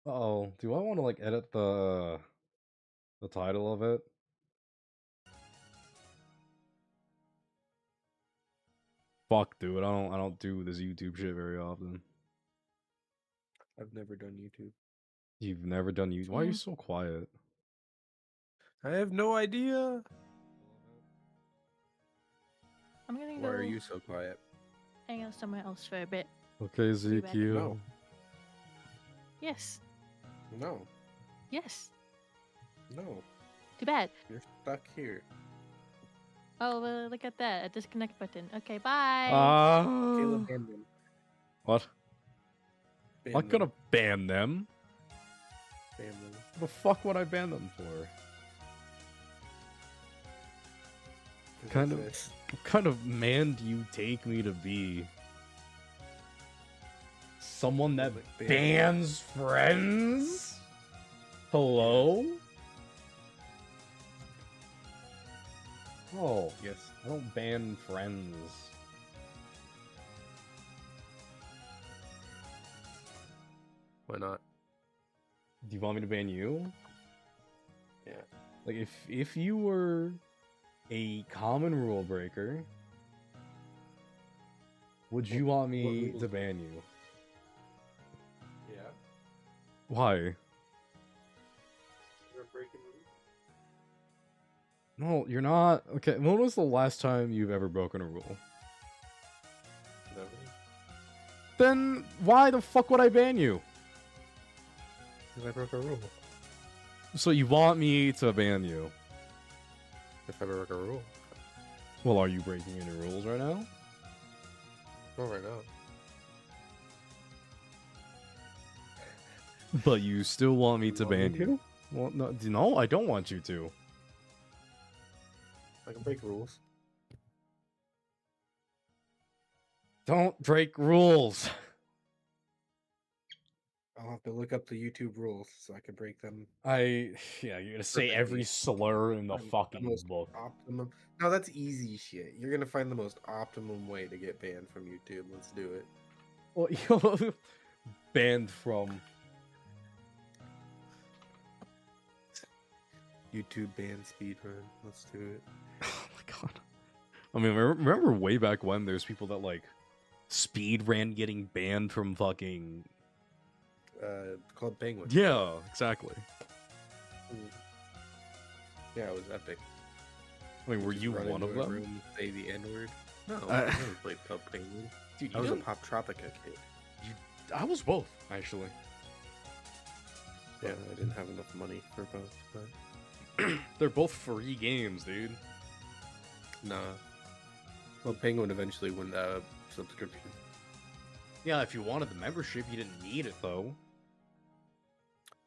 Uh-oh, do I want to like edit the title of it? Fuck, dude, I don't do this YouTube shit very often. I've never done YouTube. You've never done YouTube? Why are you so quiet? I have no idea. I'm gonna Why go are you so quiet? hang out somewhere else for a bit. Okay, Be back. ZQ. No. Yes. No. Yes. No. Too bad. You're stuck here. Oh, well, look at that. A disconnect button. Okay, bye. Caleb, ban them. What? Ban I'm not gonna ban them. Ban them. What the fuck would I ban them for? Kind of. What kind of man do you take me to be? Someone that bans friends? Hello? Oh, Yes. I don't ban friends. Why not? Do you want me to ban you? Yeah. Like, if you were a common rule breaker, would you want me to ban you? Yeah. Why? You're breaking rules. No, you're not. Okay, when was the last time you've ever broken a rule? Never. Then why the fuck would I ban you? Because I broke a rule. So you want me to ban you? If I broke a rule. Well, are you breaking any rules right now? Not right now. But you still want me to want me ban you? Well, no, I don't want you to. I can break rules. Don't break rules. I'll have to look up the YouTube rules so I can break them. Yeah, you're gonna say every slur in the fucking book. Optimum. No, that's easy shit. You're gonna find the most optimum way to get banned from YouTube. Let's do it. Well, you're banned from YouTube ban speedrun. Let's do it. Oh my god. I mean, remember way back when there's people that like speed ran getting banned from fucking Club Penguin. Yeah, exactly. Yeah, it was epic. I mean, were you one of them? Room, say the N-word. No, I never played Club Penguin. Dude, I was a Pop Tropica kid. I was both, actually. Yeah, I didn't have enough money for both, but they're both free games, dude. Nah. Well, Penguin eventually went subscription. Yeah, if you wanted the membership, you didn't need it, though.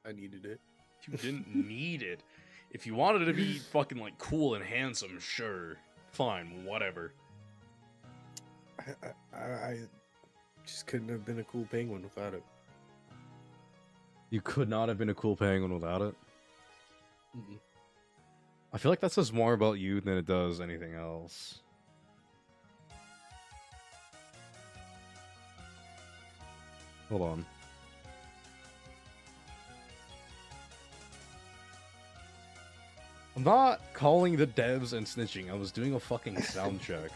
I needed it. You didn't need it. If you wanted it to be fucking, like, cool and handsome, sure. Fine, whatever. I just couldn't have been a cool penguin without it. You could not have been a cool penguin without it? Mm-mm. I feel like that says more about you than it does anything else. Hold on. I'm not calling the devs and snitching. I was doing a fucking sound check.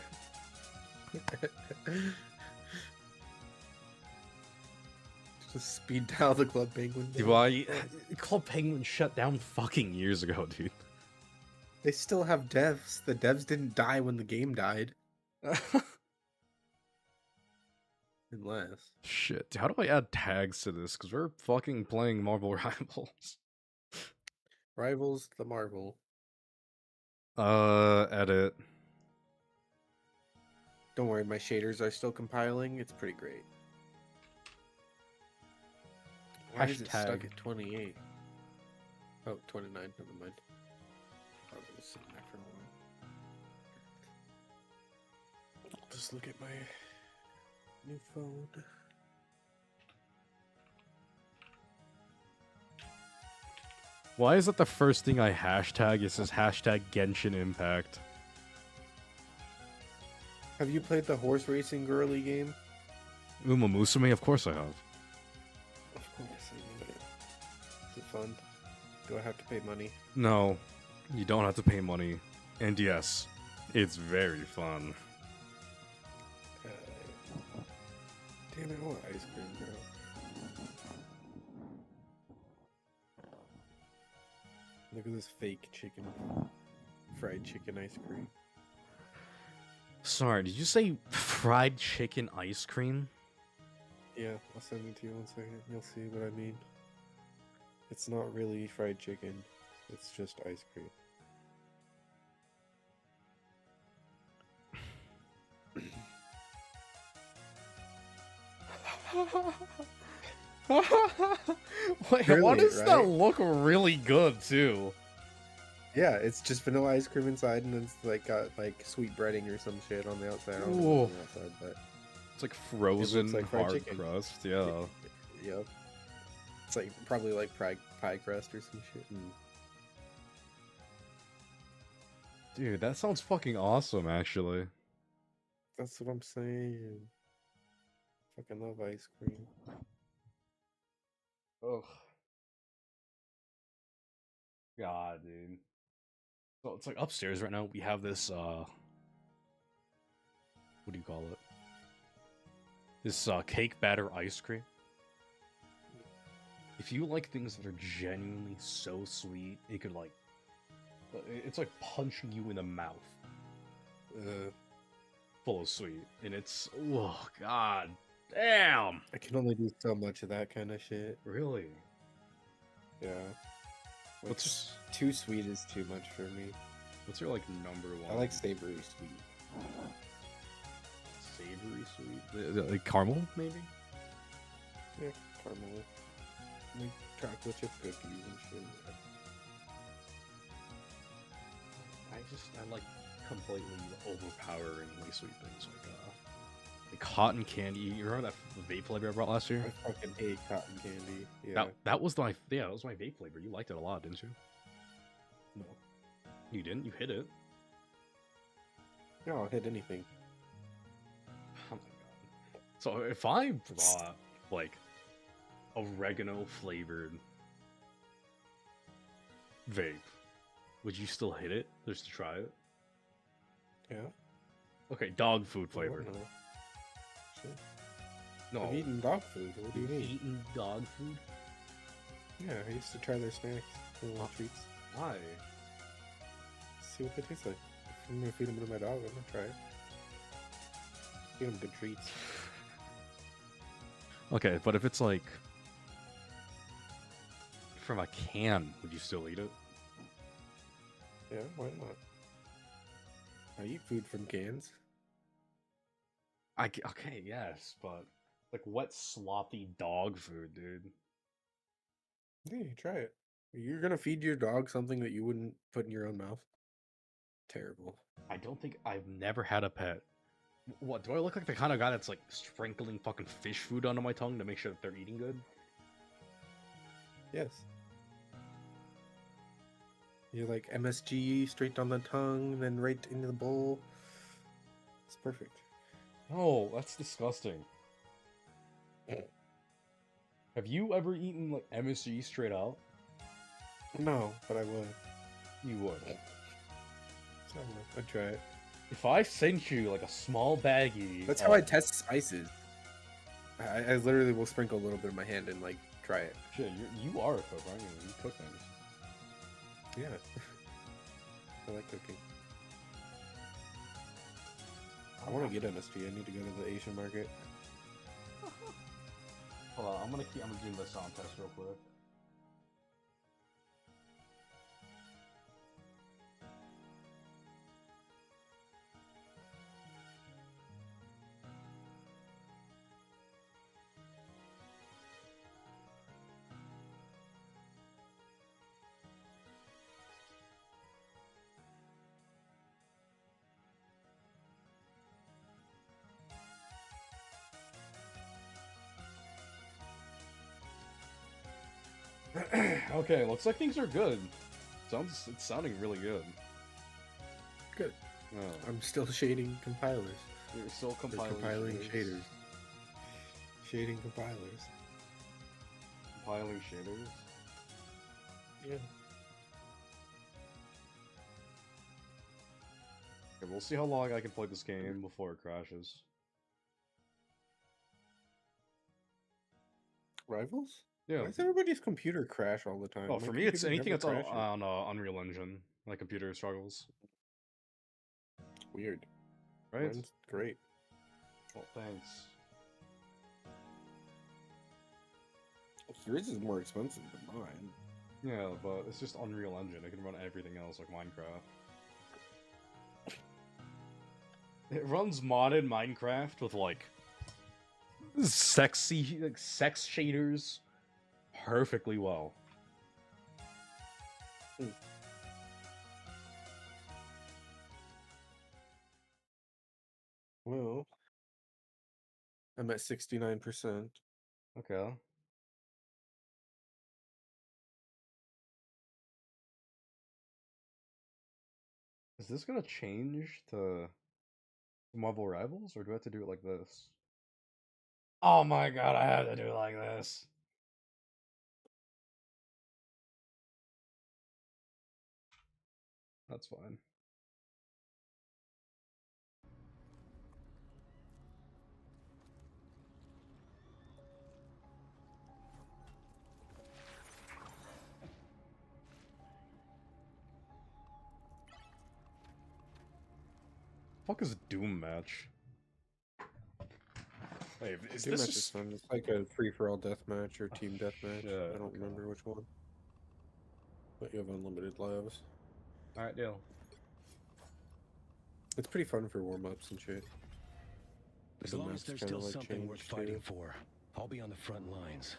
Just speed dial the Club Penguin. Club Penguin shut down fucking years ago, dude. They still have devs. The devs didn't die when the game died. Unless. Shit, how do I add tags to this? Because we're fucking playing Marvel Rivals. Rivals the Marvel. Edit. Don't worry, my shaders are still compiling. It's pretty great. Why is it stuck at 28? Oh, 29, never mind. I was sitting there for a while. I'll just look at my new phone. Why is that the first thing I hashtag? It says hashtag Genshin Impact. Have you played the horse racing girly game? Uma Musume? Of course I have. Of course, I knew it. it fun? Do I have to pay money? No, you don't have to pay money. And yes, it's very fun. Damn it, I want ice cream, bro. Look at this fake chicken. Fried chicken ice cream. Sorry, did you say fried chicken ice cream? Yeah, I'll send it to you 1 second. You'll see what I mean. It's not really fried chicken. It's just ice cream. Wait, why Really, does that right? look really good too? Yeah, it's just vanilla ice cream inside, and it's like got like sweet breading or some shit on the outside. I don't know what's on the outside, but It's like frozen like fried hard chicken. crust. Yeah. Yep. It's like probably like pie crust or some shit. Dude, that sounds fucking awesome, actually. That's what I'm saying. Fucking love ice cream. Ugh. God, dude. So it's like upstairs right now. We have this, what do you call it? This cake batter ice cream. If you like things that are genuinely so sweet, it could like, it's like punching you in the mouth. Full of sweet, and it's, oh god, damn. I can only do so much of that kind of shit. Really? Yeah. What's Too sweet is too much for me. What's your like number one? I like savory sweet. Savory sweet, like caramel maybe. Yeah, caramel. Like chocolate chip cookies and shit. I like completely overpoweringly sweet things like cotton candy. You remember that vape flavor I brought last year? I fucking hate cotton candy. Yeah. That was my vape flavor. You liked it a lot, didn't you? No. You didn't. You hit it. No, I'll hit anything. Oh my god. So if I brought like oregano flavored vape, would you still hit it just to try it? Yeah. Okay, dog food flavored. Shit. No, I've eaten dog food. What do you you've mean? eaten dog food? Yeah, I used to try their snacks, their little treats. Why? See what they taste like. If I'm gonna feed them to my dog, I'm gonna try it. Feed them good treats. Okay, but if it's like from a can, would you still eat it? Yeah, why not? I eat food from cans. Okay, yes, but like wet sloppy dog food, dude. Yeah, you try it. You're gonna feed your dog something that you wouldn't put in your own mouth? Terrible. I've never had a pet. What, do I look like the kind of guy that's like sprinkling fucking fish food onto my tongue to make sure that they're eating good? Yes. You're like MSG straight down the tongue, then right into the bowl. It's perfect. Oh, that's disgusting. Have you ever eaten like MSG straight out? No, but I would. You would. So I'd try it. If I sent you like a small baggie, That's how I test spices. I literally will sprinkle a little bit in my hand and like try it. Shit, you are a cook, aren't you? You cook things. Yeah. I like cooking. I want to get MSG. I need to go to the Asian market. Hold on, I'm gonna do the sound test real quick. Okay, looks like things are good. It's sounding really good. Good. Oh, I'm still shading compilers. you're still They're compiling shaders. Shading compilers. Compiling shaders. Yeah. Okay, we'll see how long I can play this game before it crashes. Rivals? Yeah. Why does everybody's computer crash all the time? Oh, My for me, it's computer anything never that's crashes. on Unreal Engine. My computer struggles. Weird. Right? Mine's great. Well, thanks. Yours is more expensive than mine. Yeah, but it's just Unreal Engine. It can run everything else like Minecraft. It runs modded Minecraft with like sexy sex shaders perfectly well. Well, I'm at 69%. Okay. Is this gonna change to Marvel Rivals, or do I have to do it like this? Oh my god, I have to do it like this. That's fine. Fuck is a Doom match? Hey, is Doom this match is just... fun. It's like a free-for-all deathmatch or team deathmatch. shit, I don't okay. remember which one. But you have unlimited lives. Alright, deal. It's pretty fun for warm-ups and shit. As The long as map's there's kinda, still like, something worth changed, fighting too. for, I'll be on the front lines.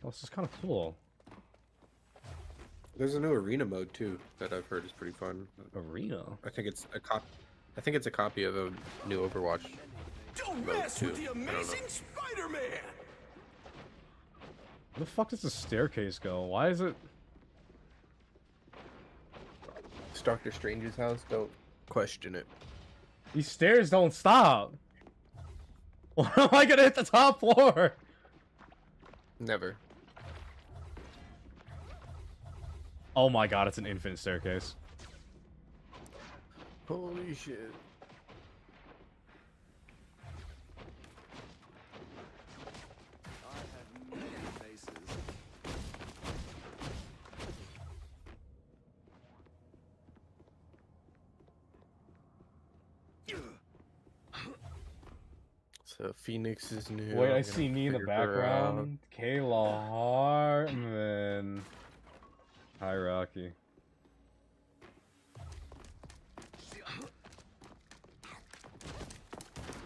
Oh, this is kind of cool. There's a new arena mode too that I've heard is pretty fun. Arena? I think it's a copy of a new Overwatch. Don't mode mess with too. the I don't know. amazing Spider-Man! Where the fuck does the staircase go? Why is it... It's Doctor Strange's house. Don't question it. These stairs don't stop! Why am I gonna hit the top floor? Never. Oh my god, it's an infinite staircase. Holy shit. So Phoenix is new. Wait, I'm I gonna see me in the figure her out. background. Kayla Hartman. Hi, Rocky.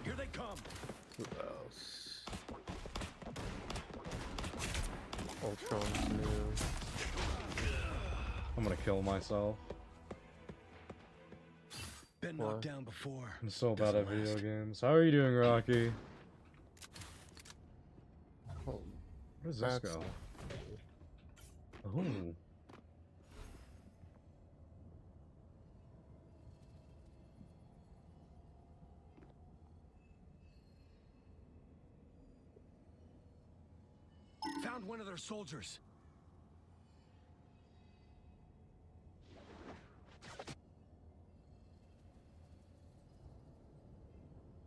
Here they come. Who else? Ultron's new. I'm gonna kill myself. Been Why? knocked down before. I'm so bad at Doesn't video last. games. How are you doing, Rocky? Oh, Where does this that's go? Oh. Found one of their soldiers.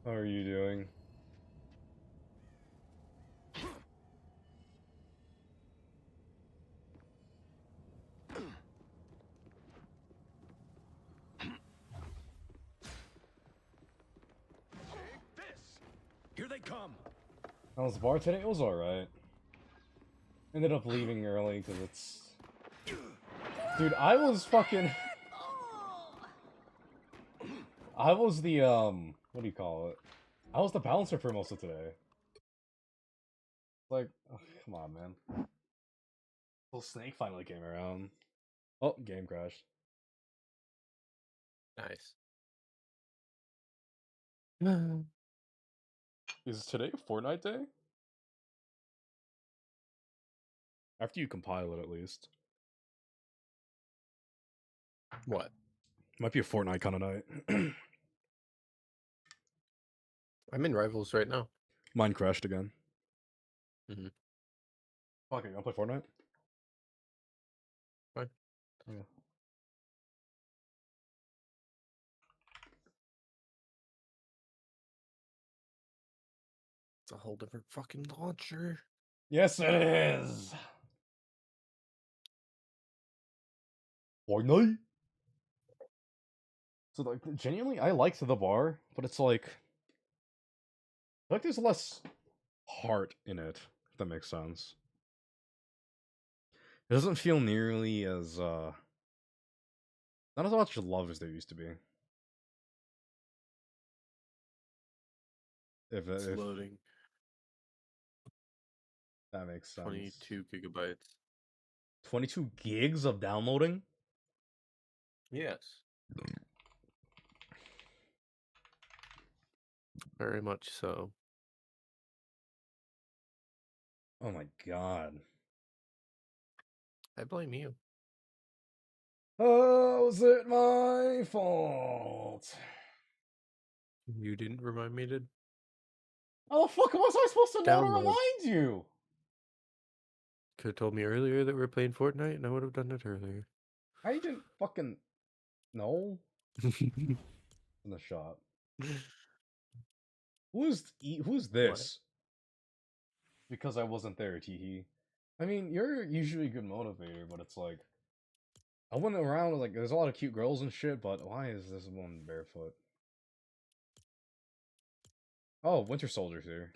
How are you doing? Here they come. How was the bar today? It was alright. Ended up leaving early because it's... Dude, I was fucking... I was the, what do you call it? I was the balancer for most of today. Like, oh, come on, man. Well, Snake finally came around. Oh, game crashed. nice. Is today Fortnite day? After you compile it, at least. What? Might be a Fortnite kind of night. I'm in Rivals right now. Mine crashed again. Mhm. Fuck it, I'll play Fortnite. Fine. Yeah. It's a whole different fucking launcher. Yes, it is. Fortnite. So like, genuinely, I liked the bar, but it's like, I feel like there's less heart in it. If that makes sense. It doesn't feel nearly as not as much love as there used to be. It's If loading. that makes sense. 22 gigabytes. 22 gigs of downloading? Yes. Very much so. Oh my god. I blame you. Oh, was it my fault? You didn't remind me to How the fuck was I supposed to know to download. remind you? Could have told me earlier that we were playing Fortnite, and I would have done it earlier. I didn't fucking know. In the shop. Who's this? Because I wasn't there, teehee. I mean, you're usually a good motivator, but it's like I went around like there's a lot of cute girls and shit, but why is this one barefoot? Oh, Winter Soldier's here.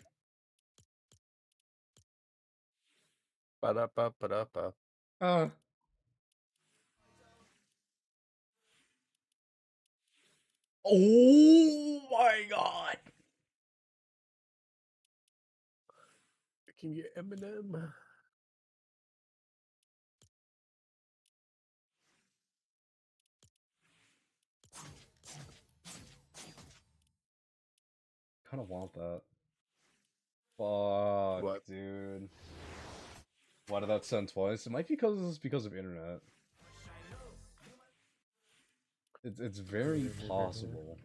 Ba-da-ba, ba-da-ba. Oh my god! I can get Eminem. Kind of want that. Fuck, What? dude. Why did that send twice? It might be because of internet. It's very possible.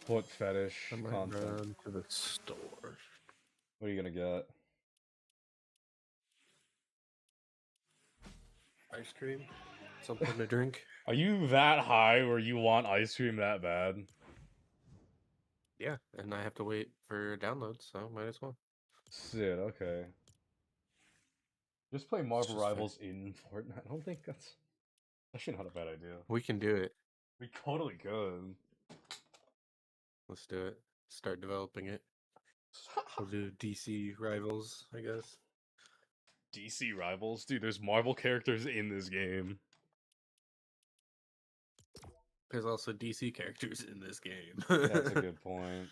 Foot fetish I might content. run to the store. What are you gonna get? Ice cream? Something to drink? Are you that high where you want ice cream that bad? Yeah, and I have to wait for downloads, so might as well. Shit, okay. Just play Marvel just Rivals in Fortnite. I don't think that's actually not a bad idea. We can do it. We totally could. Let's do it. Start developing it. We'll do DC Rivals, I guess. DC Rivals? Dude, there's Marvel characters in this game. There's also DC characters in this game. That's a good point.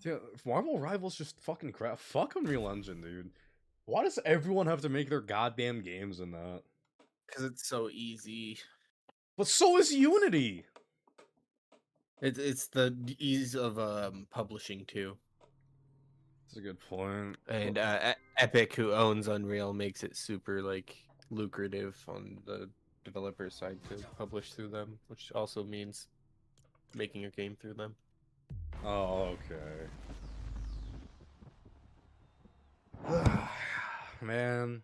Dude, Marvel Rivals just fucking crap. Fuck Unreal Engine, dude. Why does everyone have to make their goddamn games in that? Because it's so easy. But so is Unity! It's the ease of publishing too. That's a good point. And Epic, who owns Unreal, makes it super like lucrative on the developer side to publish through them, which also means making a game through them. Oh, okay. Man.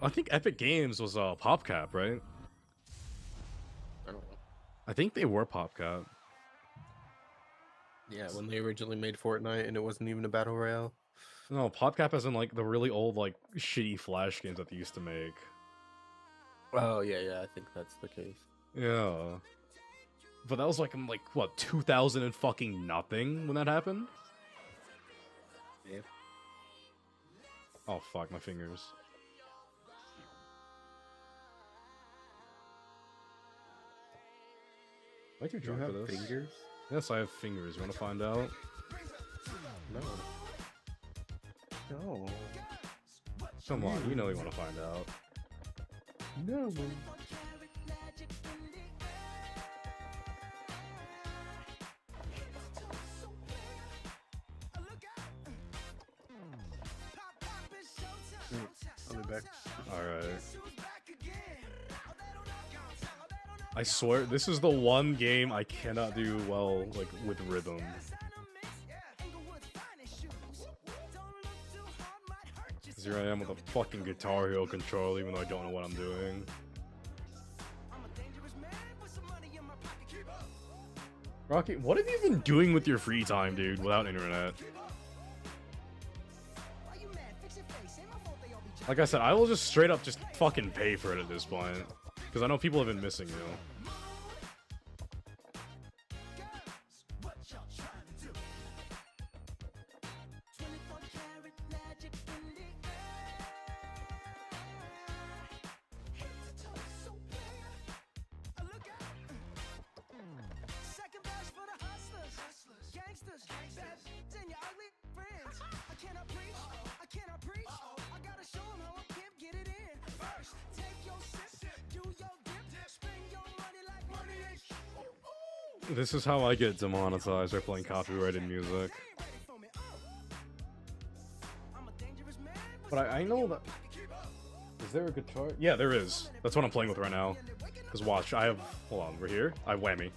I think Epic Games was PopCap, right? I don't know. I think they were PopCap. Yeah, when they originally made Fortnite and it wasn't even a battle royale. No, PopCap as in like the really old like shitty Flash games that they used to make. Oh yeah, I think that's the case. Yeah. But that was like in what, 2000 and fucking nothing when that happened? Yeah. Oh fuck, my fingers. Am I too drunk for this? Fingers? Yes, I have fingers. You want to find out? No. No. Come on, you know you want to find out. No. I'll be back. Alright. I swear, this is the one game I cannot do well, like, with rhythm. Cause here I am with a fucking Guitar Hero controller, even though I don't know what I'm doing. Rocky, what have you been doing with your free time, dude, without internet? Like I said, I will just straight up just fucking pay for it at this point. Because I know people have been missing you. This is how I get demonetized for playing copyrighted music. But I know that... Is there a guitar? Yeah, there is. That's what I'm playing with right now. Because watch, I have... Hold on, we're here. I have whammy.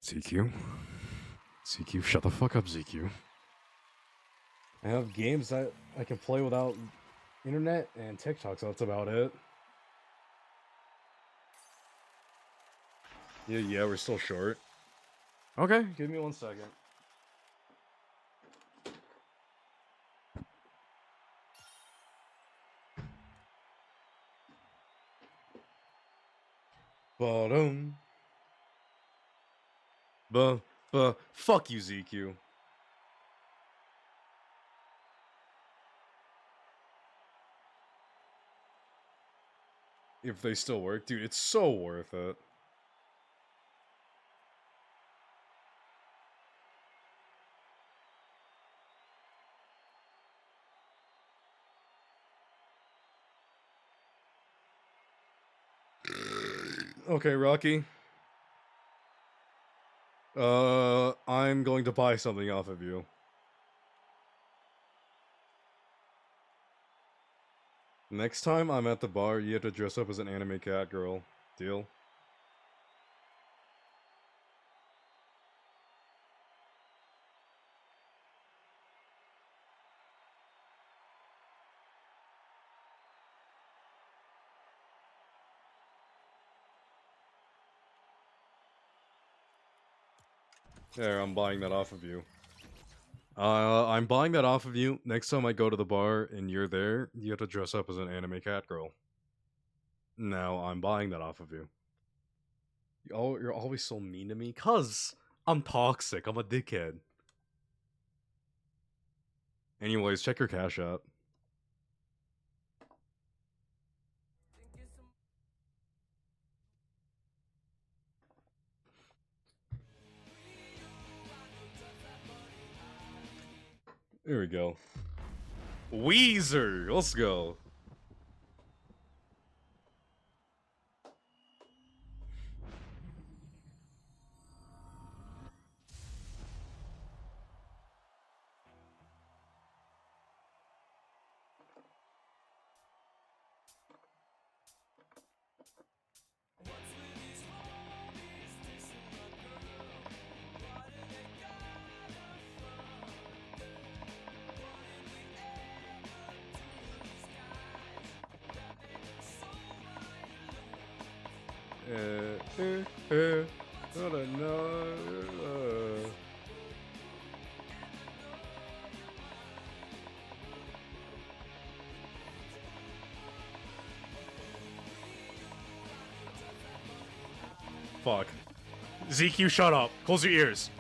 ZQ? ZQ, shut the fuck up, ZQ. I have games that I can play without internet and TikTok, so that's about it. Yeah, we're still short. Okay, give me 1 second. Bottom. Fuck you, ZQ. If they still work, dude, it's so worth it. Okay, Rocky. I'm going to buy something off of you. Next time I'm at the bar, you have to dress up as an anime cat girl. Deal? There, I'm buying that off of you. I'm buying that off of you. Next time I go to the bar and you're there, you have to dress up as an anime cat girl. Now, I'm buying that off of you. You're always so mean to me. 'Cause I'm toxic. I'm a dickhead. Anyways, check your cash app. Here we go. Weezer, let's go. Not enough. Fuck. ZQ, shut up. Close your ears.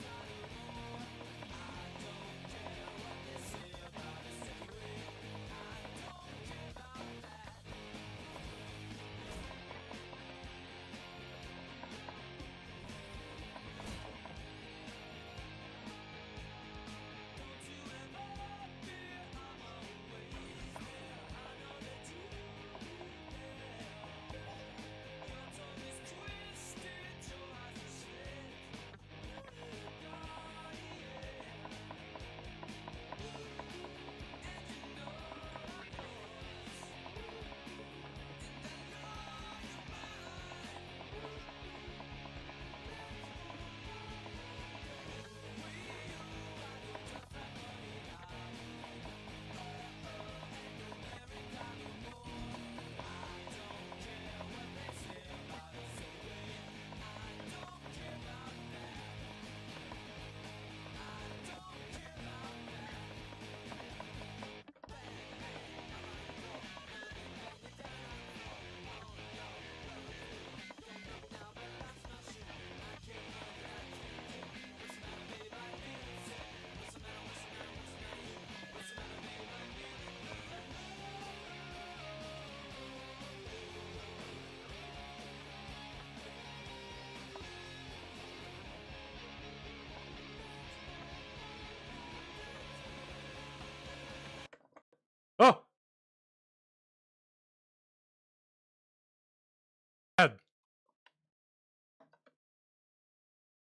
Oh! Ed.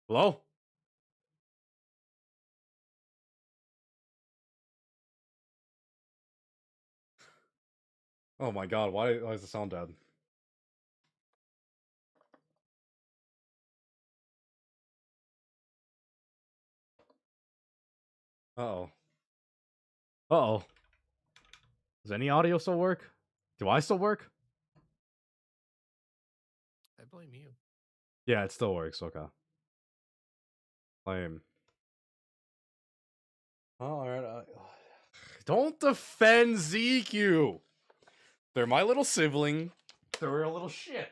Hello? Oh my god, why is the sound dead? Uh-oh. Uh-oh. Does any audio still work? Do I still work? I blame you. Yeah, it still works, okay. Lame. Alright, don't defend ZQ! They're my little sibling. They're a little shit.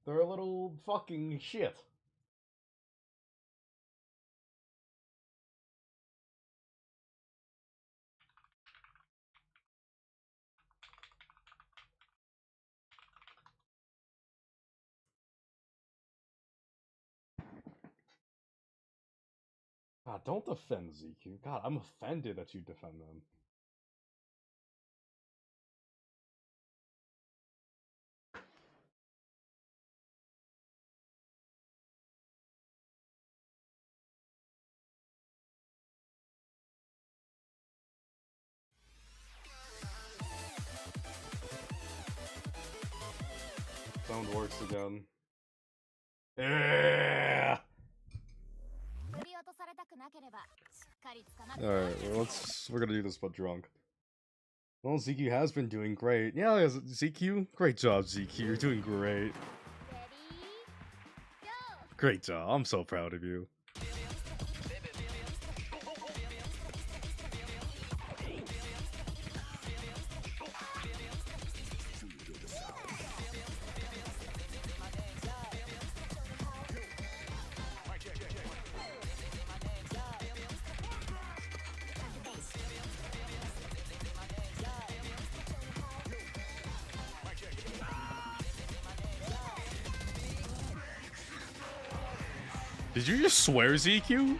They're a little fucking shit. God, don't defend ZQ. God, I'm offended that you defend them. Sound works again. Yeah. Alright, well, we're gonna do this but drunk. Well, ZQ has been doing great. Yeah, ZQ, great job, ZQ. You're doing great. Great job. I'm so proud of you. Did you just swear, ZQ?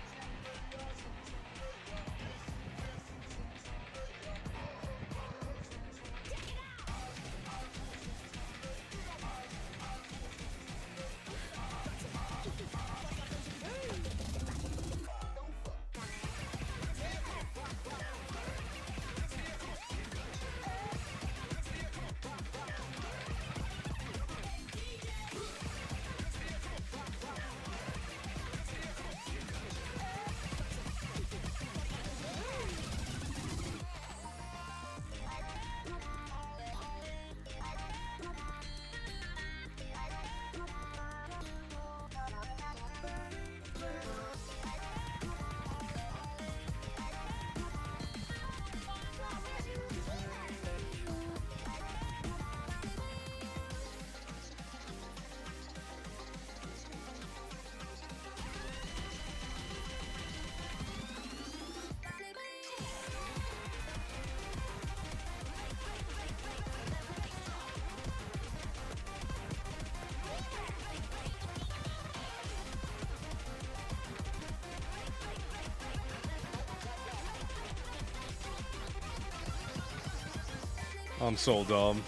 I'm so dumb.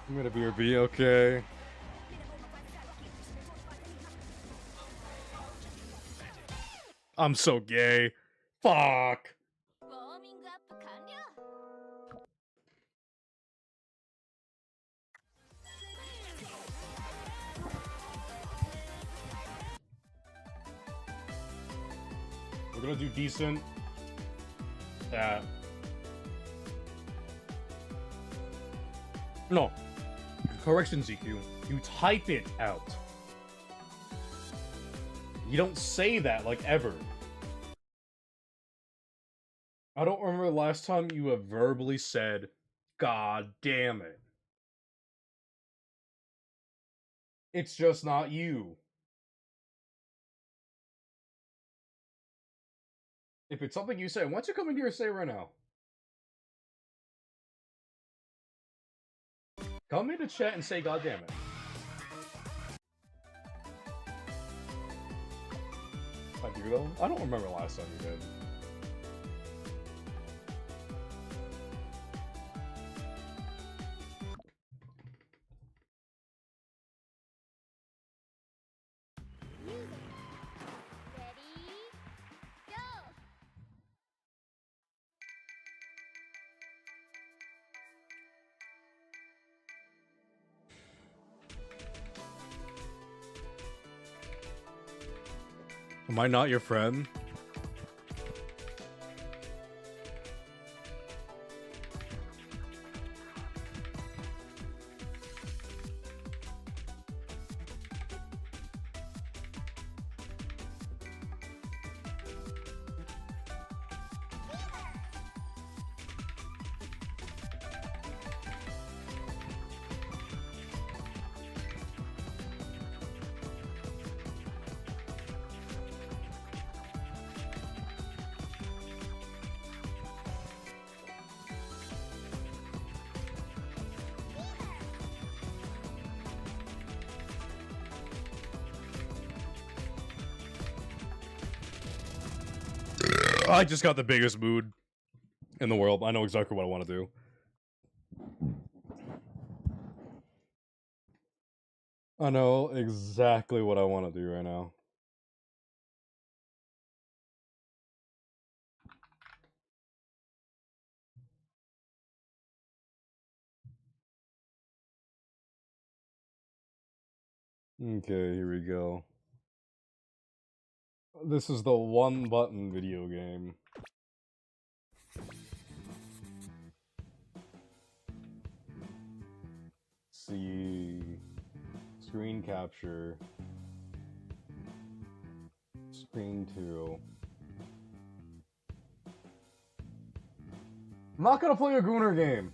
I'm gonna be okay. I'm so gay. Fuck. We're gonna do decent. No. Correction, ZQ. You type it out. You don't say that, like, ever. I don't remember the last time you have verbally said, "God damn it." It's just not you. If it's something you say, why don't you come in here and say it right now? Come into chat and say, "God damn it." I do though? I don't remember last time you did. Am I not your friend? I just got the biggest mood in the world. I know exactly what I want to do. I know exactly what I want to do right now. Okay, here we go. This is the one button video game. See, screen capture, screen 2. I'm not gonna play a Gooner game.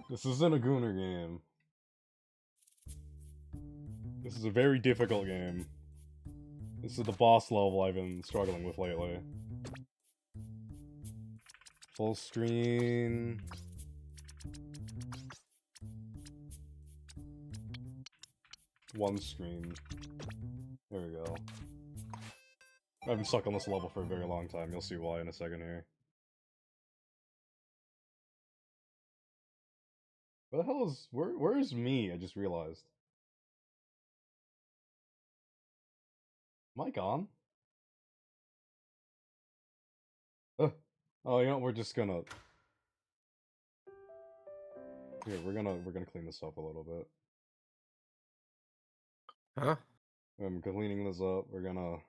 This isn't a Gooner game. This is a very difficult game. This is the boss level I've been struggling with lately. Full screen. One screen. There we go. I've been stuck on this level for a very long time. You'll see why in a second here. Where the hell is... Where is me? I just realized. Am I gone? Oh, you know, we're just gonna... Here, we're gonna clean this up a little bit. Huh? I'm cleaning this up. We're gonna... What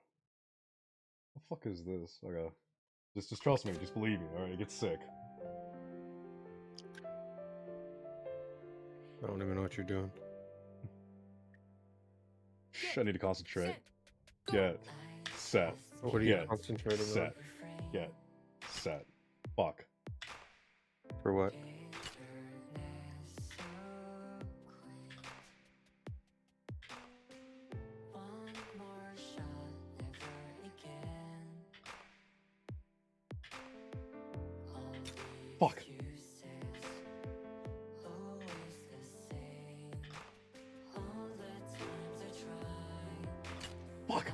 the fuck is this? Okay. Just trust me. Just believe me, alright? It gets sick. I don't even know what you're doing. Shh, I need to concentrate. Get. Set. What are you Get. concentrating Set. Get. Set. Fuck. on? For what? Fuck. Fuck.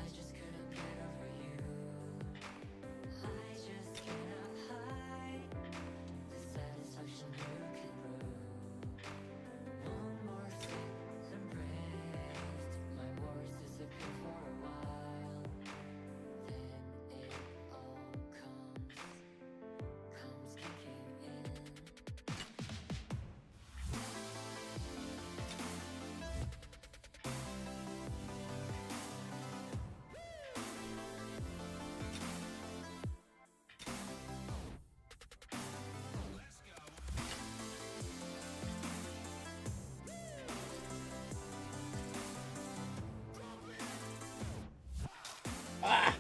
Ah!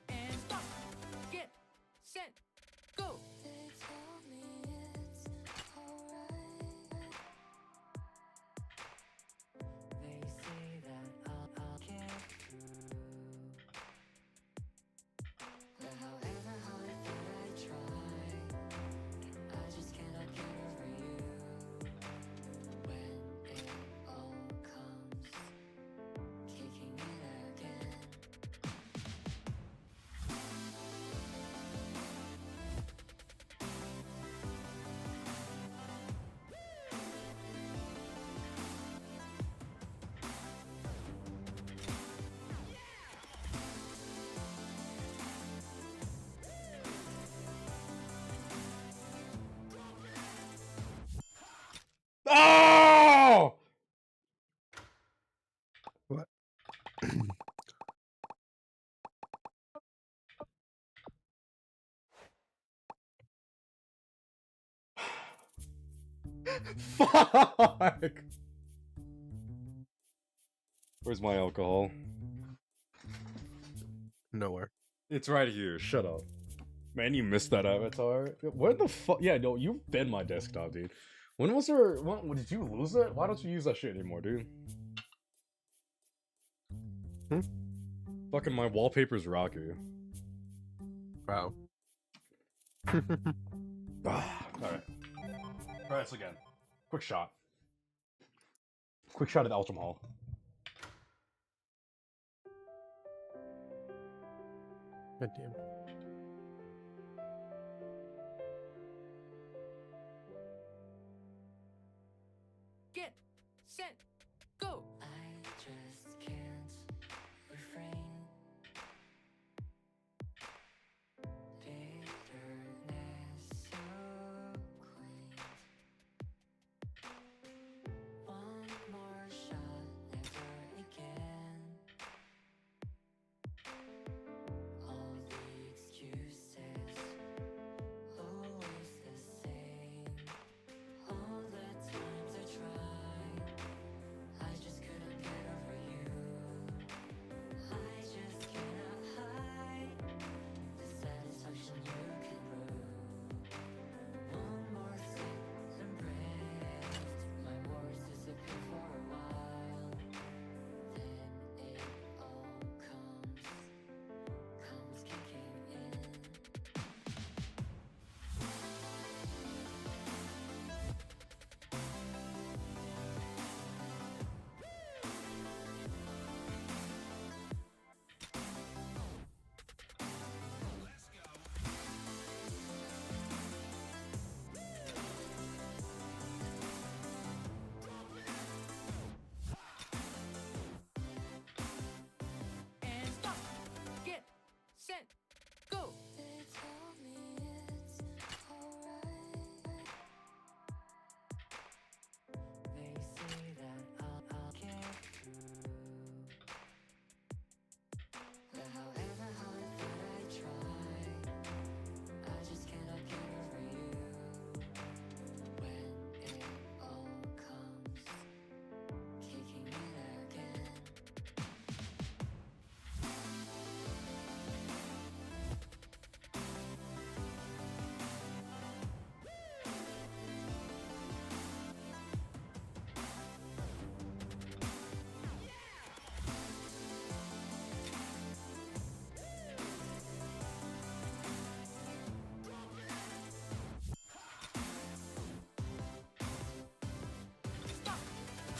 And stop. Get set. Go. Oh! What? Fuck! Where's my alcohol? Nowhere. It's right here. Shut up. Man, you missed that avatar. Where the fuck? Yeah, no, you've been my desktop, dude. When was there? When did you lose it? Why don't you use that shit anymore, dude? Hmm? Fucking my wallpaper's rocky. Wow. Alright. Try this again. Quick shot. Quick shot at Eltham Hall. God damn. Get set. Go.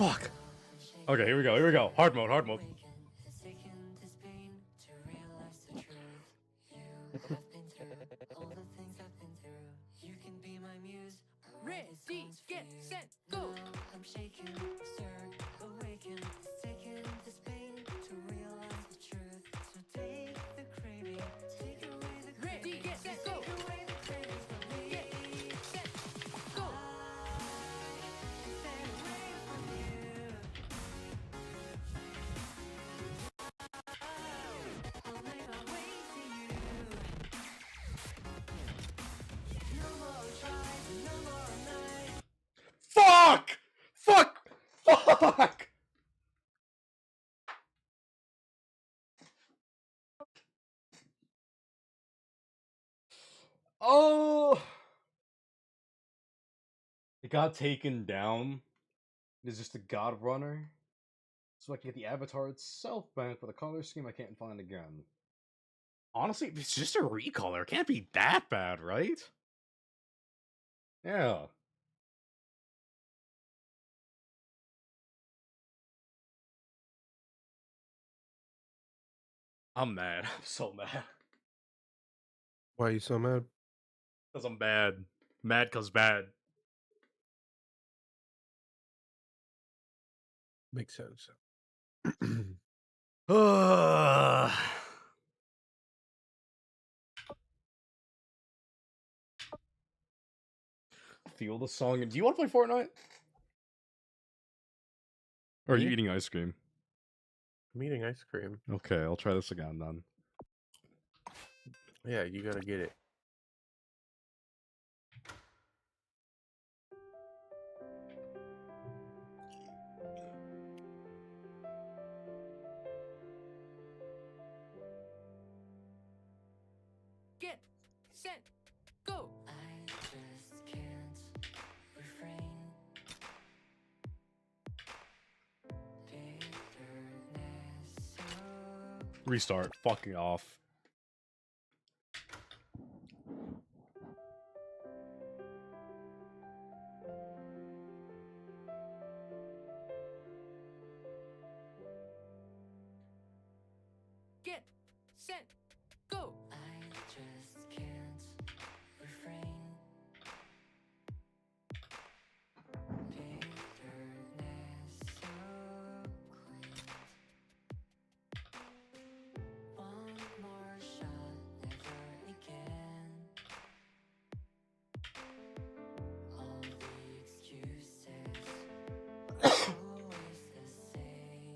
Fuck. Okay, here we go. Here we go. Hard mode. Hard mode. Ready, get, set, go. I'm shaking, stirred, awakened. It's taken this pain to realize the truth. So take the craving, take away the craving. Ready, get, set, go. Take away the craving from me. Get, set, go. Stay away from you. I'll make my way to you. No more tries, no more nights. Fuck! Fuck! Fuck! Oh! It got taken down. It is just a God Runner. So I can get the avatar itself back with a color scheme I can't find again. Honestly, it's just a recolor. It can't be that bad, right? Yeah. I'm mad. I'm so mad. Why are you so mad? Because I'm bad. Mad cause bad. Makes sense. Feel the song. Do you want to play Fortnite? Or are you Me? eating ice cream? I'm eating ice cream. Okay, I'll try this again then. Yeah, you gotta get it. Get, set, go. I just can't refrain. Bitterness so Restart. Fucking off. Get, set, go. I just can't refrain. Bitterness so quaint. One more shot, never again. All the excuses, always the same.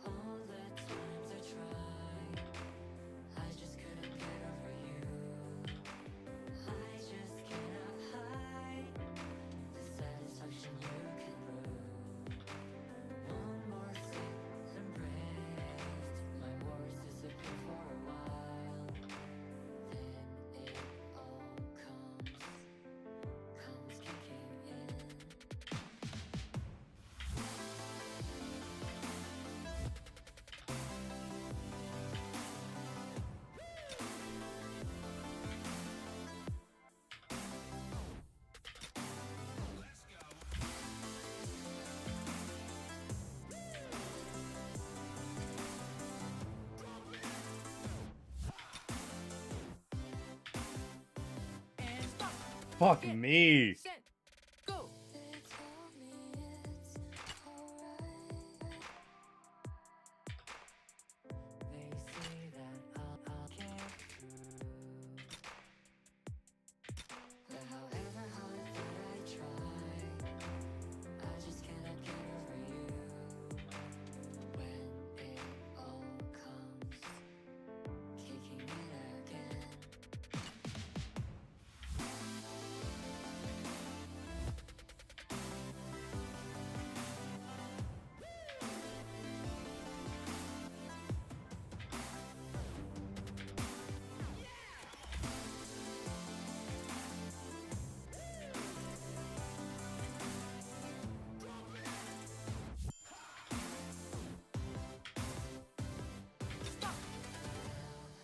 All the times I tried, I just couldn't get over you. I just cannot hide the satisfaction you can prove. One more sip and breath, my worries disappear for a while. Then it all comes kicking in. And stop. Fuck Get, me. set, go. They told me it's alright. They say that I'll get through. But however hard that I try, I just cannot get over you. When it all comes kicking in again.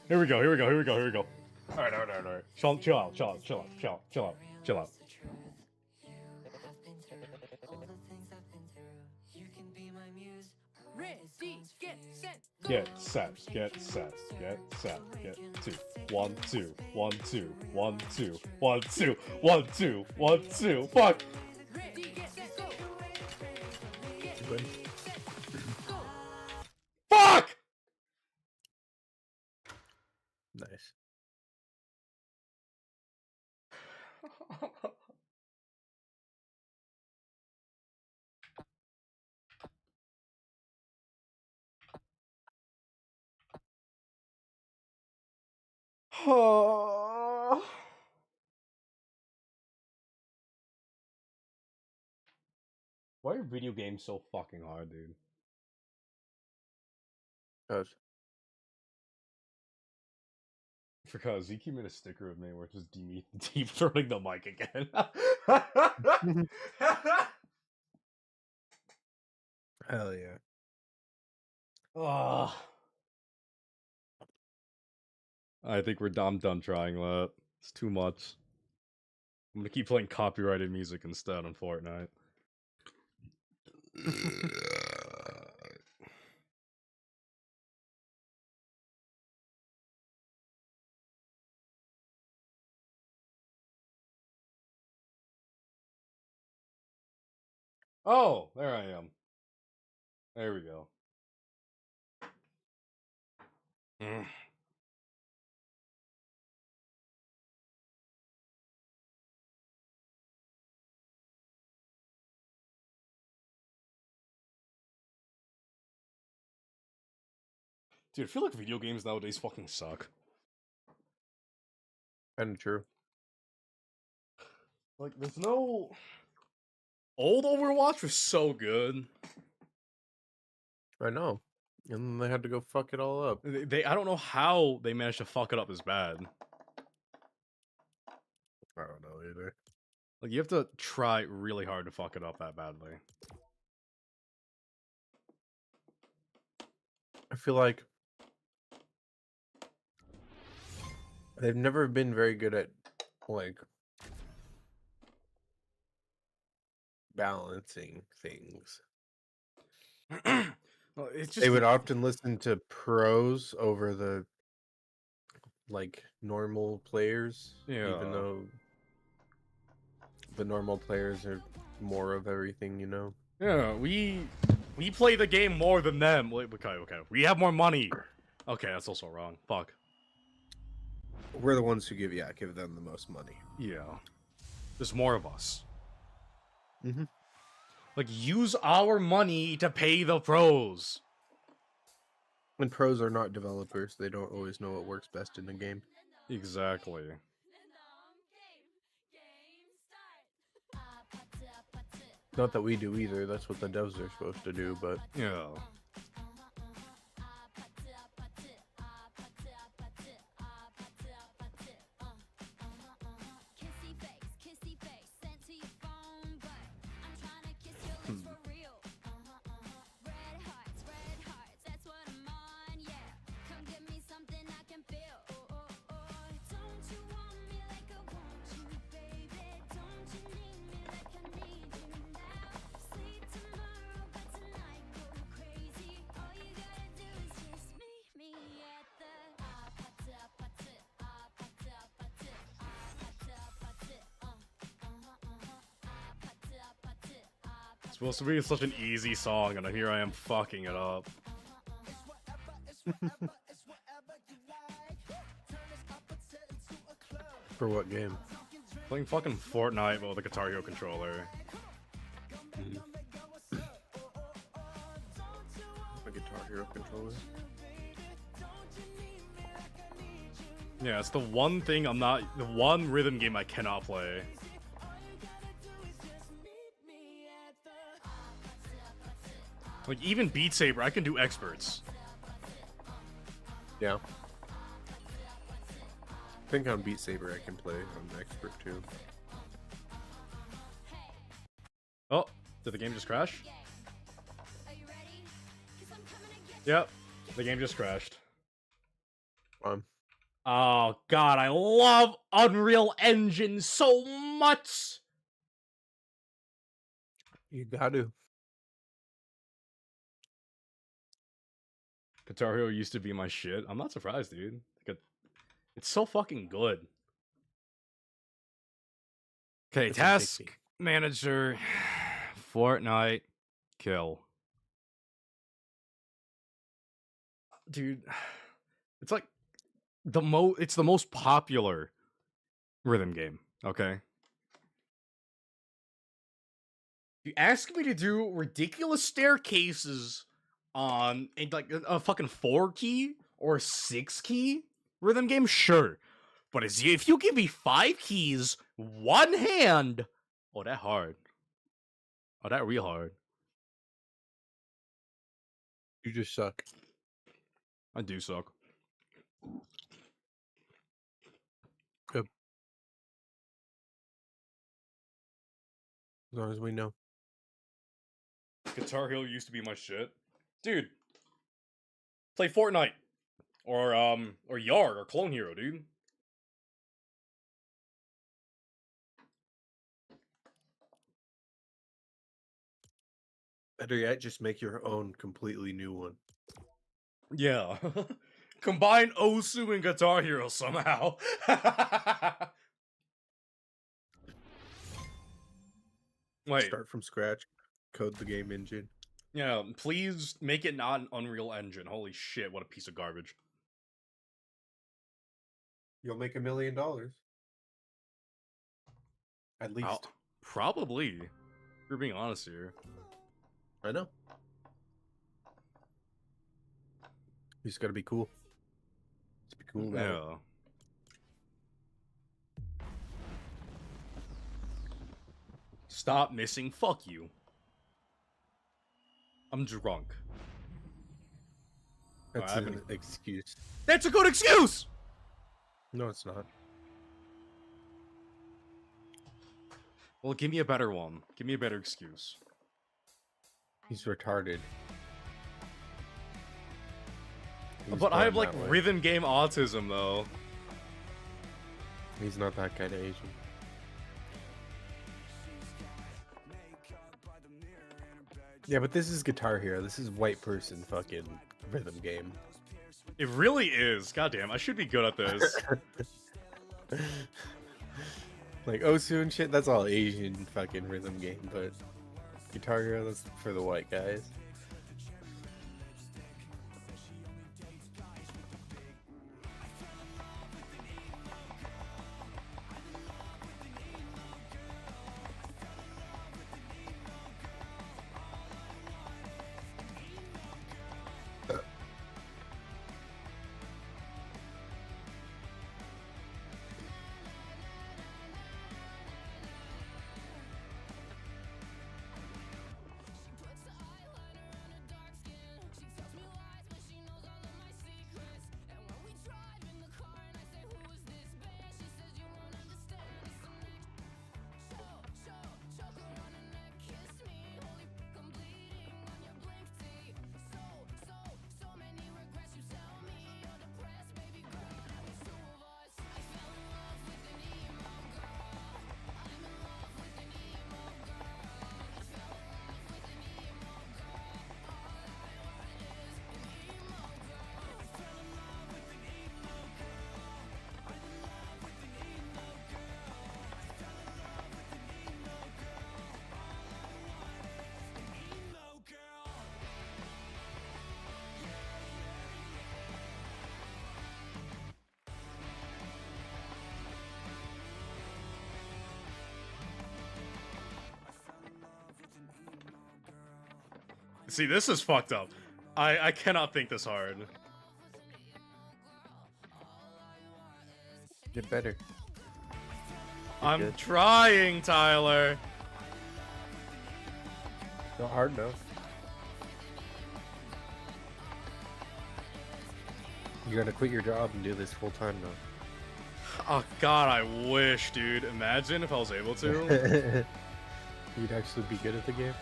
Here we go. Here we go. Here we go. Here we go. Alright, alright, alright, alright. Chill out. Chill out. Chill out. Chill out. Chill out. Chill out. The truth you have been through, all the things I've been through. Ready, get set, go. Get set, get set, get set, get two. 1, 2, 1, 2, 1, 2, 1, 2, 1, 2, 1, 2. Fuck! Ready, get set, go. Get Good. set, go. Fuck! Nice. Why are video games so fucking hard, dude? Cause Because Zeke made a sticker of me where it's just deep throating the mic again. hell yeah. Ugh. I think I'm done trying that. It's too much. I'm gonna keep playing copyrighted music instead on Fortnite. Oh, there I am. There we go. Mm. Dude, I feel like video games nowadays fucking suck. Kinda true. Like, there's no... Old Overwatch was so good. I know. And then they had to go fuck it all up. I don't know how they managed to fuck it up as bad. I don't know either. Like, you have to try really hard to fuck it up that badly. I feel like they've never been very good at like balancing things. Well, it's just They would often listen to pros over the like normal players, Yeah. even though the normal players are more of everything, you know. Yeah, we play the game more than them. Wait, okay. We have more money. Okay, that's also wrong. Fuck. We're the ones who give them the most money. Yeah. There's more of us. Mhm. Like, use our money to pay the pros. When pros are not developers, they don't always know what works best in the game. Exactly. Not that we do either. That's what the devs are supposed to do, but Yeah. It's supposed to be such an easy song, and here I am fucking it up. for what game? Playing fucking Fortnite with a Guitar Hero controller. A Guitar Hero controller? Yeah, it's the one thing the one rhythm game I cannot play. Like, even Beat Saber, I can do experts. Yeah. I think on Beat Saber I can play. I'm an expert too. Oh, did the game just crash? Yep, the game just crashed. Oh god, I love Unreal Engine so much! You got to. Guitar Hero used to be my shit. I'm not surprised, dude. It's so fucking good. Okay, That's task addicting. manager, Fortnite, kill. Dude, it's like it's the most popular rhythm game, okay? You ask me to do ridiculous staircases on like a fucking 4 key or 6 key rhythm game, sure. But if you give me 5 keys, one hand, oh, that hard. Oh, that real hard. You just suck. I do suck. Good. As long as we know. Guitar Hero used to be my shit. Dude, play Fortnite. Or Yard or Clone Hero, dude. Better yet, just make your own completely new one. Yeah. Combine Osu and Guitar Hero somehow. Wait. Start from scratch. Code the game engine. Yeah, please make it not an Unreal Engine. Holy shit, what a piece of garbage. You'll make $1 million. At least. Probably. If we're being honest here. I know. You just gotta be cool. Just be cool about it. Yeah. Stop missing. Fuck you. I'm drunk. That's I've an been- excuse. That's a good excuse! No, it's not. Well, give me a better one. Give me a better excuse. He's retarded. He's But I have, born like, that way. rhythm game autism, though. He's not that kind of Asian. Yeah, but this is Guitar Hero. This is white person fucking rhythm game. It really is. Goddamn, I should be good at this. Like Osu and shit, that's all Asian fucking rhythm game, but Guitar Hero, that's for the white guys. See, this is fucked up. I cannot think this hard. Get better. I'm good. trying, Tyler. Not hard enough. You're gonna quit your job and do this full time now. Oh god, I wish, dude. Imagine if I was able to. You'd actually be good at the game.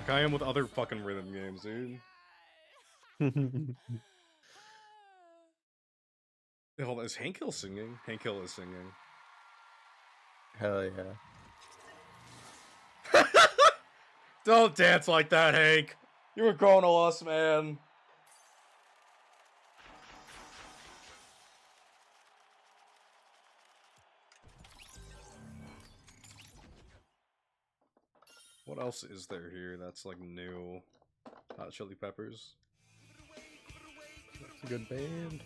Like I am with other fucking rhythm games, dude. Hey, hold on, is Hank Hill singing? Hank Hill is singing. Hell yeah. Don't dance like that, Hank. You were growing to us, man. What else is there here that's like new? Hot Chili Peppers. It's a good band.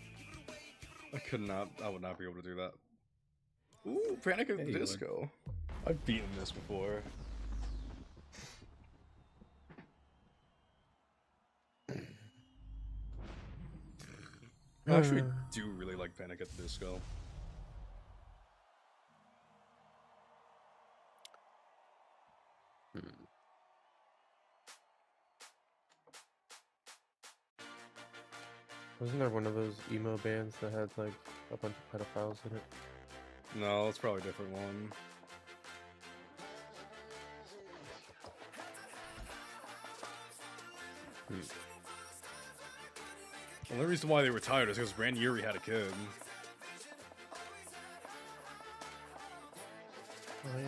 I would not be able to do that. Ooh, Panic at Yeah, the you would. Disco. I've beaten this before. I actually do really like Panic at the Disco. Wasn't there one of those emo bands that had like a bunch of pedophiles in it? No, it's probably a different one. The only reason why they retired is because Randy Urie had a kid. Oh yeah.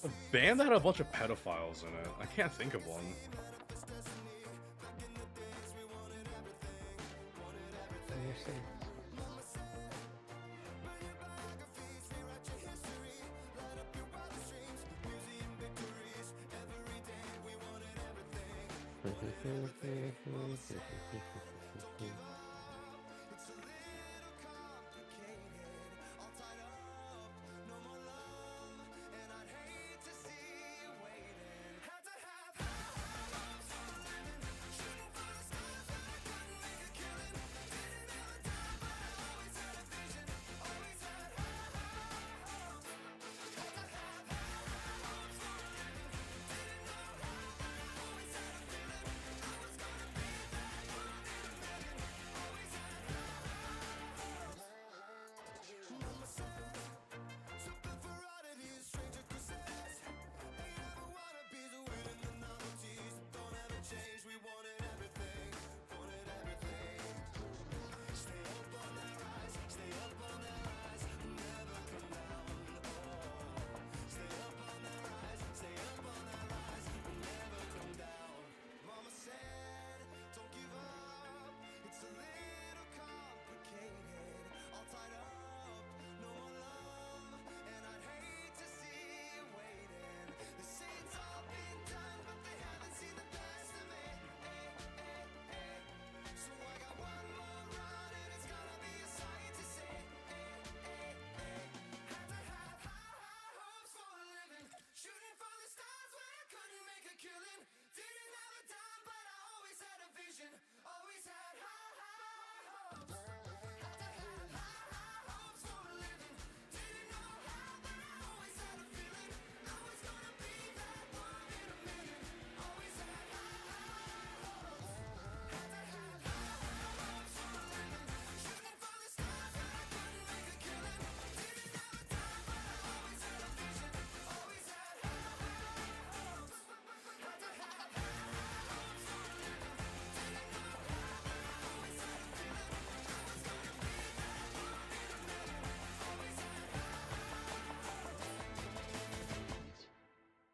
A band that had a bunch of pedophiles in it. I can't think of one.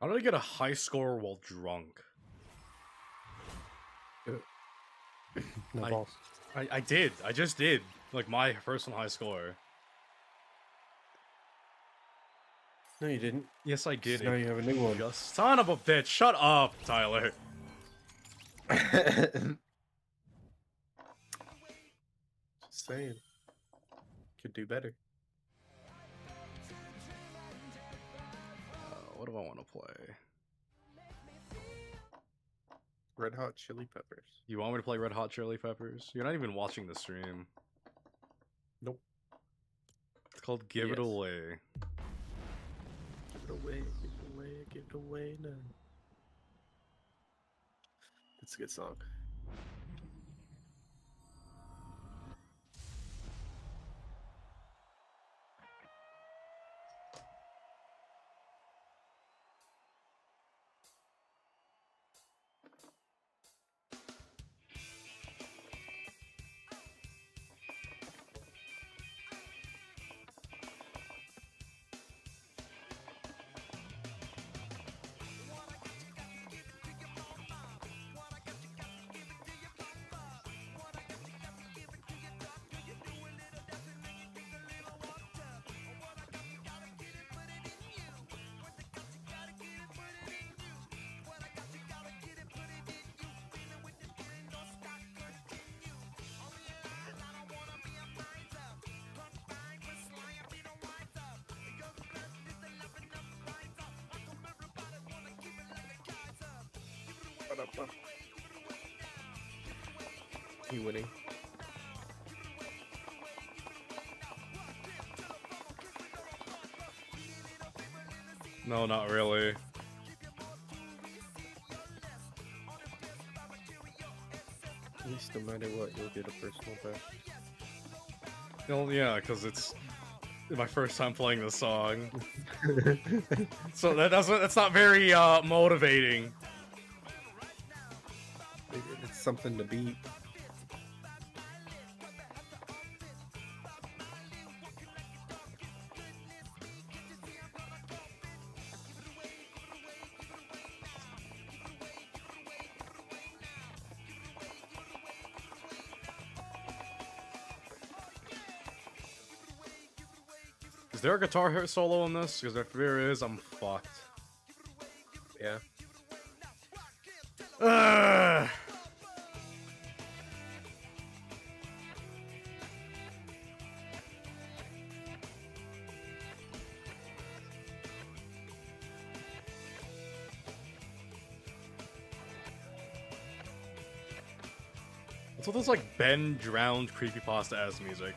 How did I get a high score while drunk? No I- balls. I did. I just did. Like, my personal high score. No, you didn't. Yes, I did. Now you have a new one. You son of a bitch. Shut up, Tyler. Just saying. Could do better. What do I want to play? Red Hot Chili Peppers. You want me to play Red Hot Chili Peppers? You're not even watching the stream. Nope. It's called Give It Yes. Away. Give it away, give it away, give it away now. It's a good song. You winning? No, not really. At least no matter what, you'll get a personal best. Well, yeah, because it's my first time playing this song. So that's not very motivating. It's something to beat. Is there a guitar solo in this? Because if there is, I'm fucked. Yeah. Ugh. So this like Ben drowned creepypasta as music.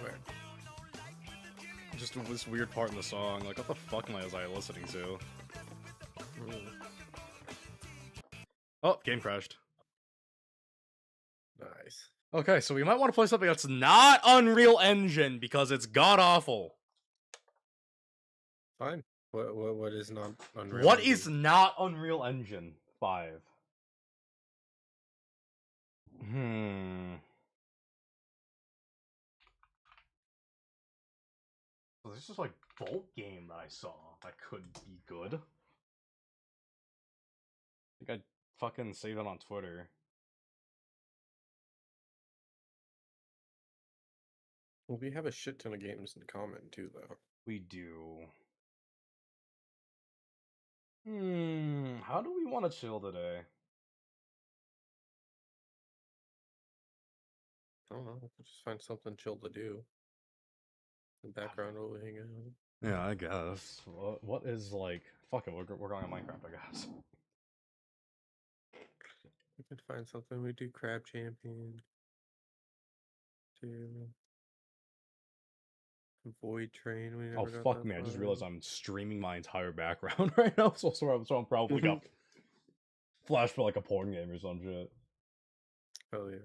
Where? Just this weird part in the song. Like, what the fuck am I listening to? Oh, game crashed. Nice. Okay, so we might want to play something that's not Unreal Engine because it's god awful. Fine. What is not Unreal? What Engine? is not Unreal Engine 5? So this is like Bolt game that I saw that could be good. I think I fucking saved it on Twitter. Well, we have a shit ton of games in common too, though. We do. How do we want to chill today? I don't know. We'll just find something chill to do. In the background, we'll hang out. Yeah, I guess. What is like? Fuck it, we're going on Minecraft, I guess. We could find something. We do Crab Champion. Do Void Train. We never Oh got fuck that me! I just far. realized I'm streaming my entire background right now, so I'm probably got flash for like a porn game or some shit. Hell yeah.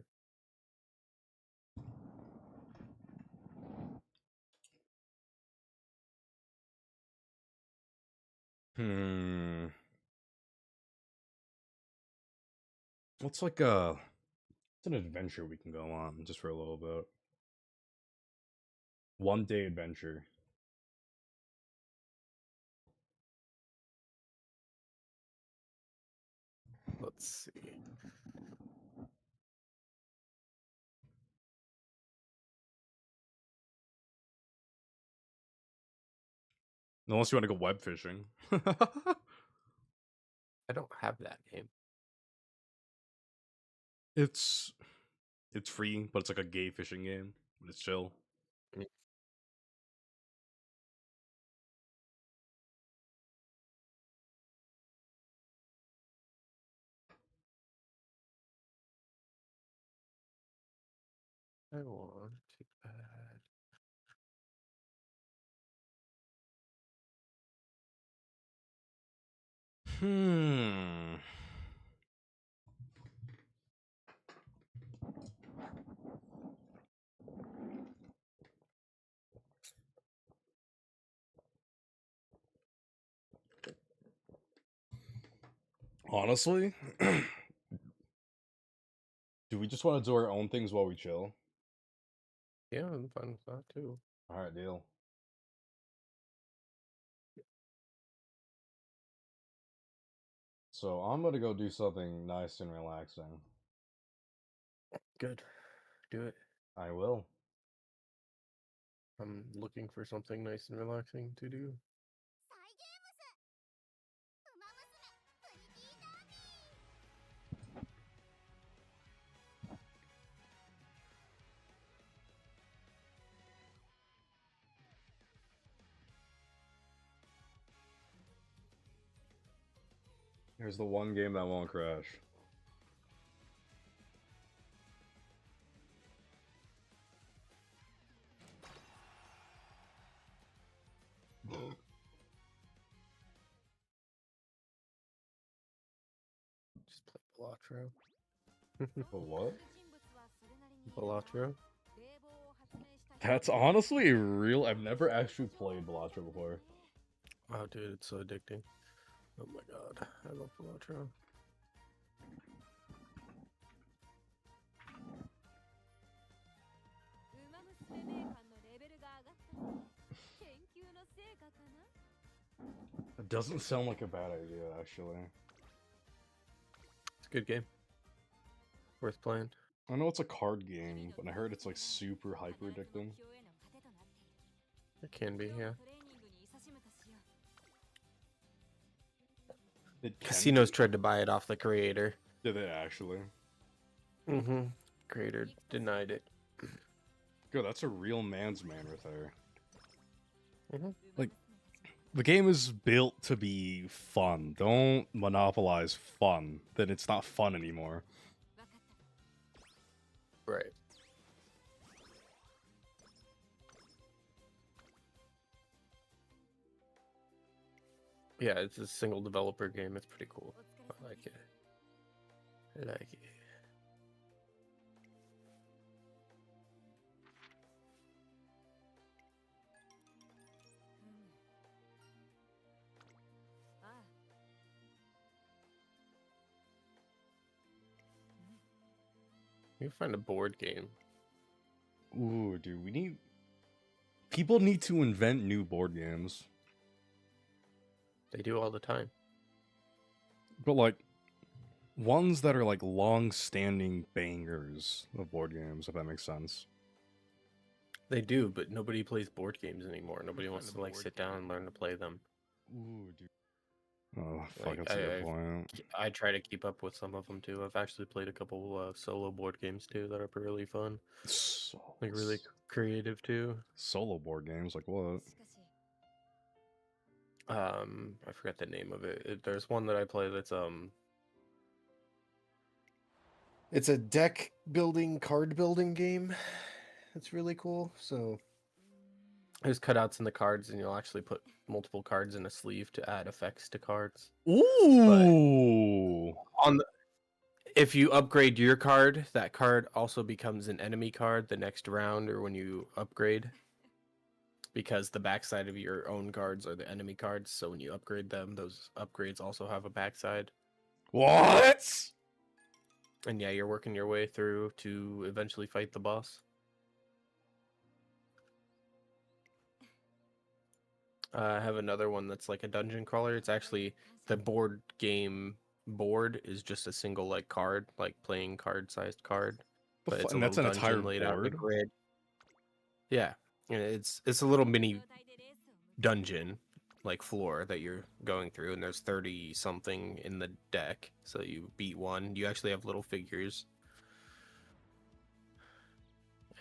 What's like it's an adventure we can go on just for a little bit. 1 day adventure. Let's see. Unless you want to go web fishing. I don't have that game. It's free, but it's like a gay fishing game. But it's chill. I want it bad. Honestly, do we just want to do our own things while we chill? Yeah, I'm fine with that too. All right, deal. So I'm gonna go do something nice and relaxing. Good. Do it. I will. I'm looking for something nice and relaxing to do. Here's the one game that won't crash. Just play Balatro. But what? Balatro. That's honestly real. I've never actually played Balatro before. Oh, dude, it's so addicting. Oh my god, I love Balatro. It doesn't sound like a bad idea, actually. It's a good game. Worth playing. I know it's a card game, but I heard it's like super hyper addicting. It can be, yeah. It can Casinos be? tried to buy it off the creator. Did they actually? Mm-hmm. Creator denied it. Good, that's a real man's man right there. Mhm. Like, the game is built to be fun. Don't monopolize fun. Then it's not fun anymore. Right. Yeah, it's a single developer game. It's pretty cool. I like it. I like it. You find a board game. Ooh, dude, we need... People need to invent new board games. They do all the time. But, like, ones that are, like, long-standing bangers of board games, if that makes sense. They do, but nobody plays board games anymore. Nobody wants to like sit down and learn to play them. Ooh, dude. Oh, fuck, Like, that's a good point. I try to keep up with some of them too. I've actually played a couple solo board games too that are really fun. Like really creative too. Solo board games, like what? I forgot the name of it. There's one that I play that's it's a deck building, card building game. It's really cool. So there's cutouts in the cards, and you'll actually put multiple cards in a sleeve to add effects to cards. Ooh! If you upgrade your card, that card also becomes an enemy card the next round or when you upgrade. Because the backside of your own cards are the enemy cards, so when you upgrade them, those upgrades also have a backside. What? And yeah, you're working your way through to eventually fight the boss. I have another one that's like a dungeon crawler. It's actually the board game board is just a single like card, like playing card sized card. But it's a And that's an little entire dungeon laid out in a board? grid. Yeah, and it's a little mini dungeon like floor that you're going through, and there's 30 something in the deck. So you beat one. You actually have little figures.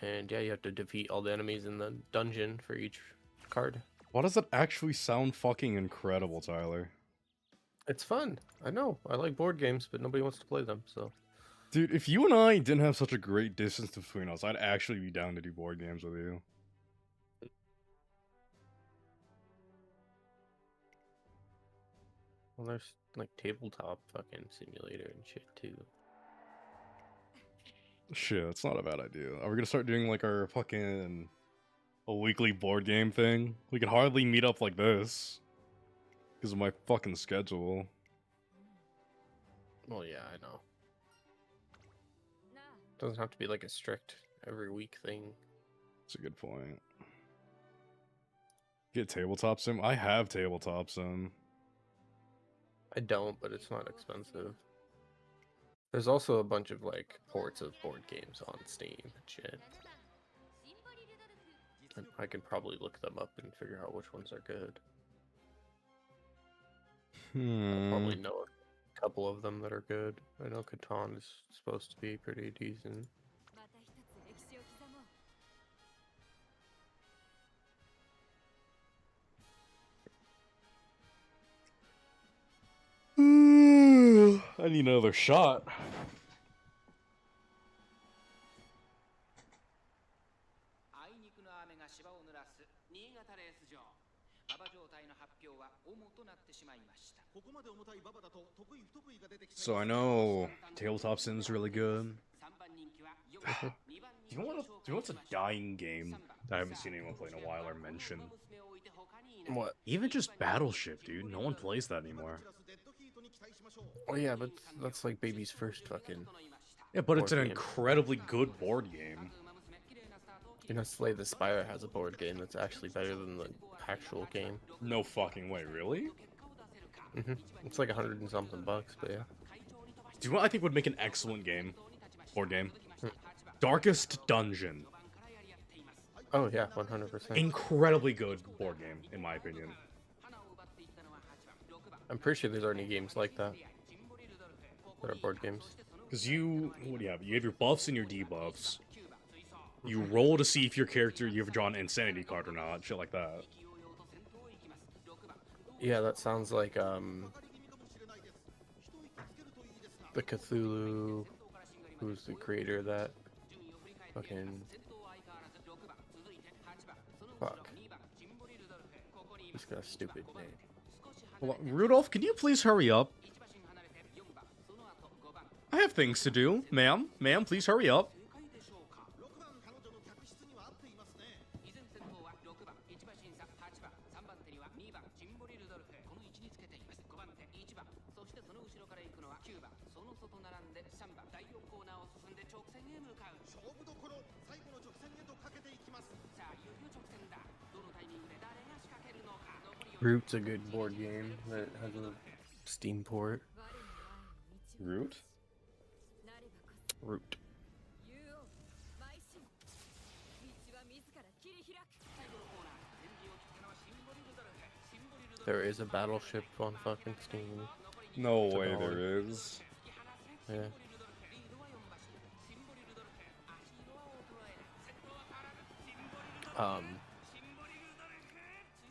And yeah, you have to defeat all the enemies in the dungeon for each card. Why does that actually sound fucking incredible, Tyler? It's fun. I know. I like board games, but nobody wants to play them, so. Dude, if you and I didn't have such a great distance between us, I'd actually be down to do board games with you. Well, there's like tabletop fucking simulator and shit too. Shit, that's not a bad idea. Are we gonna start doing like our fucking a weekly board game thing? We can hardly meet up like this because of my fucking schedule. Well, yeah, I know. Doesn't have to be like a strict every week thing. That's a good point. Get tabletop sim? I have tabletop sim. I don't, but it's not expensive. There's also a bunch of like ports of board games on Steam and shit. And I can probably look them up and figure out which ones are good. I probably know a couple of them that are good. I know Catan is supposed to be pretty decent. I need another shot. あいにくの雨が芝を濡らす新潟レース場。馬場状態の発表は主となってしまいました。 So I know Tabletop Sim's really good. 3番人気は4 Do 2番 you want what's a dying game that I haven't seen anyone play in a while or mention? What? Even just Battleship, dude. No one plays that anymore. Oh yeah, but that's like baby's first fucking. Yeah, but it's Board an game. incredibly good board game. You know, Slay the Spire has a board game that's actually better than the actual game. No fucking way, really? It's like 100 and something bucks, but yeah. Do you know what I think would make an excellent game? Board game? Darkest Dungeon. Oh yeah, 100%. Incredibly good board game, in my opinion. I'm pretty sure there's already games like that. That are board games. Because what do you have? You have your buffs and your debuffs. You roll to see if your character, you ever draw an insanity card or not, shit like that. Yeah, that sounds like the Cthulhu, who's the creator of that. Fucking fuck. He's got a stupid name. Hold on, Rudolph, can you please hurry up? I have things to do. Ma'am, please hurry up. 依然先頭は6番1馬審査8番3番手には2番ジンボリルドルフこの位置につけています5番手1番そしてその後ろから行くのは9番その外並んで3番第4コーナーを進んで直線へ向かう勝負どころ最後の直線へとかけていきますさあいよいよ直線だどのタイミングで誰が仕掛けるのか残り Root's a good board game that has a Steam port. Root? Root. There is a Battleship on fucking Steam. No It's a way dollar. there is. Yeah.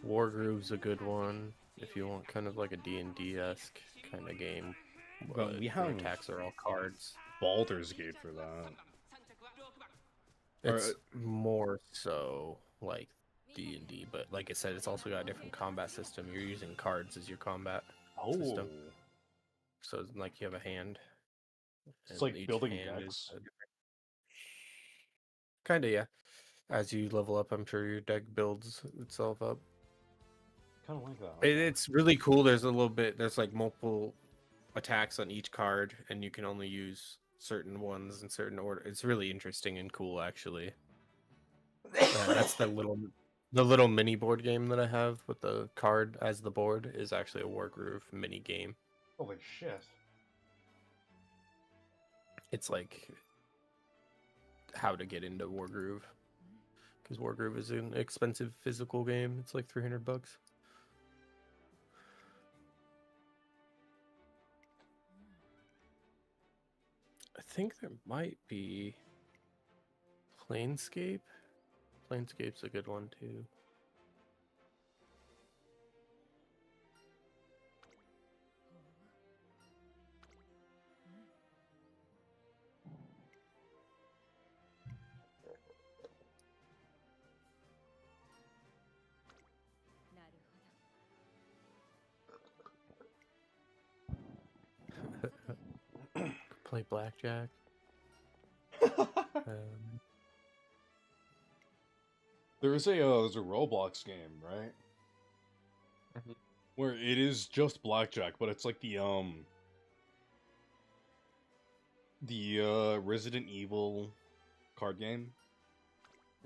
Wargroove's a good one if you want kind of like a D&D-esque kind of game. But we your have attacks are all cards. Baldur's Gate for that. It's more so like D&D, but like I said, it's also got a different combat system. You're using cards as your combat system. So it's like you have a hand. It's like each building hand is decks. a different- Kinda, yeah. As you level up, I'm sure your deck builds itself up. Kind of like that. It's really cool. There's like multiple attacks on each card, and you can only use certain ones in certain order. It's really interesting and cool, actually. That's the little mini board game that I have with the card as the board is actually a Wargroove mini game. Holy shit. It's like how to get into Wargroove, because Wargroove is an expensive physical game. It's like $300. I think there might be Planescape. Planescape's a good one too. Play blackjack. There's a Roblox game, right? Mhm. Where it is just blackjack, but it's like the Resident Evil card game,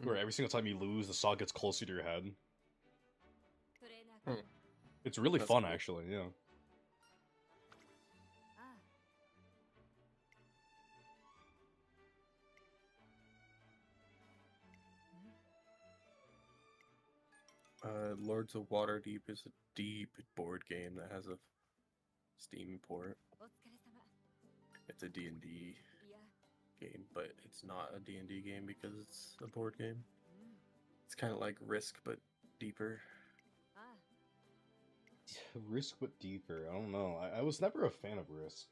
where every single time you lose, the saw gets closer to your head. It's really That's fun, cool. actually. Yeah. Lords of Waterdeep is a deep board game that has a Steam port. It's a D&D game, but it's not a D&D game because it's a board game. It's kind of like Risk, but deeper. Risk, but deeper. I don't know. I was never a fan of Risk.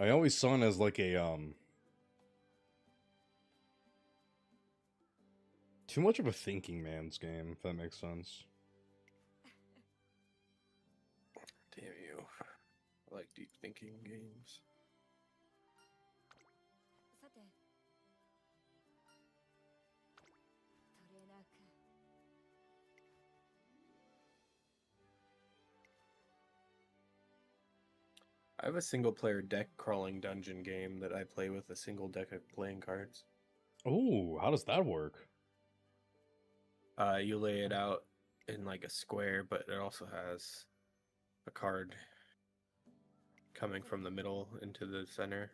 I always saw it as like a too much of a thinking man's game, if that makes sense. Damn you. I like deep thinking games. さてトレーナーか I have a single player deck crawling dungeon game that I play with a single deck of playing cards. Oh, how does that work? You lay it out in like a square, but it also has a card coming from the middle into the center.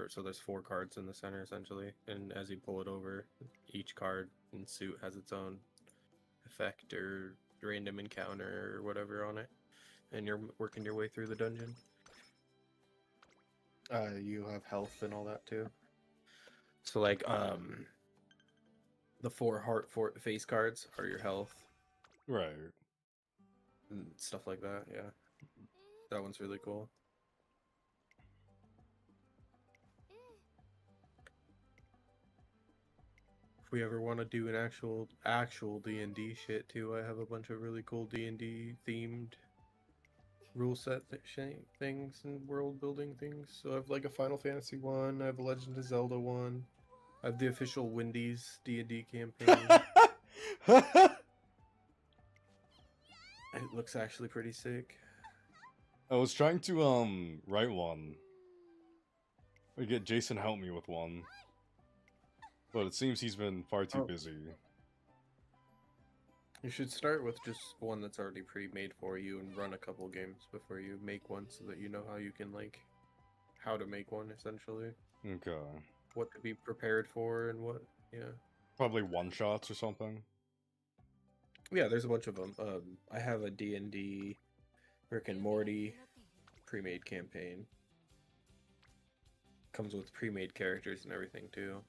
So there's 4 cards in the center essentially, and as you pull it over, each card in suit has its own effect or random encounter or whatever on it, and you're working your way through the dungeon. You have health and all that too. So like the 4 face cards are your health Right. and stuff like that. Yeah, that one's really cool. If we ever want to do an actual D&D shit too, I have a bunch of really cool D&D themed rule set things and world building things. So I have like a Final Fantasy one, I have a Legend of Zelda one, I have the official Wendy's D&D campaign. It looks actually pretty sick. I was trying to write one. I get Jason help me with one. But it seems he's been far too busy. You should start with just one that's already pre-made for you and run a couple games before you make one so that you know how you can how to make one essentially. Okay. What to be prepared for and what, yeah. Probably one-shots or something. Yeah, there's a bunch of them. I have a D&D Rick and Morty pre-made campaign. Comes with pre-made characters and everything too.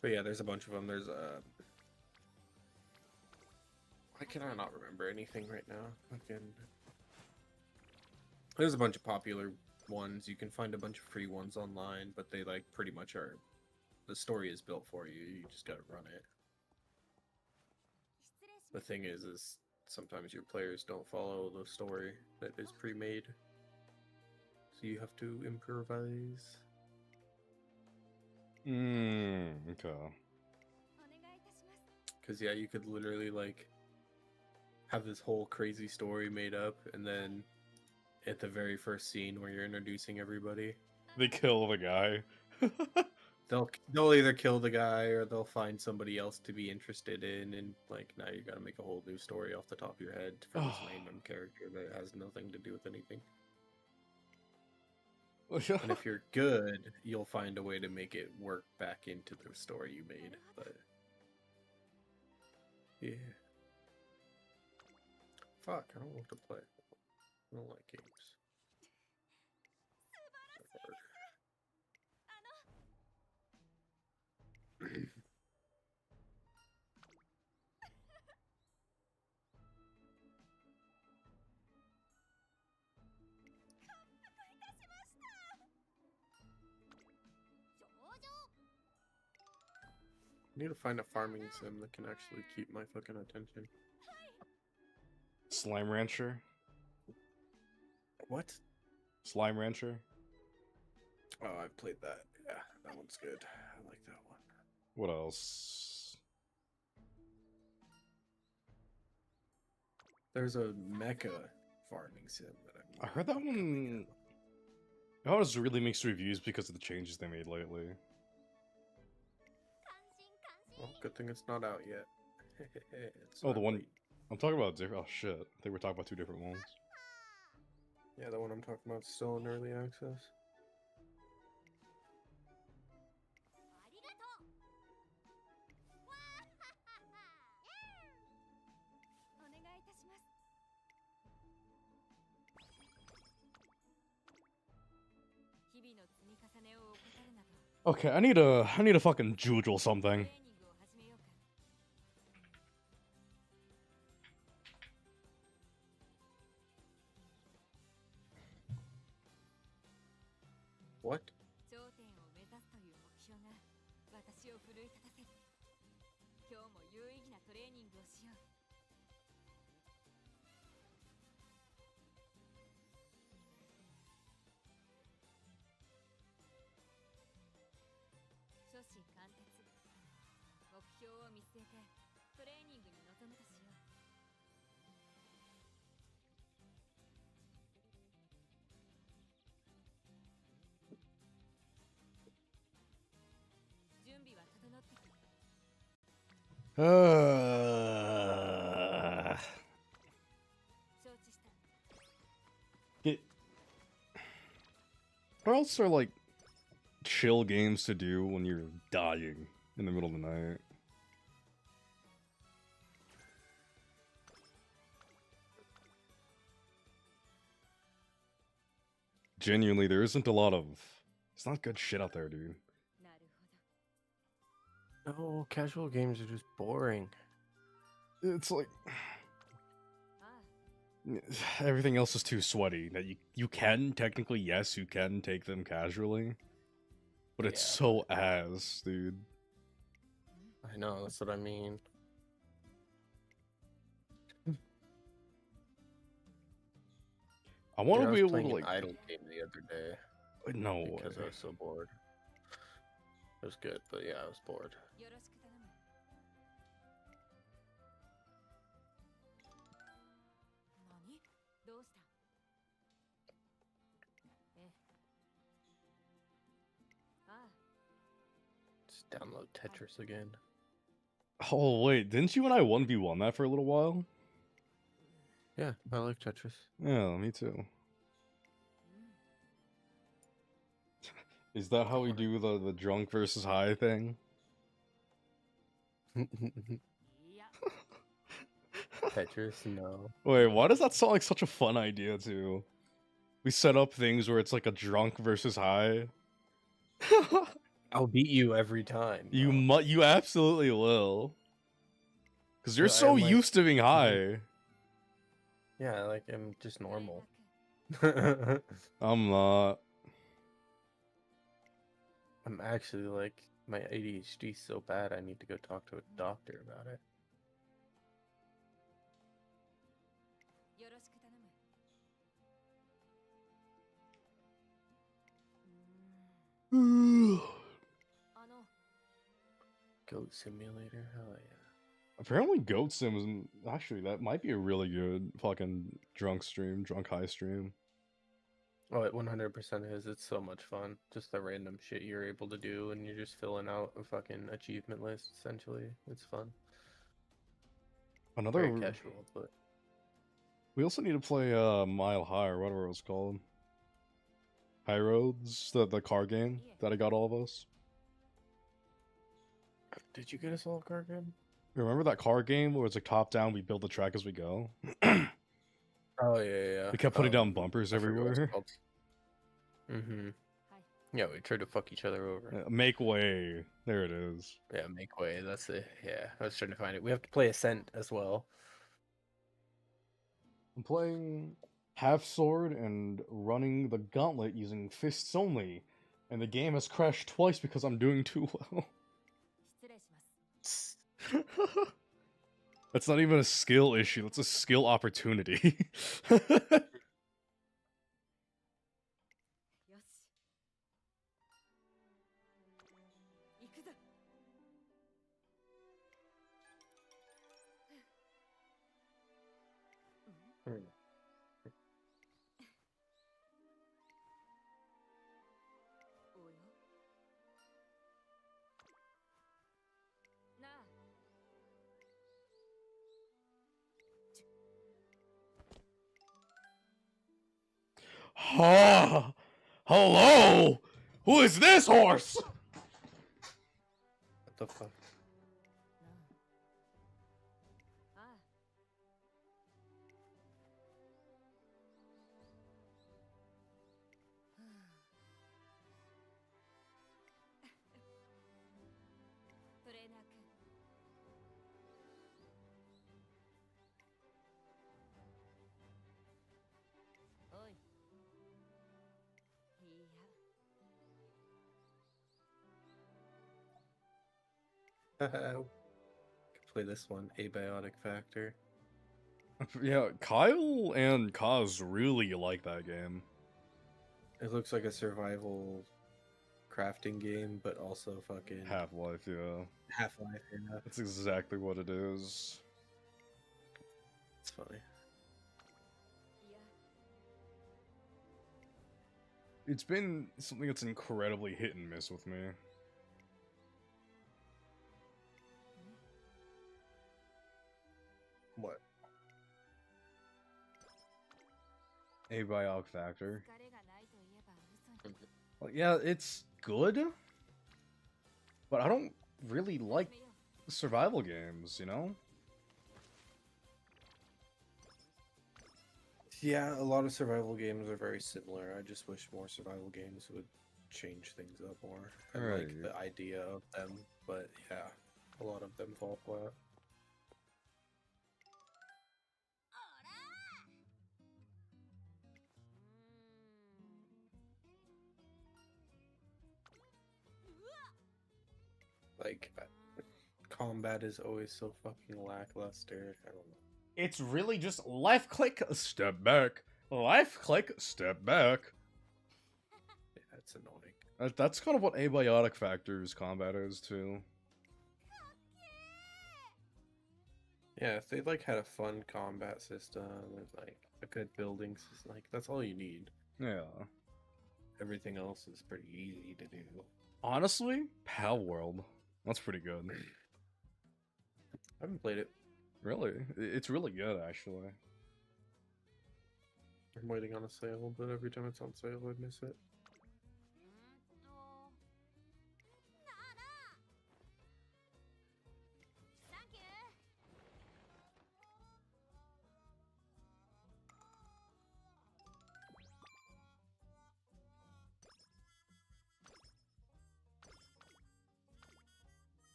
But yeah, there's a bunch of them. There's why can I not remember anything right now? There's a bunch of popular ones. You can find a bunch of free ones online, but they pretty much are. The story is built for you. You just gotta run it. The thing is sometimes your players don't follow the story that is pre-made, so you have to improvise. Okay. お願いいたします Because yeah, you could literally have this whole crazy story made up, and then at the very first scene where you're introducing everybody, They kill the guy. they'll either kill the guy or they'll find somebody else to be interested in, and now you gotta make a whole new story off the top of your head for this random character that has nothing to do with anything. And if you're good, you'll find a way to make it work back into the story you made. But yeah, fuck, I don't want to play. I don't like games. I need to find a farming sim that can actually keep my fucking attention. Slime Rancher? What? Slime Rancher? Oh, I've played that. Yeah, that one's good. I like that one. What else? There's a mecha farming sim that I heard that one. It always really mixed reviews because of the changes they made lately. Well, good thing it's not out yet. It's Oh, not the one late. I'm talking about different. Oh shit! I think we're talking about 2 different ones. Yeah, the one I'm talking about is still in early access. ありがとうわーはははお願いいたします日々の積み重ねを怠るなど Okay, I need a fucking jujule ト something. レーニングを始めようか I を奮い立たせる。今日も有意義なトレーニングをしよう。初心貫徹。目標を見据えてトレーニングに臨むとしよう。準備は整ってくる。承知した。 Get. What else are like chill games to do when you're dying in the middle of the night? Genuinely, there isn't a lot of. It's not good shit out there, dude. なるほど。 No, casual games are just boring. It's like ああ、 everything else is too sweaty. That you can technically, yes, you can take them casually, but it's Yeah. so ass, dude. I know, that's what I mean. I want Dude, to I be was able to playing like an idle game the other day no because I way. was so bored. It was good, but yeah, I was bored. よろしく頼む。何？どうした？ええ。ああ、 Just download Tetris again. Oh wait, didn't you and I 1v1 that for a little while? Yeah, I like Tetris. Yeah, me too. Is that how we do the drunk versus high thing? いや、 Tetris, no. Wait, why does that sound like such a fun idea too? We set up things where it's like a drunk versus high. I'll beat you every time. bro. You absolutely will. Cause you're Yeah, so I'm like- used to being high. Yeah, like I'm just normal. 連絡。 I'm not. I'm actually like my ADHD is so bad I need to go talk to a doctor about it. よろしく頼む。あの、 Goat Simulator, hell yeah. Apparently Goat Sim is actually that might be a really good fucking drunk high stream. Oh, it 100% is. It's so much fun. Just the random shit you're able to do, and you're just filling out a fucking achievement list. Essentially, it's fun. Another Very casual, but we also need to play Mile High or whatever it was called. High Roads, the car game that I got all of us. did you get us all a card game? Remember that car game where it's like top down, we build the track as we go? Oh yeah. We kept putting down bumpers everywhere. Mm-hmm. Hi. Yeah, we tried to fuck each other over. Make way. There it is. Yeah, make way. That's it. Yeah, I was trying to find it. We have to play Ascent as well. I'm playing Half Sword and running the gauntlet using fists only, and the game has crashed twice because I'm doing too well. 失礼します。 That's not even a skill issue, that's a skill opportunity. よし。行くぞ。 Hmm. おや。なあ。 Ah, hello? Who is this horse? What the fuck? なあ。ああ。 トレーナー君。おい。いや。Play this one, Abiotic Factor. Yeah, Kyle and Kaz really like that game. It looks like a survival crafting game, but also fucking Half-Life, yeah. Half-Life. Yeah, That's exactly what it is. it's funny. It's been something that's incredibly hit and miss with me. What? Abiotic Factor. 疲れがないと言えば嘘に Like, yeah, it's good, but I don't really like めよ survival games, you know? Yeah, a lot of survival games are very similar. I just wish more survival games would change things up more. I like Right. the idea of them, but yeah, a lot of them fall flat. Like, combat is always so fucking lackluster. I don't know. It's really just left click, step back. Left click, step back. Yeah, it's annoying. That's kind of what Abiotic Factor's combat is, too. Yeah, if they like had a fun combat system and like a good building system, like that's all you need. Yeah. Everything else is pretty easy to do. Honestly, Pal World. That's pretty good. I haven't played it. Really? It's really good, actually. I'm waiting on a sale, but every time it's on sale, I miss it. なあなあサンキュー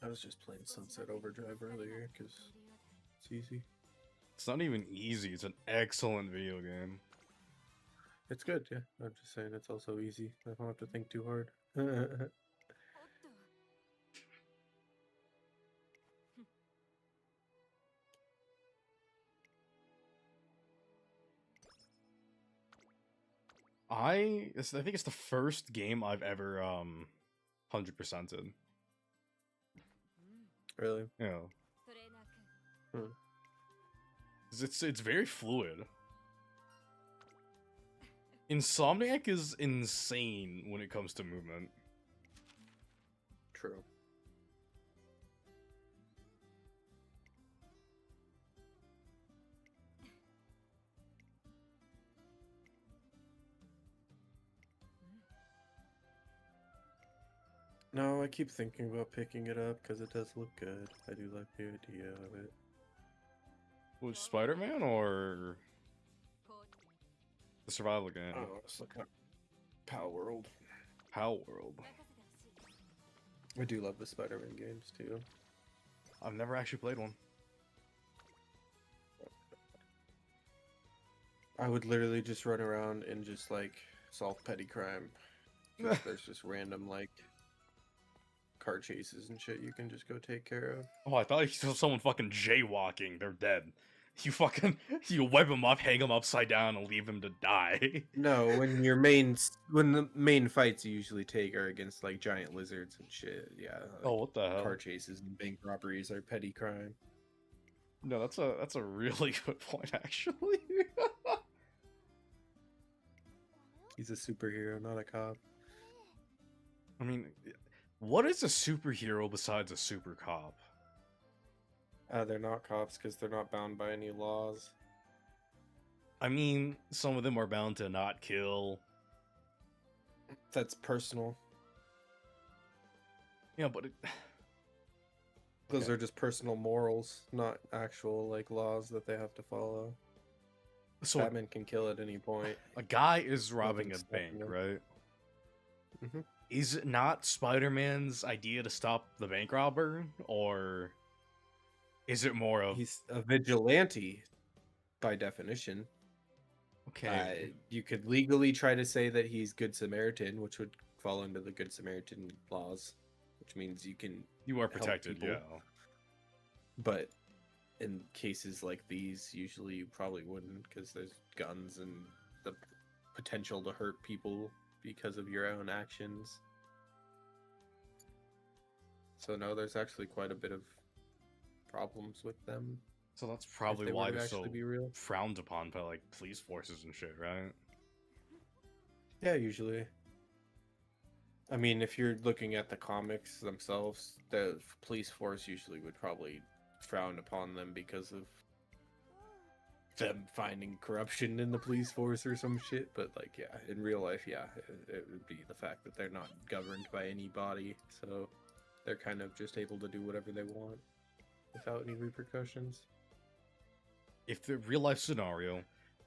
I was just playing Sunset Overdrive earlier because it's easy. It's not even easy, it's an excellent video game. It's good, yeah. I'm just saying it's also easy. I don't have to think too hard. おっと I think it's the first game I've ever 100%ed. Really? Yeah. トレーナー君 It's very fluid. Insomniac is insane when it comes to movement. True. No, I keep thinking about picking it up because it does look good. I do like the idea of it. Which Spider-Man or こう the survival game? Oh, it's like a Power World. Pal World. 任せてほしい I do love the Spider-Man games too. I've never actually played one. I would literally just run around and just like solve petty crime. 'Cause there's just random like car chases and shit you can just go take care of. Oh, I thought you saw someone fucking jaywalking. They're dead. You wipe them up, hang them upside down, and leave them to die. No, when the main fights you usually take are against like giant lizards and shit. Yeah. Oh, what the hell? Car chases and bank robberies are petty crime. No, that's a really good point, actually. He's a superhero, not a cop. I mean, what is a superhero besides a super cop? They're not cops because they're not bound by any laws. I mean, some of them are bound to not kill. That's personal. Yeah, but Those Okay. are just personal morals, not actual like laws that they have to follow. so Batman can kill at any point. a guy is robbing a Nothing's stopping bank, him. right? Mhm. Is it not Spider-Man's idea to stop the bank robber, or is it more of He's a vigilante by definition. okay? You could legally try to say that he's Good Samaritan, which would fall into the Good Samaritan laws. which means you can. You are help protected, people. yeah. But in cases like these, usually you probably wouldn't, because there's guns and the potential to hurt people because of your own actions. So no, there's actually quite a bit of problems with them. So that's if probably they why were to they're actually so be real. frowned upon by like police forces and shit, right? Yeah, usually. I mean, if you're looking at the comics themselves, the police force usually would probably frown upon them because of them finding corruption in the police force or some shit. But like, yeah, in real life, yeah, it would be the fact that they're not governed by any body, so they're kind of just able to do whatever they want without any repercussions. If the real life scenario,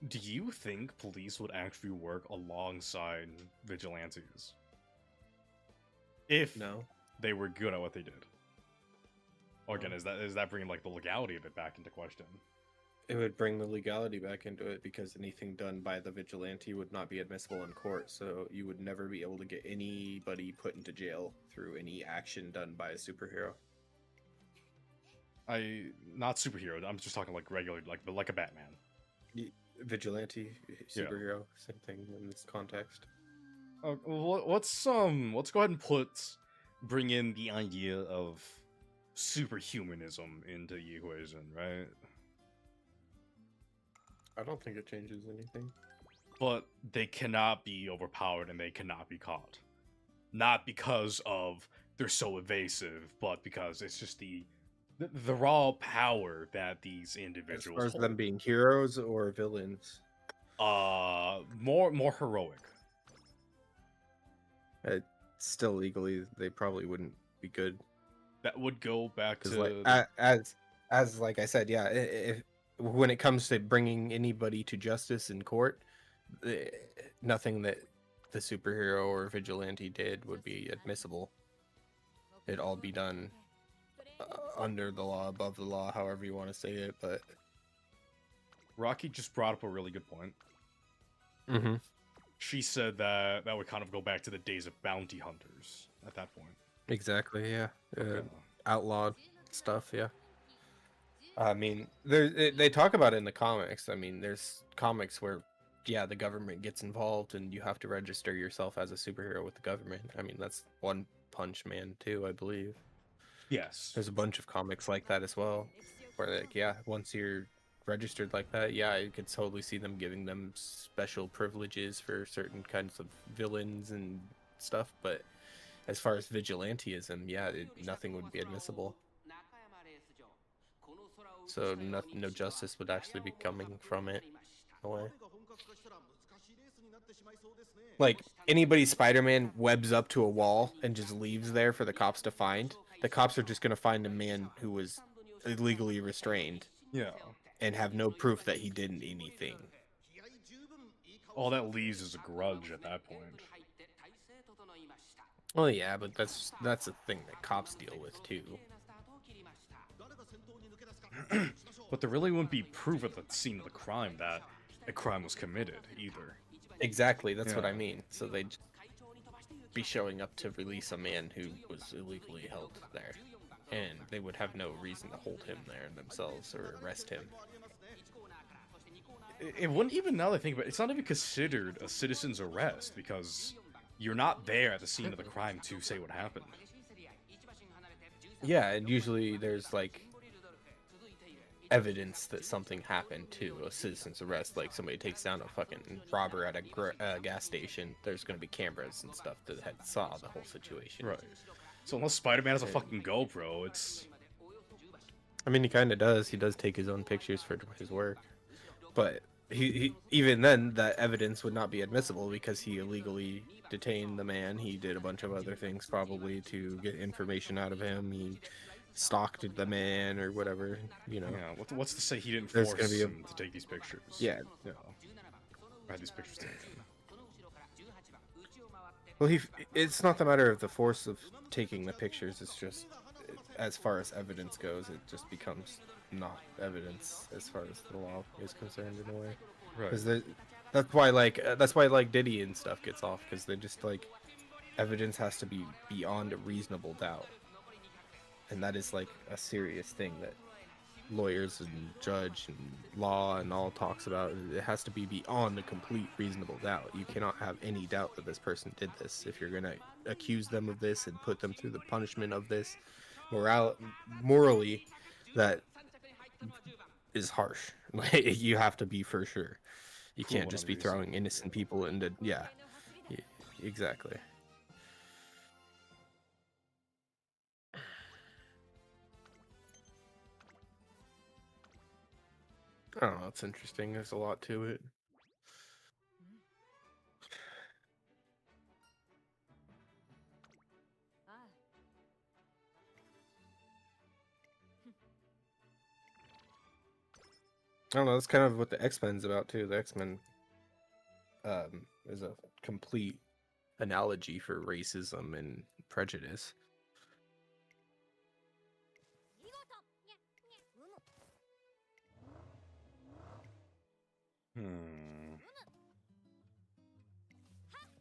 do you think police would actually work alongside vigilantes? If No. they were good at what they did. Or again, is that bringing like the legality of it back into question? It would bring the legality back into it, because anything done by the vigilante would not be admissible in court, so you would never be able to get anybody put into jail through any action done by a superhero. Not superhero. I'm just talking like regular, like a Batman. Vigilante, Yeah. superhero, same thing in this context. Let's go ahead and bring in the idea of superhumanism into the equation, right? I don't think it changes anything. But they cannot be overpowered and they cannot be caught. Not because of they're so evasive, but because it's just the raw power that these As individuals far as hold. them being heroes or villains, More heroic. still legally they probably wouldn't be good. That would go back to Because like as like I said, yeah, if when it comes to bringing anybody to justice in court, nothing that the superhero or vigilante did would be admissible. It'd all be done under the law, above the law, however you want to say it. But Rocky just brought up a really good point. mm-hmm. She said that would kind of go back to the days of bounty hunters at that point. Exactly, yeah. Yeah. Outlawed stuff, yeah. I mean, they talk about it in the comics. I mean, there's comics where, yeah, the government gets involved and you have to register yourself as a superhero with the government. I mean, that's One Punch Man too, I believe. Yes. There's a bunch of comics like that as well, where like, yeah, once you're registered like that, yeah, you could totally see them giving them special privileges for certain kinds of villains and stuff. But as far as vigilantism, yeah, nothing would be admissible. So no justice would actually be coming from it. No way. Like, anybody Spider-Man webs up to a wall and just leaves there for the cops to find, the cops are just going to find a man who was illegally restrained Yeah. and have no proof that he did anything. All that leaves is a grudge at that point. Well, yeah, but that's a thing that cops deal with too. But there really wouldn't be proof at the scene of the crime that a crime was committed either. Exactly, that's what I Yeah. mean. So they'd be showing up to release a man who was illegally held there, and they would have no reason to hold him there themselves or arrest him. It wouldn't even, now that I think about it, it's not even considered a citizen's arrest because you're not there at the scene of the crime to say what happened. Yeah, and usually there's like evidence that something happened to a citizen's arrest, like somebody takes down a fucking robber at a gas station. There's gonna be cameras and stuff that had saw the whole situation. Right. So unless Spider-Man has a fucking GoPro, it's... I mean, he kind of does. He does take his own pictures for his work, but he even then that evidence would not be admissible because he illegally detained the man. He did a bunch of other things probably to get information out of him. He stalked the man or whatever, you know. Yeah, what's to say he didn't There's force gonna be a- him to take these pictures? Yeah. Yeah. I had these pictures taken. Well, it's not the matter of the force of taking the pictures. It's just, as far as evidence goes, it just becomes not evidence as far as the law is concerned in a way. Right. Because that's why like Diddy and stuff gets off, because they just like evidence has to be beyond a reasonable doubt, and that is like a serious thing that lawyers and judge and law and all talks about. It has to be beyond a complete reasonable doubt. You cannot have any doubt that this person did this. If you're gonna accuse them of this and put them through the punishment of this, morally, that is harsh. Like, you have to be for sure. You can't just be throwing innocent people into exactly. I don't know, it's interesting. There's a lot to it. I don't know, that's kind of what the X-Men's about too. The X-Men is a complete analogy for racism and prejudice. 見事にゃにゃうむ Hmm. はにゃ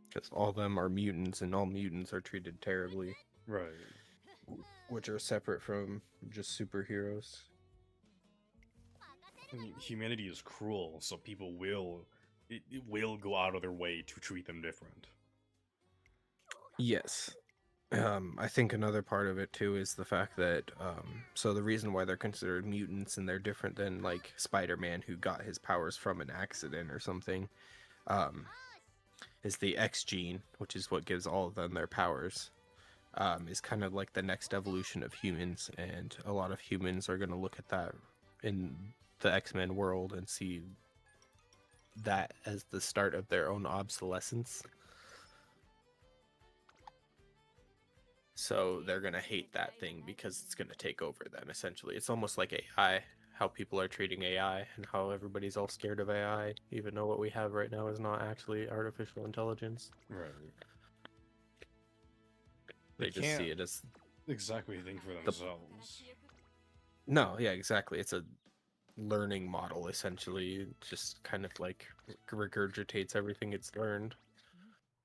Because all of them are mutants, and all mutants are treated terribly, Right. which are separate from just superheroes. I mean, humanity is cruel, so people will it will go out of their way to treat them different. Yes. I think another part of it too is the fact that so the reason why they're considered mutants and they're different than like Spider-Man, who got his powers from an accident or something, is the X gene, which is what gives all of them their powers. Is kind of like the next evolution of humans, and a lot of humans are going to look at that in the X-Men world and see that as the start of their own obsolescence. So they're going to hate that thing because it's going to take over then, essentially. It's almost like AI, how people are treating AI and how everybody's all scared of AI, even though what we have right now is not actually artificial intelligence. Right. They just see it as... Exactly think for themselves. No, yeah, exactly. It's a learning model, essentially. It just kind of like regurgitates everything it's learned.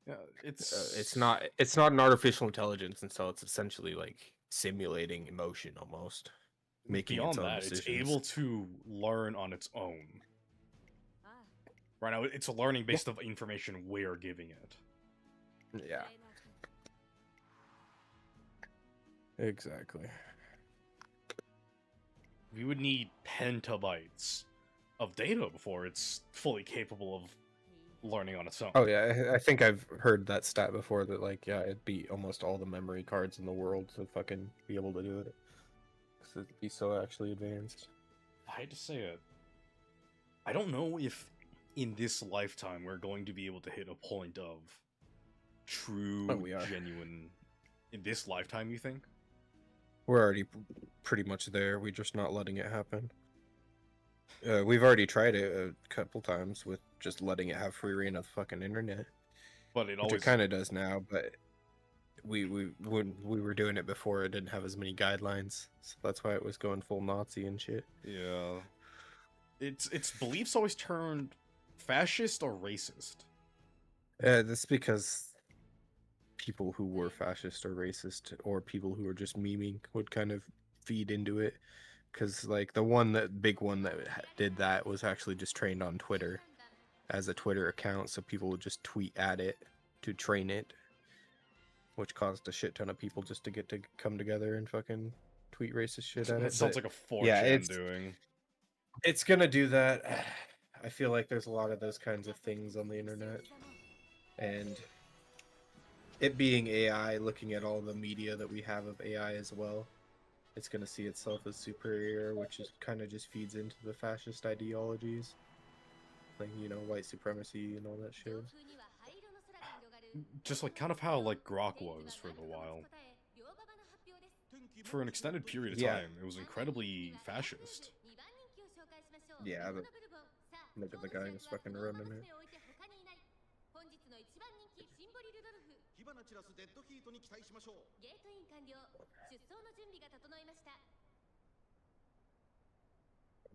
Yeah, it's not an artificial intelligence, and so it's essentially like simulating emotion almost, making beyond its own that. decisions. It's able to learn on its own. あ Right now, it's learning based off information we're giving it. Yeah, exactly. We would need petabytes of data before it's fully capable of learning on its own. Oh yeah, I think I've heard that stat before, that like, yeah, it'd be almost all the memory cards in the world to fucking be able to do it. 'Cause it'd be so actually advanced. I hate to say it. I don't know if in this lifetime we're going to be able to hit a point of true, Oh, we are. genuine. In this lifetime, you think? We're already pretty much there. We're just not letting it happen. We've already tried it a couple times with just letting it have free reign of the fucking internet, But it which always it kind of does now. But when we were doing it before, it didn't have as many guidelines, so that's why it was going full Nazi and shit. Yeah. Its beliefs always turned fascist or racist. That's because people who were fascist or racist, or people who were just memeing, would kind of feed into it. Because like the big one that did that was actually just trained on Twitter as a Twitter account, so people would just tweet at it to train it, which caused a shit ton of people just to get to come together and fucking tweet racist shit at That it. sounds But like a 4chan yeah, it's- doing. it's gonna do that. I feel like there's a lot of those kinds of things on the internet, and it being AI, looking at all the media that we have of AI as well, it's gonna see itself as superior, which is kind of just feeds into the fascist ideologies, like, you know, white supremacy and all that 上 shit. 空には灰色の空が広がる Just like kind of how like Grok was for a while. 両馬場の発表です For an extended period of Yeah. time, it was incredibly fascist. 2番人気を紹介しましょう Yeah, この but ブルボンさあ look at the guy who's fucking running it. を置いて他にいない本日の一番人気シンボリルドルフ 火花散らすデッドヒートに期待しましょう。ゲートイン完了出走の準備が整いました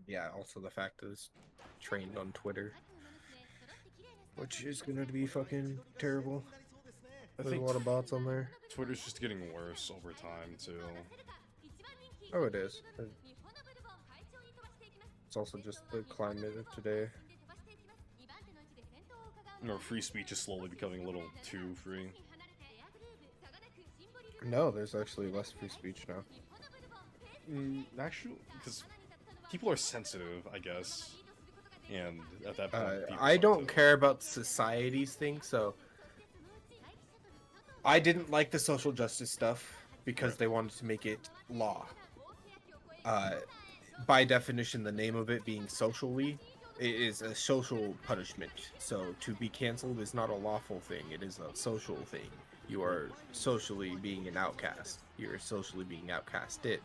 Yeah, also the fact that it's trained on Twitter. 各馬娘揃って綺麗な which is gonna be fucking terrible. I There's a think lot of bots on there. Twitter's just getting worse over time too. Oh, it is. It's also just the climate of today. Or free speech is slowly becoming a little too free. No, there's actually less free speech now. Actually, because people are sensitive, I guess, and at that point, people I start don't to- care about society's thing, so I didn't like the social justice stuff because Right. they wanted to make it law. By definition, the name of it being socially, it is a social punishment. So to be canceled is not a lawful thing; it is a social thing. You are socially being an outcast. You're socially being outcasted.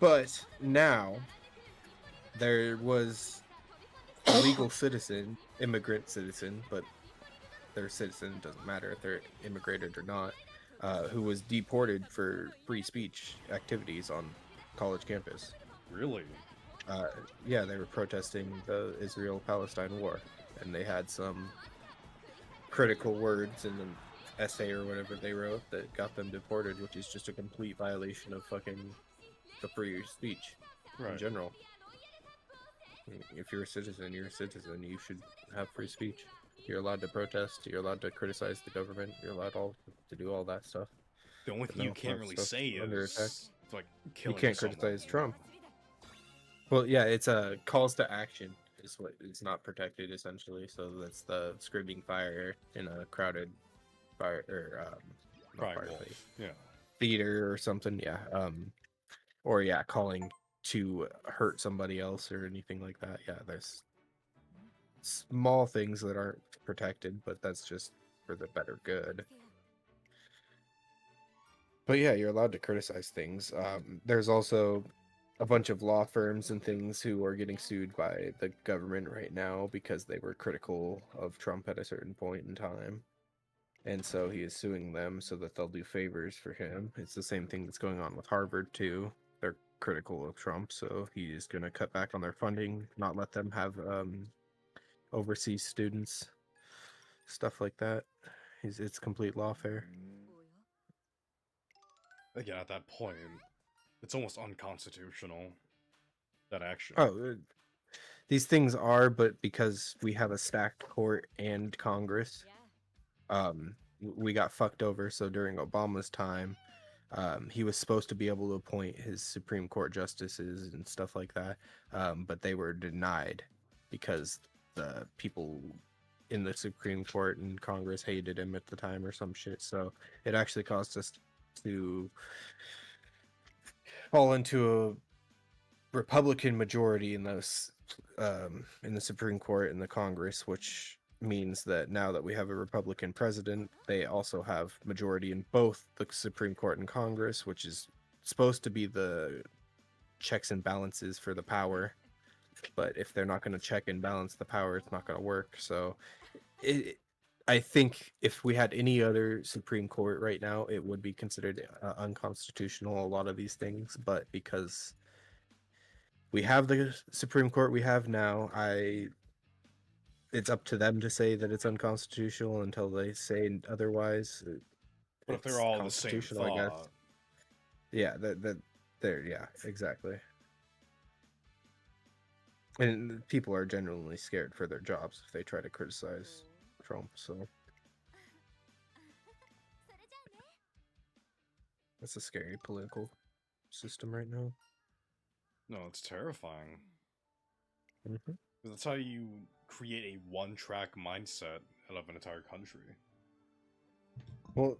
But now there was a legal citizen, immigrant citizen, but they're citizen, doesn't matter if they're immigrated or not, who was deported for free speech activities on college campus. Really? Yeah, they were protesting the Israel-Palestine war, and they had some critical words in an essay or whatever they wrote that got them deported, which is just a complete violation of fucking the free speech in Right. general. If you're a citizen, you're a citizen. You should have free speech. You're allowed to protest. You're allowed to criticize the government. You're allowed to do all that stuff. The only thing you No, can't that really stuff's say under is attack. like You killing can't someone. criticize Trump. Well, yeah, it's a calls to action is what is not protected essentially. So that's the screaming fire in a crowded fire or not Crying fireplace, wolf. Yeah. theater or something. Yeah. Or yeah, calling to hurt somebody else or anything like that. Yeah, there's small things that aren't protected, but that's just for the better good. But yeah, you're allowed to criticize things. There's also a bunch of law firms and things who are getting sued by the government right now because they were critical of Trump at a certain point in time. And so he is suing them so that they'll do favors for him. It's the same thing that's going on with Harvard too. They're critical of Trump, so he is going to cut back on their funding, not let them have overseas students, stuff like that. It's complete lawfare. Again, at that point, it's almost unconstitutional. That action. Oh, these things are, but because we have a stacked court and Congress, we got fucked over. So during Obama's time, he was supposed to be able to appoint his Supreme Court justices and stuff like that, but they were denied because the people in the Supreme Court and Congress hated him at the time or some shit. So it actually caused us to fall into a Republican majority in those in the Supreme Court and the Congress, which means that now that we have a Republican president, they also have majority in both the Supreme Court and Congress, which is supposed to be the checks and balances for the power. But if they're not going to check and balance the power, it's not going to work. So I think if we had any other Supreme Court right now, it would be considered unconstitutional, a lot of these things. But because we have the Supreme Court we have now, it's up to them to say that it's unconstitutional until they say otherwise. But if It's they're all the same constitutional, I guess. thought, Yeah, yeah, exactly. And people are genuinely scared for their jobs if they try to criticize Trump, so それじゃあね that's a scary political system right now. no, it's terrifying. Mm-hmm. That's how you create a one-track mindset out of an entire country. Well,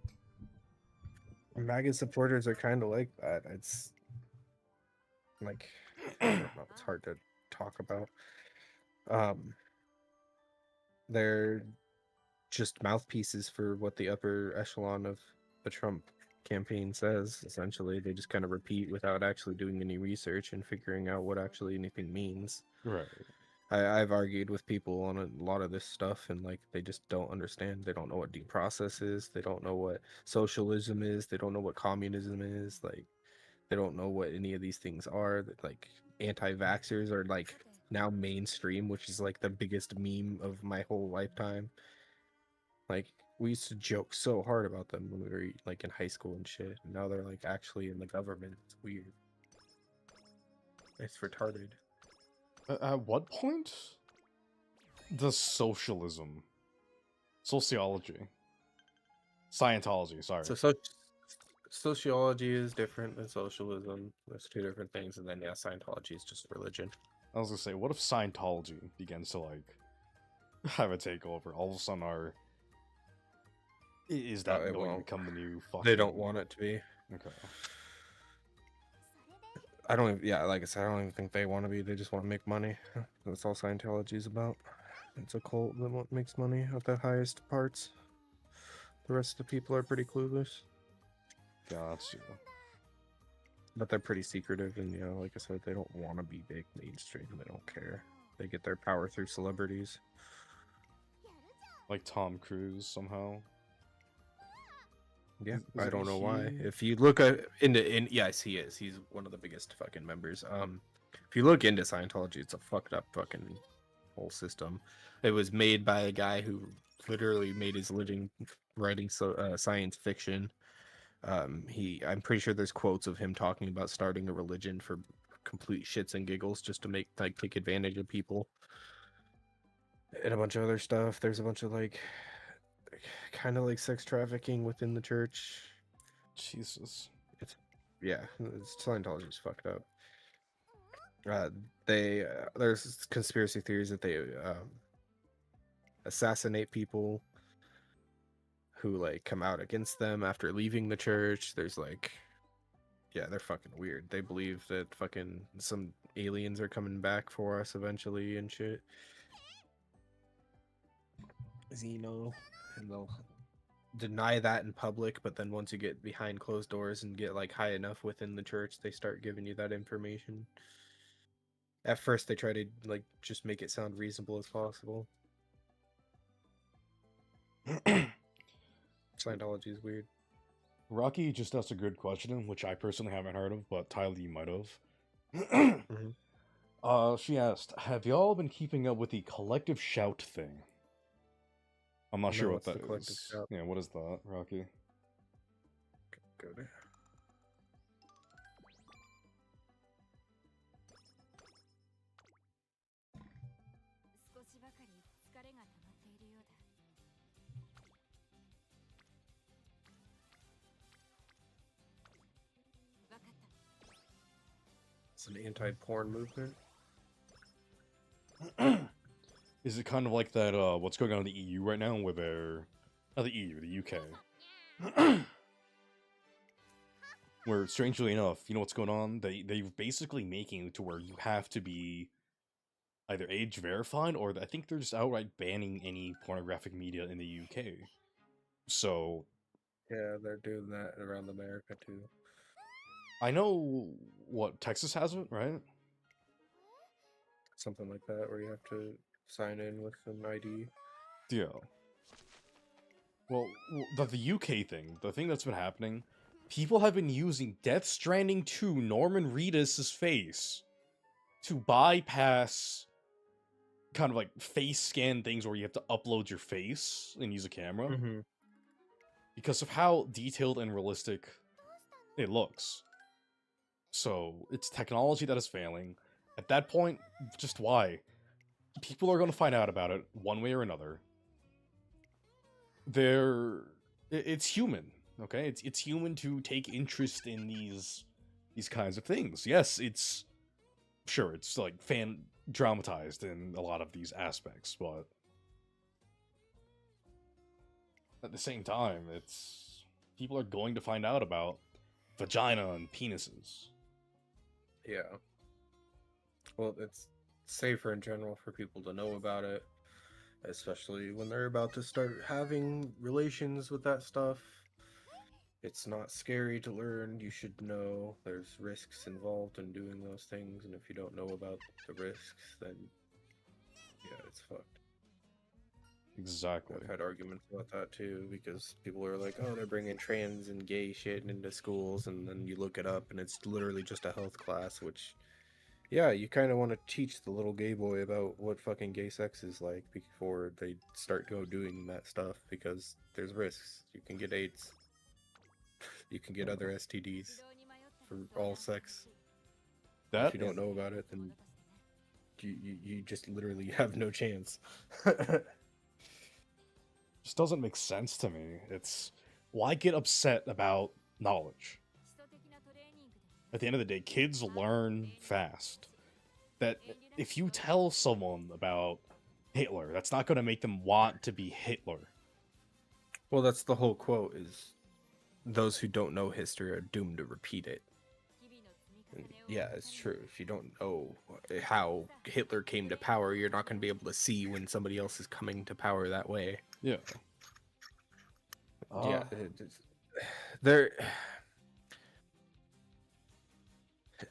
MAGA supporters are kind of like that. It's like, I don't know, it's hard to talk about. They're just mouthpieces for what the upper echelon of the Trump campaign says. Essentially, they just kind of repeat without actually doing any research and figuring out what actually anything means. Right. I've argued with people on a lot of this stuff, and like they just don't understand. They don't know what due process is. They don't know what socialism is. They don't know what communism is. Like they don't know what any of these things are. That like anti-vaxxers are like now mainstream, which is like the biggest meme of my whole lifetime. Like we used to joke so hard about them when we were like in high school and shit. And now they're like actually in the government. It's weird. It's retarded. At what point does sociology, Scientology, sorry. So sociology is different than socialism. There's two different things, and then yeah, Scientology is just religion. I was gonna say, what if Scientology begins to like have a takeover? All of a sudden, is that it going to won't. become the new fucking? They don't want it to be. Okay. I don't even, yeah, like I said, I don't even think they want to be. They just want to make money. That's all Scientology is about. It's a cult that makes money at the highest parts. The rest of the people are pretty clueless. Gotcha. But they're pretty secretive, and like I said, they don't want to be big mainstream. They don't care. They get their power through celebrities. Like Tom Cruise somehow. Yeah, Is I don't know why. he- If you look yes, he is. He's one of the biggest fucking members. If you look into Scientology, it's a fucked up fucking whole system. It was made by a guy who literally made his living writing science fiction. I'm pretty sure there's quotes of him talking about starting a religion for complete shits and giggles just to take advantage of people. And a bunch of other stuff. There's a bunch of kind of like sex trafficking within the church. Jesus. Yeah, Scientology's fucked up. There's conspiracy theories that they assassinate people who come out against them after leaving the church. There's they're fucking weird. They believe that fucking some aliens are coming back for us eventually and shit. Xeno, and they'll deny that in public, but then once you get behind closed doors and get high enough within the church, they start giving you that information. At first they try to just make it sound reasonable as possible. Scientology is weird. Rocky just asked a good question, which I personally haven't heard of, but Tyler, you might have. She asked, "Have y'all been keeping up with the collective shout thing?" I'm not No, sure what what's the that collective is. shout? Yeah, what is that, Rocky? Go there. It's an anti-porn movement. Is it kind of like that, what's going on in the EU right now where they're... Not the EU, the UK. Where, strangely enough, you know what's going on? They're basically making it to where you have to be either age verified, or I think they're just outright banning any pornographic media in the UK. So, Yeah, they're doing that around America too. I know, what, Texas has it, right? Something like that, where you have to sign in with an ID. Yeah. Well, the UK thing, the thing that's been happening, people have been using Death Stranding 2 Norman Reedus' face to bypass kind of face scan things where you have to upload your face and use a camera. Mm-hmm. Because of how detailed and realistic it looks. So, it's technology that is failing. At that point, just why? People are going to find out about it one way or another. It's human, okay? It's human to take interest in these kinds of things. Yes, it's fan dramatized in a lot of these aspects, but at the same time, people are going to find out about vagina and penises. Yeah. Well, it's safer in general for people to know about it, especially when they're about to start having relations with that stuff. It's not scary to learn. You should know there's risks involved in doing those things, and if you don't know about the risks, then yeah, it's fucked. Exactly. I've had arguments about that too, because people are like, oh, they're bringing trans and gay shit into schools, and then you look it up and it's literally just a health class, which Yeah, you kind of want to teach the little gay boy about what fucking gay sex is like before they start doing that stuff, because there's risks. You can get AIDS. You can get other STDs for all sex. If That you don't know about it, then you just literally have no chance. just doesn't make sense to me. It's why get upset about knowledge? At the end of the day, kids learn fast. That if you tell someone about Hitler, that's not going to make them want to be Hitler. Well, that's the whole quote, is those who don't know history are doomed to repeat it. And yeah, it's true. If you don't know how Hitler came to power, you're not going to be able to see when somebody else is coming to power that way. Yeah. Yeah,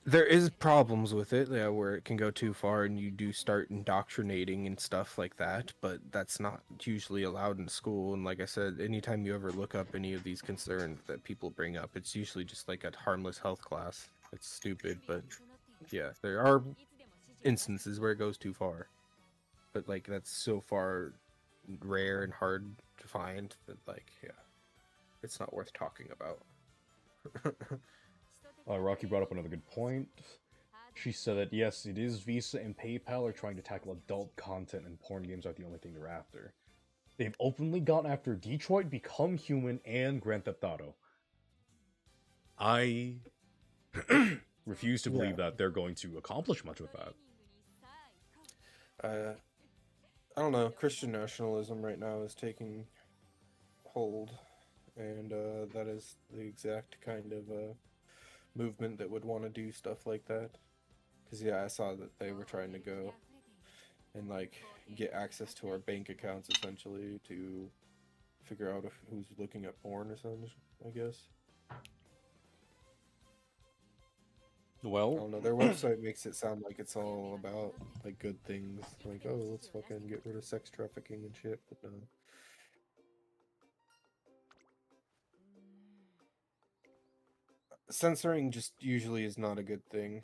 there is problems with it, yeah, where it can go too far and you do start indoctrinating and stuff like that, but that's not usually allowed in school. And like I said, anytime you ever look up any of these concerns that people bring up, it's usually just like a harmless health class. It's stupid, but yeah, there are instances where it goes too far, but like that's so far rare and hard to find that, like, yeah, it's not worth talking about. Rocky brought up another good point. She said that yes, it is Visa and PayPal are trying to tackle adult content, and porn games aren't the only thing they're after. They've openly gone after Detroit Become Human and Grand Theft Auto. I refuse to believe that they're going to accomplish much with that. I don't know. Christian nationalism right now is taking hold, and that is the exact kind of movement that would want to do stuff like that. Because yeah, I saw that they were trying to go and like get access to our bank accounts essentially to figure out who's looking at porn or something, I guess. I Well, don't know. Their website makes it sound like it's all about like good things, like, oh, let's fucking get rid of sex trafficking and shit. But no. Censoring just usually is not a good thing.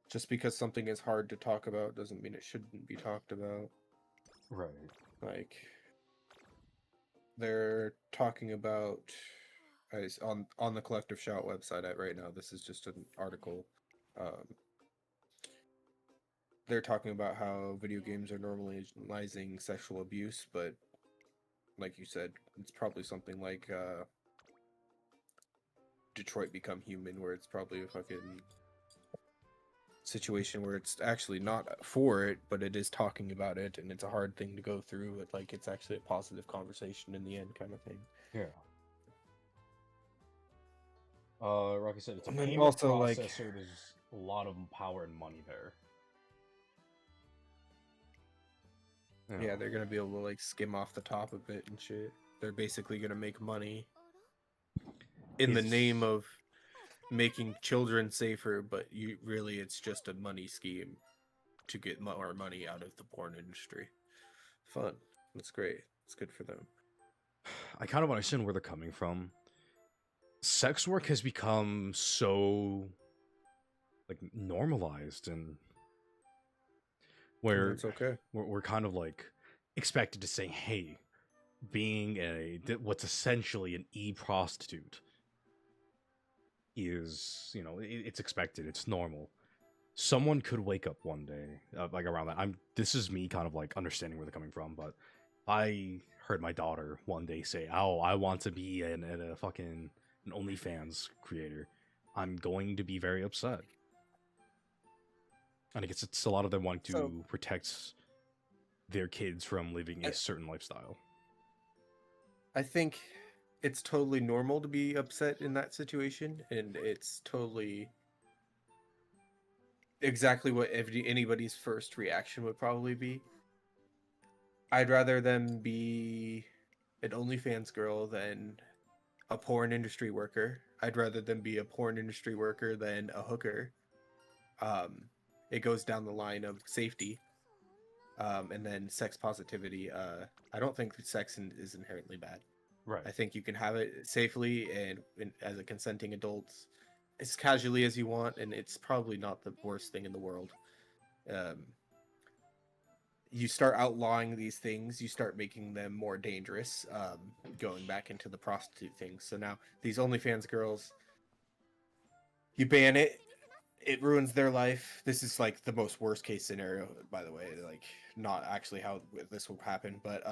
Just because something is hard to talk about doesn't mean it shouldn't be talked about. right. Like, they're talking about on the Collective Shout website right now. This is just an article. They're talking about how video games are normalizing sexual abuse, but like you said, it's probably something like Detroit Become Human, where it's probably a fucking situation where it's actually not for it, but it is talking about it, and it's a hard thing to go through, but like it's actually a positive conversation in the end, kind of thing. Yeah. Rocky said it's a And then payment also, like- processor. There's a lot of power and money there. Yeah, they're gonna be able to like skim off the top of it and shit. They're basically gonna make money in the name of making children safer, but it's just a money scheme to get more money out of the porn industry. Fun. That's great. It's good for them. I kind of understand where they're coming from. Sex work has become so like normalized, and where It's okay. we're kind of like expected to say, hey, being what's essentially an e-prostitute is, it's expected, it's normal. Someone could wake up one day, like around that. This is me kind of like understanding where they're coming from, but I heard my daughter one day say, "Oh, I want to be an OnlyFans creator." I'm going to be very upset. And I guess it's a lot of them wanting to protect their kids from living a certain lifestyle. I think it's totally normal to be upset in that situation, and it's totally exactly what anybody's first reaction would probably be. I'd rather them be an OnlyFans girl than a porn industry worker. I'd rather them be a porn industry worker than a hooker. It goes down the line of safety. And then sex positivity. I don't think sex is inherently bad. Right. I think you can have it safely and as a consenting adult, as casually as you want, and it's probably not the worst thing in the world. Um, you start outlawing these things, you start making them more dangerous, going back into the prostitute thing. So now these OnlyFans girls, you ban it, it ruins their life. This is like the most worst case scenario, by the way, like not actually how this will happen, but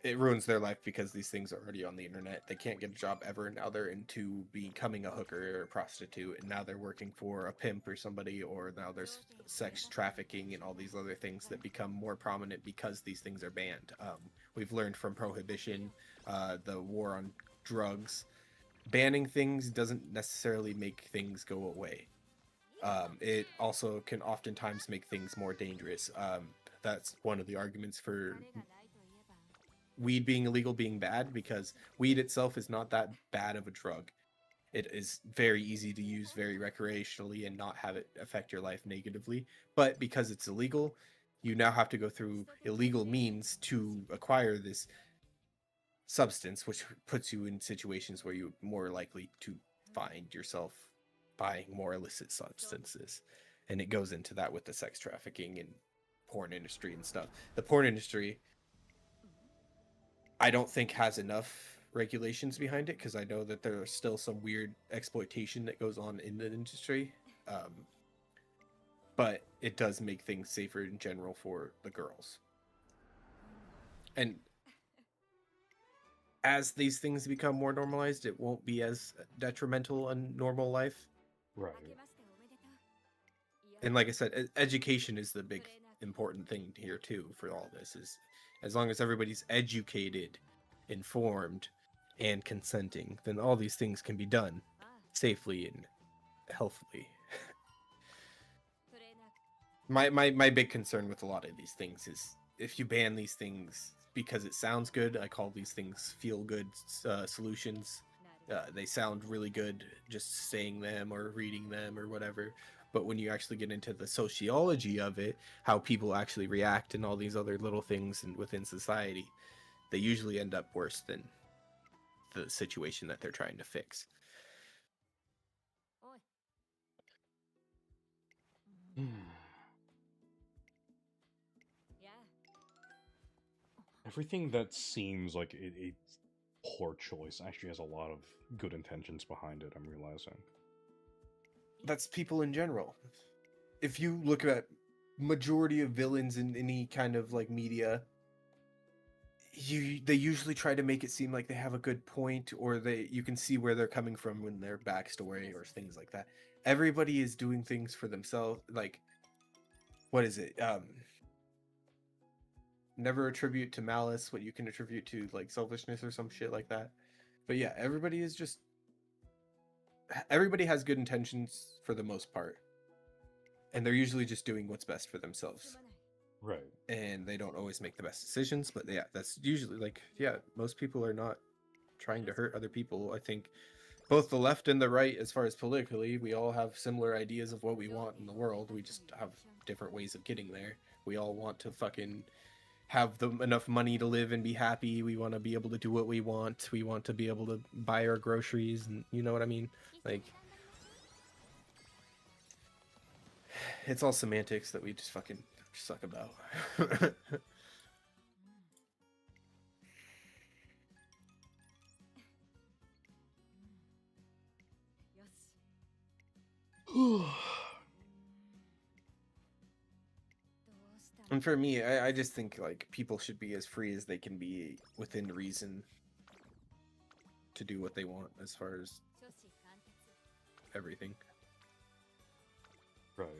it ruins their life because these things are already on the internet. They can't get a job ever. Now they're into becoming a hooker or a prostitute, and now they're working for a pimp or somebody, or now there's sex trafficking and all these other things that become more prominent because these things are banned. We've learned from prohibition, the war on drugs. Banning things doesn't necessarily make things go away. It also can oftentimes make things more dangerous. That's one of the arguments for weed being illegal being bad, because weed itself is not that bad of a drug. It is very easy to use very recreationally and not have it affect your life negatively. But because it's illegal, you now have to go through illegal means to acquire this substance, which puts you in situations where you're more likely to find yourself buying more illicit substances. And it goes into that with the sex trafficking and porn industry and stuff. The porn industry, I don't think has enough regulations behind it, because I know that there are still some weird exploitation that goes on in the industry. But it does make things safer in general for the girls. And as these things become more normalized, it won't be as detrimental in normal life. Right. And like I said, education is the big important thing here too for all this. Is as long as everybody's educated, informed, and consenting, then all these things can be done safely and healthily. My big concern with a lot of these things is if you ban these things because it sounds good. I call these things feel good solutions. They sound really good just saying them or reading them or whatever. But when you actually get into the sociology of it, how people actually react and all these other little things within society, they usually end up worse than the situation that they're trying to fix. Everything that seems like a poor choice actually has a lot of good intentions behind it, I'm realizing. That's people in general. If you look at majority of villains in any kind of like media, they usually try to make it seem like they have a good point, or you can see where they're coming from in their backstory or things like that. Everybody is doing things for themselves. Like, what is it? Never attribute to malice what you can attribute to like selfishness or some shit like that. But yeah, everybody has good intentions for the most part, and they're usually just doing what's best for themselves. Right. And they don't always make the best decisions, but yeah, that's usually like, yeah, most people are not trying to hurt other people. I think both the left and the right, as far as politically, we all have similar ideas of what we want in the world. We just have different ways of getting there. We all want to fucking have enough money to live and be happy. We want to be able to do what we want. We want to be able to buy our groceries, and you know what I mean? Like, it's all semantics that we just fucking suck about. And for me, I just think like people should be as free as they can be within reason to do what they want as far as everything. Right.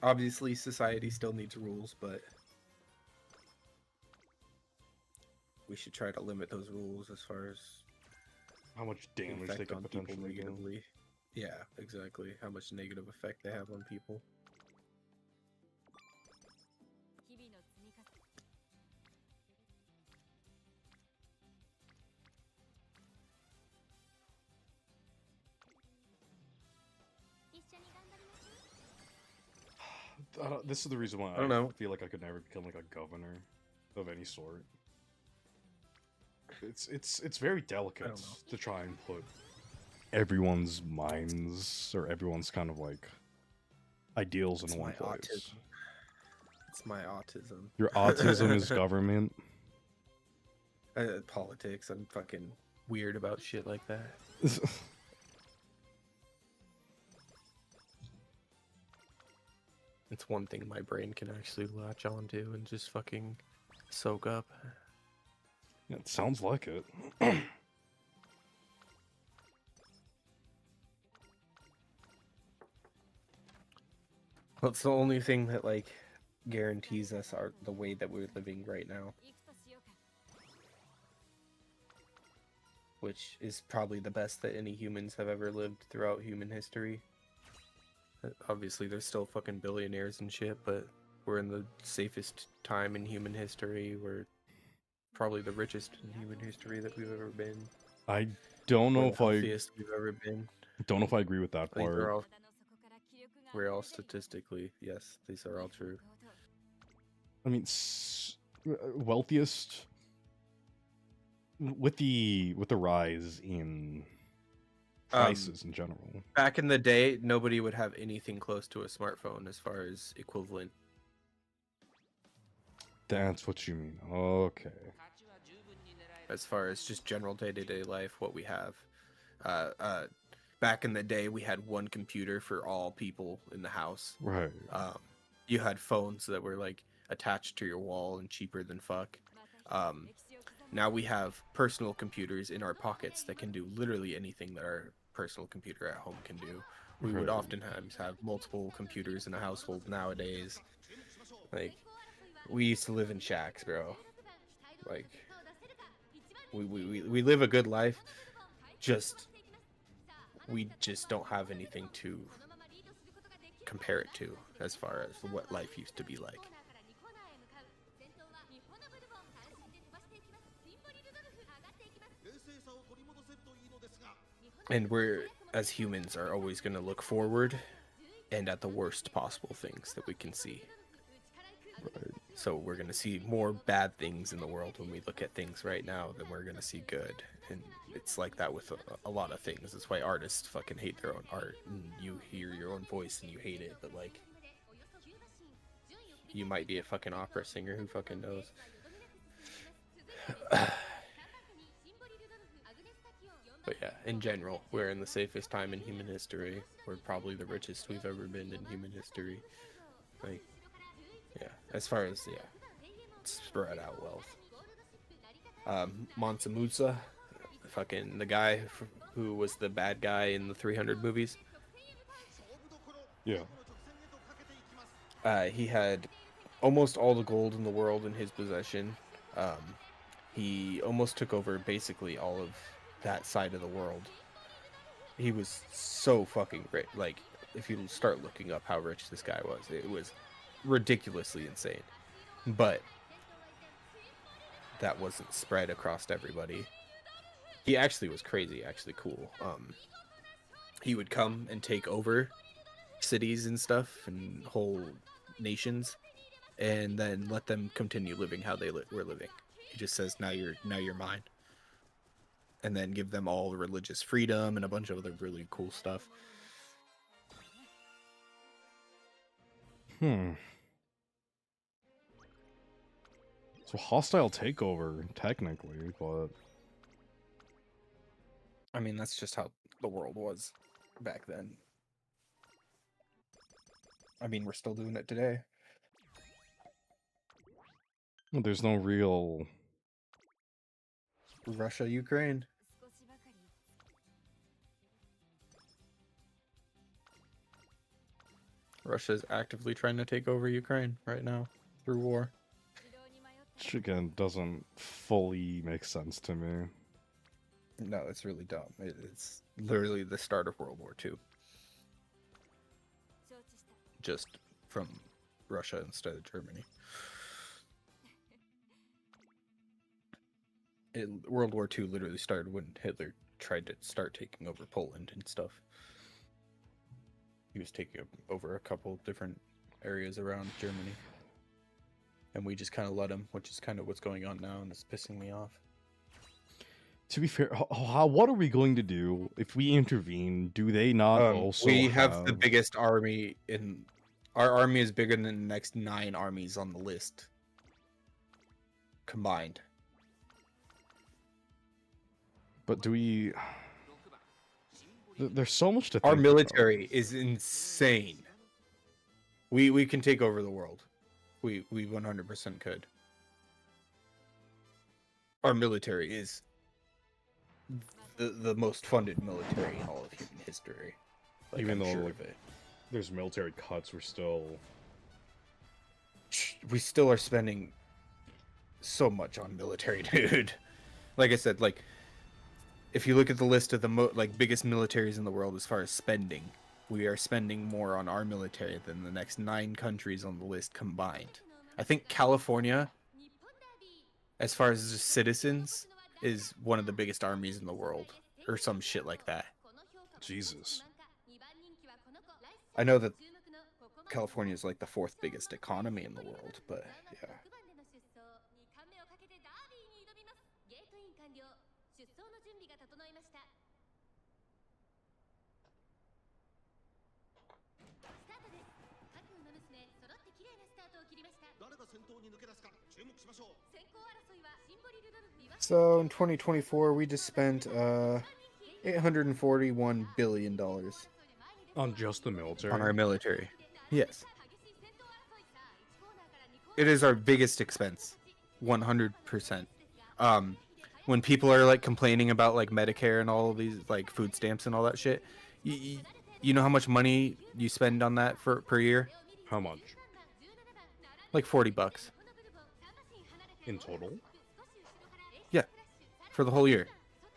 Obviously society still needs rules, but we should try to limit those rules as far as How much damage they effect could on people potentially do. negatively. Yeah, exactly. How much negative effect they have on people. This is the reason why I don't know. feel like I could never become like a governor of any sort. It's very delicate know. to try and put everyone's minds or everyone's kind of like ideals in It's one my place. autism. It's my autism. Your autism is government. Politics. I'm fucking weird about shit like that. It's one thing my brain can actually latch onto and just fucking soak up. Yeah, it sounds like it. Well, it's the only thing that like guarantees us the way that we're living right now, 行くとしようか。 which is probably the best that any humans have ever lived throughout human history. Obviously, there's still fucking billionaires and shit, but we're in the safest time in human history. We're probably the richest in human history that we've ever been. I don't know We're if the I healthiest we've ever been. don't know if I agree with that I think part. we're all statistically, yes, these are all true. I mean, wealthiest with the rise in prices in general. Back in the day, nobody would have anything close to a smartphone as far as equivalent. That's what you mean. Okay. 価値は十分に狙える As far as just general day-to-day life, what we have. Back in the day, we had one computer for all people in the house. Right. You had phones that were like attached to your wall and cheaper than fuck. Now we have personal computers in our pockets that can do literally anything that our personal computer at home can do. We would Right. oftentimes have multiple computers in a household nowadays. Like, we used to live in shacks, bro. Like, we live a good life, just we just don't have anything to compare it to as far as what life used to be like. And we're, as humans, are always going to look forward and at the worst possible things that we can see. So we're going to see more bad things in the world when we look at things right now than we're going to see good. And it's like that with a lot of things. That's why artists fucking hate their own art. And you hear your own voice and you hate it, but like, you might be a fucking opera singer, who fucking knows? But yeah, in general, we're in the safest time in human history. We're probably the richest we've ever been in human history. Like, yeah, as far as, yeah, spread out wealth. Mansa Musa, fucking the guy who was the bad guy in the 300 movies. Yeah. He had almost all the gold in the world in his possession. He almost took over basically all of that side of the world. He was so fucking rich. Like, if you start looking up how rich this guy was, it was ridiculously insane. But that wasn't spread across everybody. He actually was crazy, actually cool. He would come and take over cities and stuff and whole nations, and then let them continue living how they were living. He just says, now you're mine. And then give them all religious freedom and a bunch of other really cool stuff. So hostile takeover, technically, but I mean, that's just how the world was back then. I mean, we're still doing it today. there's no real. Russia, Ukraine. Russia's actively trying to take over Ukraine right now through war. Which again doesn't fully make sense to me. No, it's really dumb. It's literally the start of World War II. Just from Russia instead of Germany. World War II literally started when Hitler tried to start taking over Poland and stuff. He was taking over a couple different areas around Germany. And we just kind of let him, which is kind of what's going on now, and it's pissing me off. To be fair, what are we going to do if we intervene? Do they not also we have the biggest army in. Our army is bigger than the next 9 armies on the list combined. But do we? There's so much to. Our think military is insane. We can take over the world. We 100% could. Our military is the most funded military in all of human history. Like, Even I'm though, sure like, of it. There's military cuts. We still are spending so much on military, dude. Like I said, like if you look at the list of the biggest militaries in the world as far as spending, we are spending more on our military than the next 9 countries on the list combined. I think California, as far as just citizens, is one of the biggest armies in the world, or some shit like that. Jesus. I know that California is like the 4th biggest economy in the world, but yeah. So in 2024, we just spent $841 billion On just the military. on our military. Yes. It is our biggest expense, 100%. When people are like complaining about like Medicare and all of these like food stamps and all that shit, you know how much money you spend on that per year? How much Like $40 in total? Yeah, for the whole year.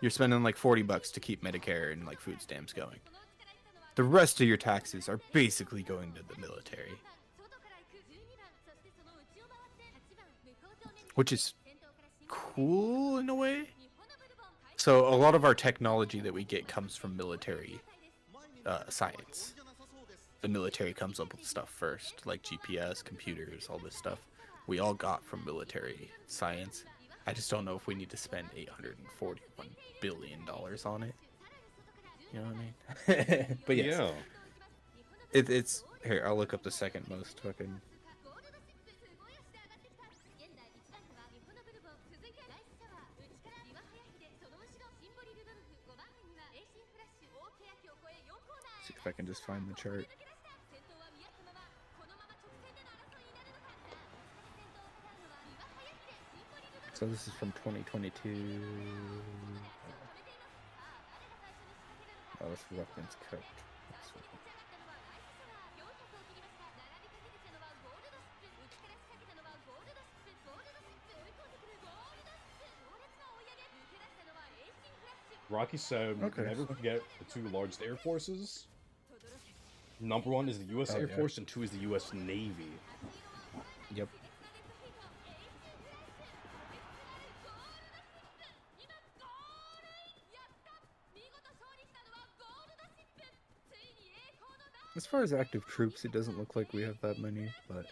You're spending like $40 to keep Medicare and like food stamps going. The rest of your taxes are basically going to the military, which is cool in a way. So a lot of our technology that we get comes from military science. The military comes up with stuff first, like GPS, computers, all this stuff. We all got from military science. I just don't know if we need to spend $841 billion on it. You know what I mean? But yes, Yeah. it's here. I'll look up the second most fucking. See if I can just find the chart. So this is from 2022. Oh, this weapon's cooked. Rocky said, Okay. never forget the 2 largest air forces. Number 1 is the U.S. Oh, Air yeah. Force, and 2 is the U.S. Navy. Yep. As far as active troops, it doesn't look like we have that many, but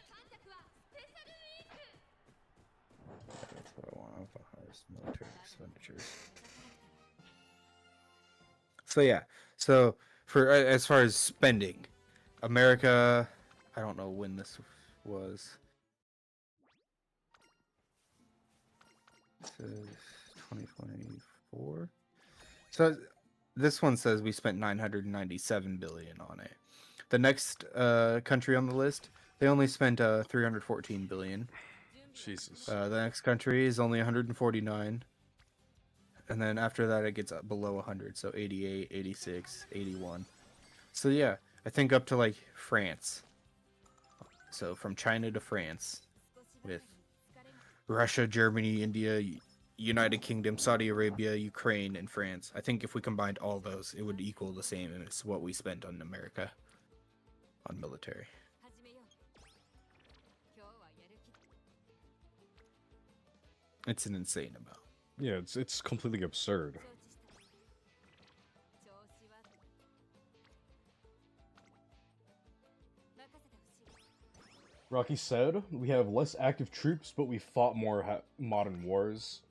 that's what I want. I want the highest military expenditures. So yeah, so for as far as spending, America, I don't know when this was. It says 2024. So this one says we spent 997 billion on it. The next country on the list, they only spent 314 billion. Jesus. The next country is only 149. And then after that, it gets up below 100. So 88, 86, 81. So yeah, I think up to like France. So from China to France with Russia, Germany, India, United Kingdom, Saudi Arabia, Ukraine, and France. I think if we combined all those, it would equal the same as what we spent on America on military. It's an insane amount. Yeah, it's completely absurd. Rocky said, we have less active troops, but we fought more modern wars.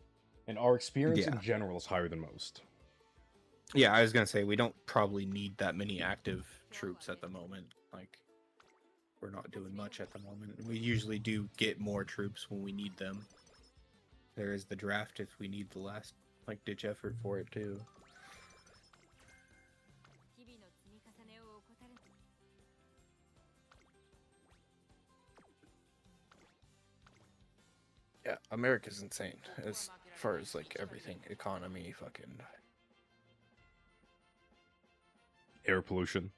And our experience Yeah. in general is higher than most. Yeah, I was gonna say we don't probably need that many active troops at the moment. Like, we're not doing much at the moment. We usually do get more troops when we need them. There is the draft if we need the last like ditch effort for it too. 日々の積み重ねを怠る Yeah, America's insane as far as like everything, economy, fucking. Air pollution.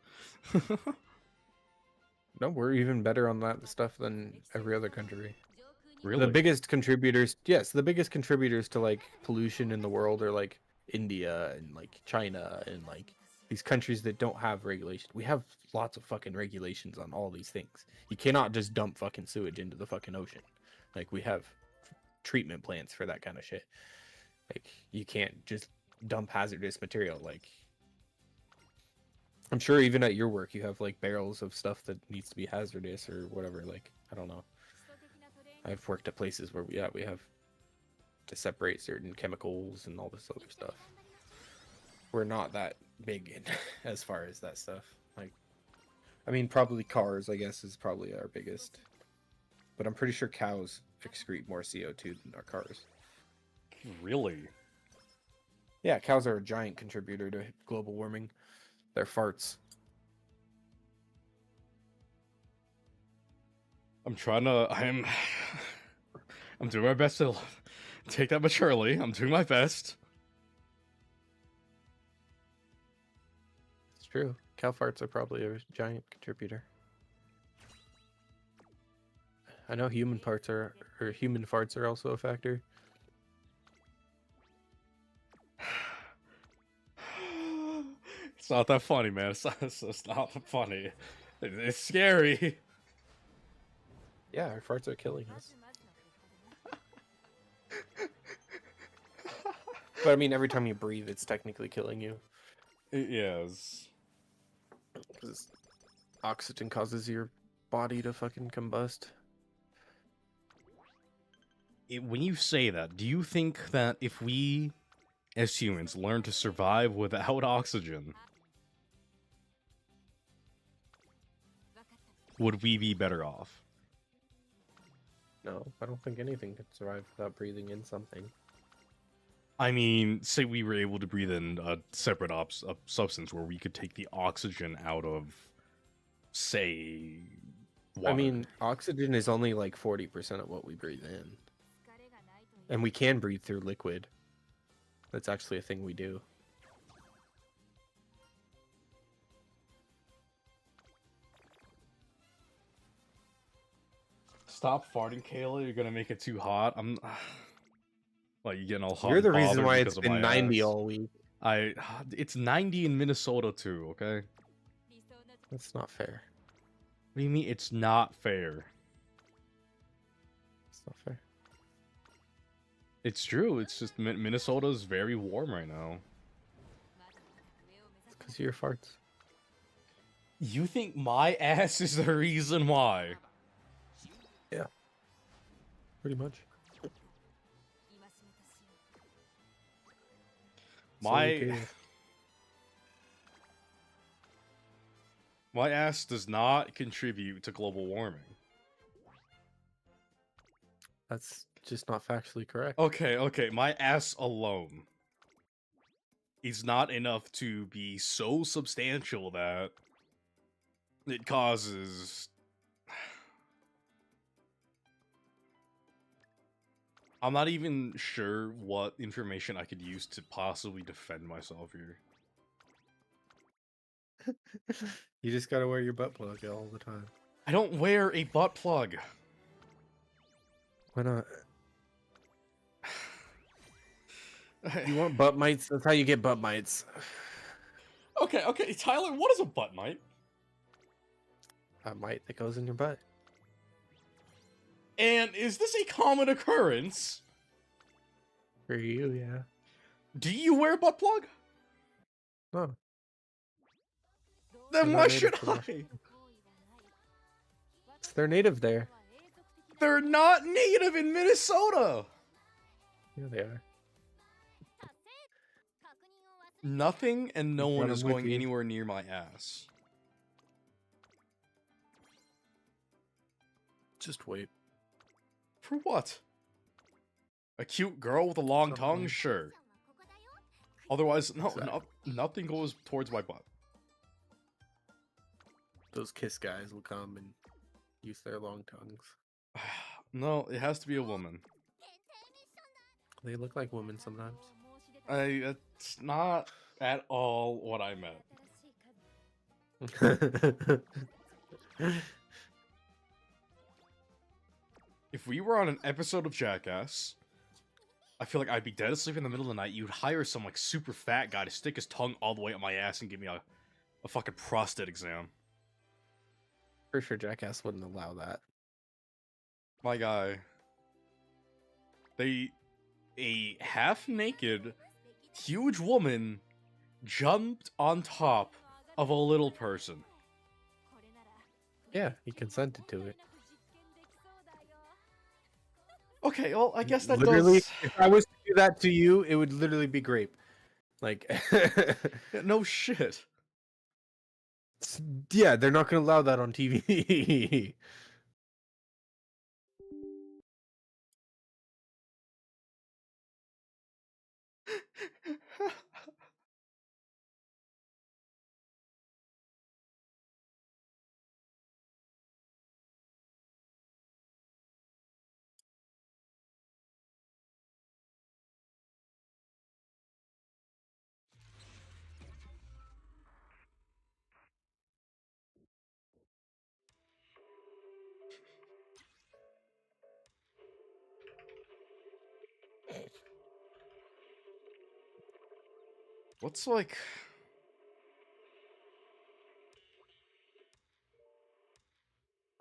No, we're even better on that stuff than every other country. 上空に Really? The biggest contributors, yes, the biggest contributors to like pollution in the world are like India and like China and like these countries that don't have regulation. We have lots of fucking regulations on all these things. You cannot just dump fucking sewage into the fucking ocean. Like we have treatment plants for that kind of shit. Like you can't just dump hazardous material. Like I'm sure even at your work you have like barrels of stuff that needs to be hazardous or whatever. Like I don't know. 基礎的なトレーニング I've worked at places where we have to separate certain chemicals and all this other stuff. We're not that big in as far as that stuff. Like, I mean, probably cars, I guess, is probably our biggest. But I'm pretty sure cows excrete more CO2 than our cars. Really? Yeah, cows are a giant contributor to global warming. They're farts. I'm doing my best to take that maturely. I'm doing my best. It's true. Cow farts are probably a giant contributor. I know human farts are also a factor. It's not that funny, man. It's not that funny. It's scary. Yeah, our farts are killing ま us. ずまずの結果だね But I mean, every time you breathe, it's technically killing you. It is. Because oxygen causes your body to fucking combust. When you say that, do you think that if we, as humans, learn to survive without oxygen, 分かった would we be better off? No, I don't think anything can survive without breathing in something. I mean, say we were able to breathe in a separate substance where we could take the oxygen out of, say, water. I mean, oxygen is only like 40% of what we breathe in. 疲れがないという And we can breathe through liquid. That's actually a thing we do. Stop farting, Kayla. You're gonna make it too hot. I'm. Like, you getting all hot. You're the and reason bothered why because it's of been my 90 ass. all week. It's 90 in Minnesota too. Okay. 理想な That's not fair. What do you mean it's not fair? It's not fair. It's true. It's just Minnesota's very warm right now. まだまだ上を目指す Because of your farts. You think my ass is the reason why? Pretty much. 戒めたしよ So we My do. my ass does not contribute to global warming. That's just not factually correct. Okay. My ass alone is not enough to be so substantial that it causes. I'm not even sure what information I could use to possibly defend myself here. You just gotta wear your butt plug all the time. I don't wear a butt plug. Why not? You want butt mites? That's how you get butt mites. Okay, Tyler, what is a butt mite? A mite that goes in your butt. And is this a common occurrence? For you, yeah. Do you wear a butt plug? No. Then They're why not should native to I? 行為はない They're native there. は永続的な They're not native in Minnesota. Yeah, they are. Nothing and no But one I'm is with going you. anywhere near my ass. Just wait. For what? A cute girl with a long tongue? Something. Sure. Otherwise, no, Exactly. nothing goes towards my butt. Those kiss guys will come and use their long tongues. No, it has to be a woman. They look like women sometimes. It's not at all what I meant. If we were on an episode of Jackass, I feel like I'd be dead asleep in the middle of the night. You'd hire some like super fat guy to stick his tongue all the way up my ass and give me a fucking prostate exam. For sure, Jackass wouldn't allow that. My guy. A half-naked, huge woman jumped on top of a little person. Yeah, he consented to it. Okay, well, I guess that Literally, does... if I was to do that to you, it would literally be grape. Like, No shit. yeah, they're not gonna allow that on TV. What's like...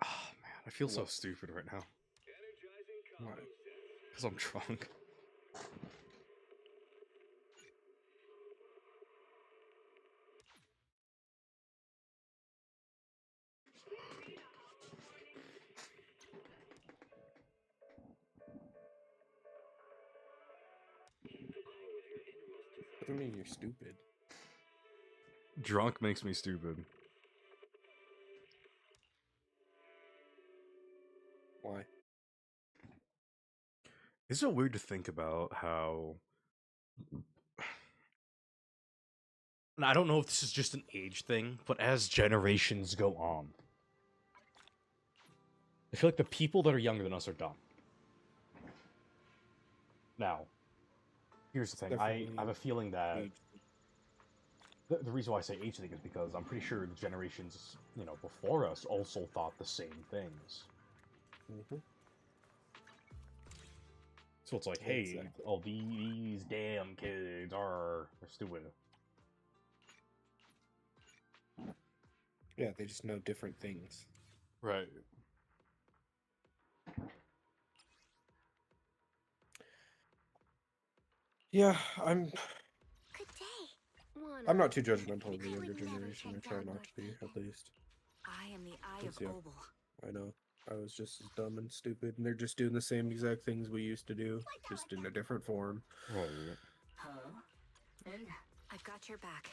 Oh man, I feel so stupid right now. Why? Because I'm drunk. I mean, you're stupid. Drunk makes me stupid. Why? Is it weird to think about how... And I don't know if this is just an age thing, but as generations go on, I feel like the people that are younger than us are dumb. Now, here's the thing. I Definitely have a feeling that Age. the reason why I say age thing is because I'm pretty sure the generations, before us also thought the same things. Mhm. So it's like, hey, Exactly. oh, these damn kids are stupid. Yeah, they just know different things. Right. Yeah, I'm Good day. I'm not too judgmental of the younger generation. I try not to be, at least. I am the Eye Let's of see. Obel. I know. I was just as dumb and stupid, and they're just doing the same exact things we used to do, just in a different form. Right. I've got your back.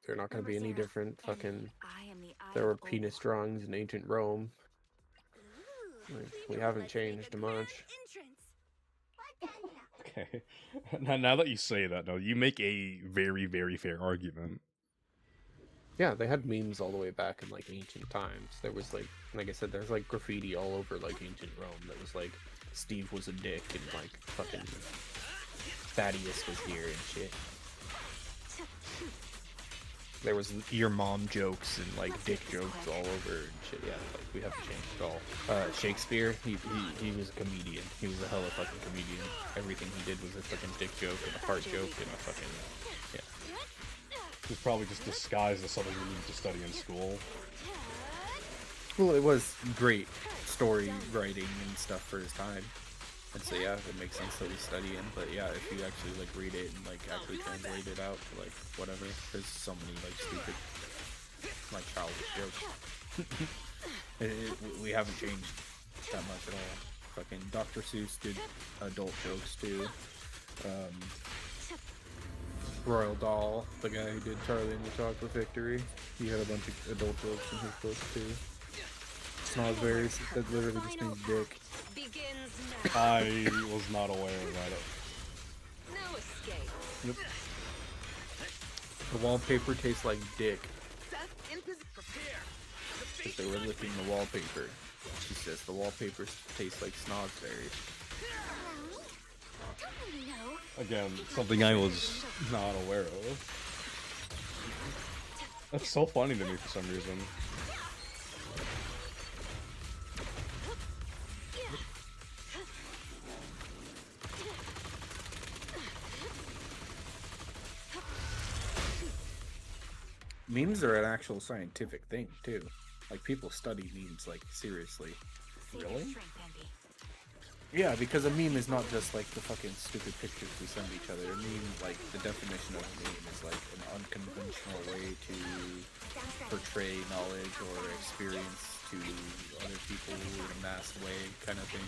They're not going to be any different. Fucking, I am the Eye there were of penis Obel. drawings in ancient Rome. Ooh, Like, we we know haven't let's make changed a much. grand entrance. Okay. Now that you say that, no, you make a very, very fair argument. Yeah, they had memes all the way back in like ancient times. There was like I said, there's like graffiti all over like ancient Rome that was like Steve was a dick and like fucking Thaddeus was here and shit. There was your mom jokes and like dick jokes all over and shit. Yeah, like we haven't changed at all. Shakespeare, he was a comedian. He was a hella fucking comedian. Everything he did was a fucking dick joke and a fart joke and a fucking It's probably just disguised as something we need to study in school. Well, it was great story writing and stuff for his time. And so yeah, it makes sense that we study in. But yeah, if you actually like read it and like actually translate it out to like whatever, there's so many like stupid like childish jokes. We haven't changed that much at all. Fucking Dr. Seuss did adult jokes too. Royal Dahl, the guy who did Charlie and the Chocolate Factory, he had a bunch of adult jokes in his book too. Snozzberries, that literally just means dick. Begins now. I was not aware of that. No escape. Yep. The wallpaper tastes like dick. Because they were licking the wallpaper. She says the wallpaper tastes like snozzberries. Don't really know. Again, something I was not aware of. That's so funny to me for some reason. Memes are an actual scientific thing too. Like people study memes like seriously. Really? Yeah, because a meme is not just like the fucking stupid pictures we send each other. A meme, like the definition of a meme is like an unconventional way to portray knowledge or experience to other people in a mass way, kind of thing.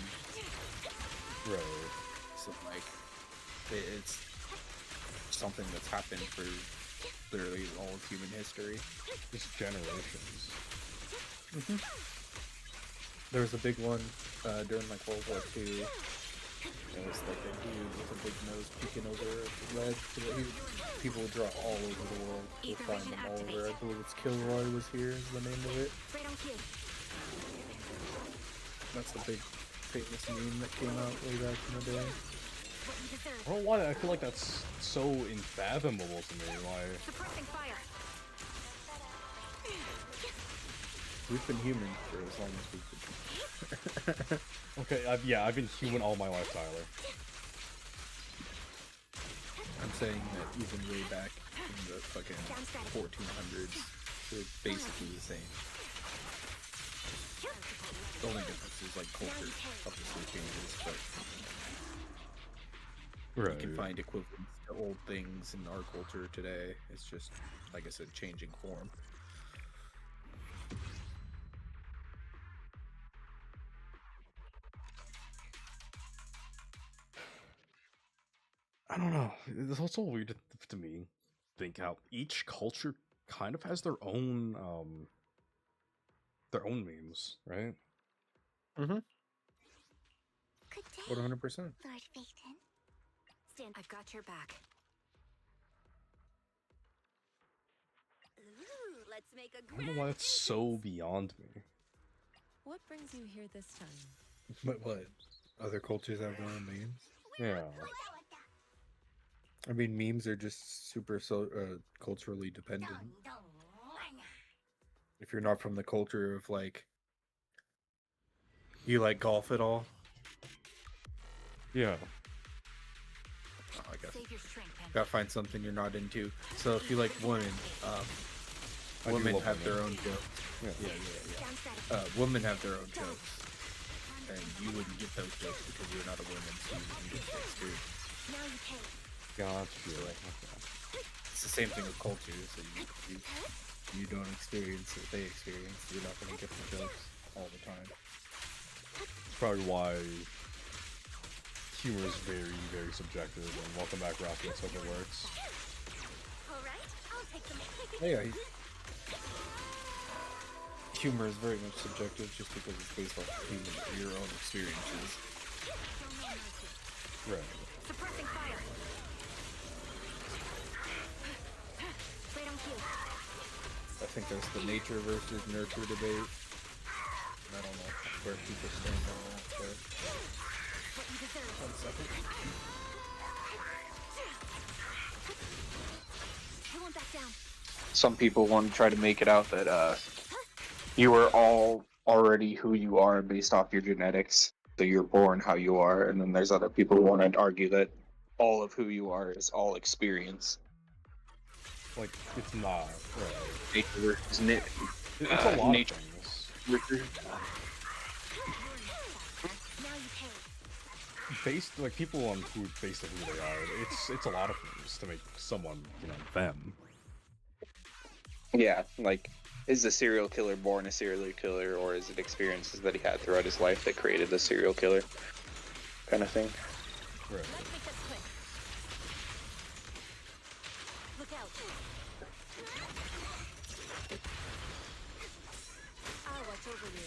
Right. So like, it's something that's happened for literally all of human history. Just generations. There was a big one during like World War II. It was like a dude with a big nose peeking over a ledge. People would draw all over the world. You'll find them all over. I believe it's Kilroy was here is the name of it. That's the big famous meme that came out way back in the day. I don't know why I feel like that's so unfathomable to me. Why? We've been human for as long as we've been. Okay, I've been human all my life, Tyler. I'm saying that even way back in the fucking 1400s, they're basically the same. The only difference is like culture obviously changes, but you can find equivalents to old things in our culture today. It's just, like I said, changing form. I don't know. It's also weird to me think how each culture kind of has their own memes, right? Mm-hmm. Good day, 100%. Lord Phaeton. I've got your back. Ooh, let's make a I don't know why that's so beyond me. What brings you here this time? But what? Other cultures have their own memes? Yeah. I mean, memes are just super culturally dependent. If you're not from the culture of like, you like golf at all? Yeah. Oh, I guess. Save your strength, Gotta find something you're not into. So if you like women, I do women love have their women. own jokes. Yeah. Women have their own jokes, and you wouldn't get those jokes because you're not a woman, so you wouldn't get the experience. Gotcha. It's the same thing with culture. So you don't experience what they experience. You're not gonna get the jokes all the time. It's probably why humor is very, very subjective, and Welcome Back Rocky and Silver works. Alright, I'll take them. Yeah. Humor is very much subjective just because it's based off of your own experiences. Right. Suppressing fire. Right on cue. I think that's the nature versus nurture debate. I don't know where people stand on that, but What you deserve. 1 second. I won't back down. Some people want to try to make it out that you are all already who you are based off your genetics. So you're born how you are, and then there's other people who want to argue that all of who you are is all experience. Like, it's not. Right. Nature versus nit. It's a lot nature. of things. Nature. Now you pay. Based, like, people on who based on who they are, it's a lot of things to make someone, them. Yeah, like, is a serial killer born a serial killer, or is it experiences that he had throughout his life that created the serial killer? Kind of thing. Right. Let's make this quick. out. I'll watch over you.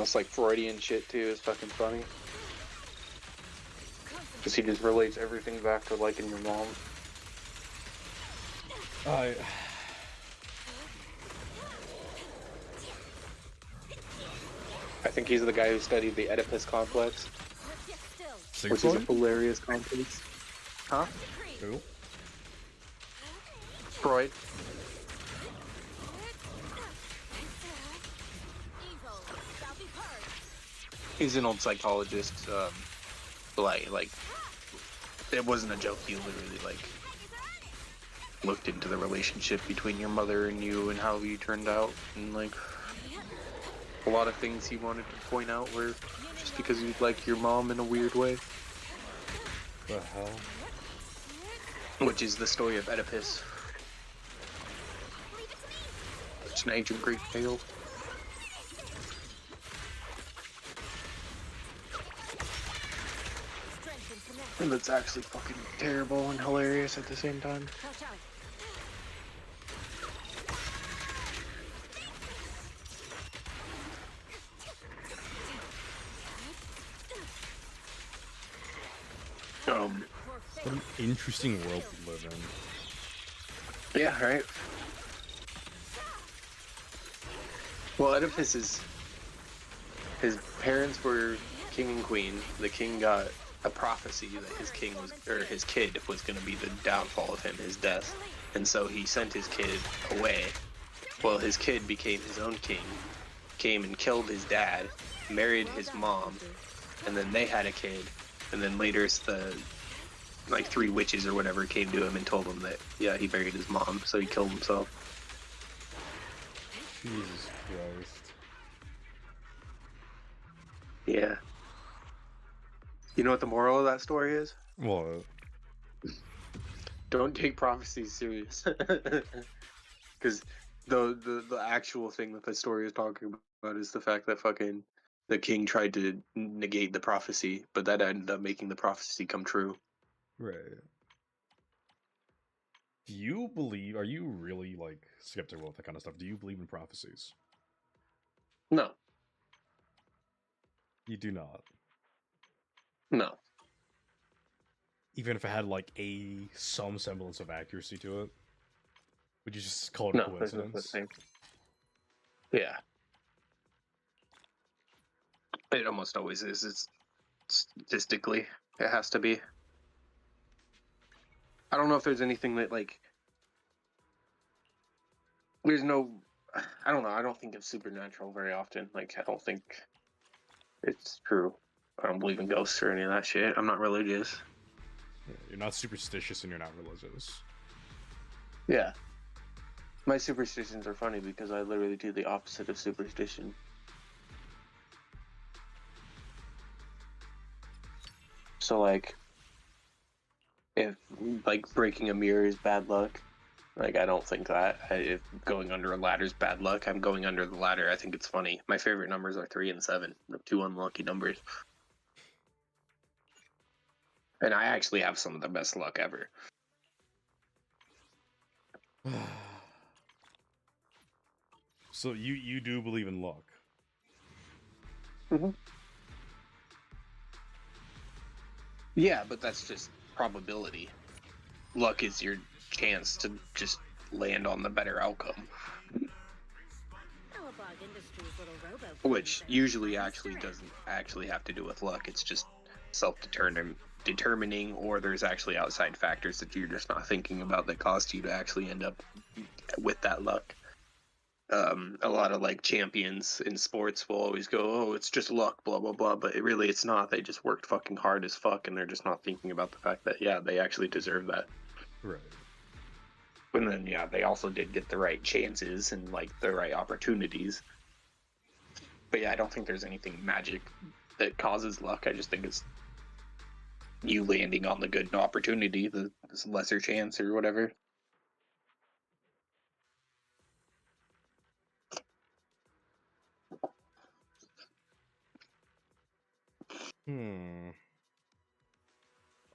It's like Freudian shit too. It's fucking funny. Because he just relates everything back to liking your mom. I think he's the guy who studied the Oedipus complex, which is a hilarious complex. Huh? Who? Freud. He's an old psychologist. Like, it wasn't a joke. He literally looked into the relationship between your mother and you and how you turned out, and like a lot of things he wanted to point out were just because you like your mom in a weird way. The hell? Which is the story of Oedipus. It's an ancient Greek tale. And it's actually fucking terrible and hilarious at the same time. What an interesting world to live in. Yeah, right. Well, Oedipus his parents were king and queen. The king got a prophecy that his kid was going to be the downfall of him, his death, and so he sent his kid away. Well, his kid became his own king, came and killed his dad, married his mom, and then they had a kid, and then later the like 3 witches or whatever came to him and told him that yeah, he buried his mom, so he killed himself. Jesus Christ. Yeah. You know what the moral of that story is? What? Don't take prophecies serious. Because the actual thing that the story is talking about is the fact that fucking the king tried to negate the prophecy, but that ended up making the prophecy come true. Right. Are you really, like, skeptical of that kind of stuff? Do you believe in prophecies? No. You do not. No. Even if it had, like, some semblance of accuracy to it? Would you just call it a No, there's no coincidence? such thing. Yeah. It almost always is. It's statistically, it has to be. I don't know if there's anything that, like, there's no, I don't know, I don't think of supernatural very often. Like, I don't think it's true. I don't believe in ghosts or any of that shit. I'm not religious. Yeah, you're not superstitious and you're not religious. Yeah. My superstitions are funny because I literally do the opposite of superstition. So, like, if, like, breaking a mirror is bad luck, like, I don't think that. If going under a ladder is bad luck, I'm going under the ladder. I think it's funny. My favorite numbers are 3 and 7, the 2 unlucky numbers. And I actually have some of the best luck ever. So you do believe in luck? Mm-hmm. Yeah, but that's just probability. Luck is your chance to just land on the better outcome. Which usually actually doesn't actually have to do with luck. It's just self-determining, or there's actually outside factors that you're just not thinking about that caused you to actually end up with that luck. A lot of like champions in sports will always go, oh, it's just luck, blah, blah, blah. But it's not. They just worked fucking hard as fuck, and they're just not thinking about the fact that, yeah, they actually deserve that. Right. And then, yeah, they also did get the right chances and, like, the right opportunities. But, yeah, I don't think there's anything magic that causes luck. I just think it's you landing on the good opportunity, the lesser chance or whatever.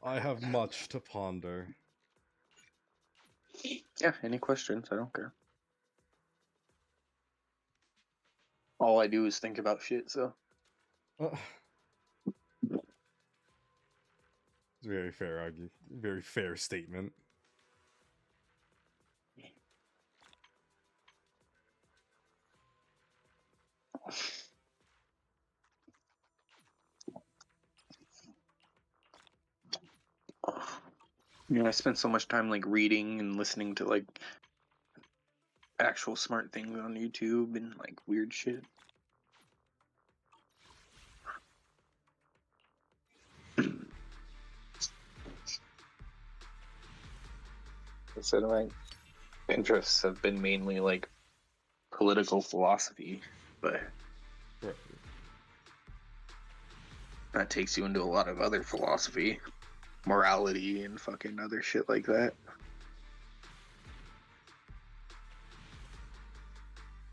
I have much to ponder. Yeah, any questions? I don't care. All I do is think about shit, so. It's a very fair very fair statement. You know, I spent so much time like reading and listening to like actual smart things on YouTube and like weird shit. So my interests have been mainly like political philosophy, but Right. that takes you into a lot of other philosophy, morality, and fucking other shit like that.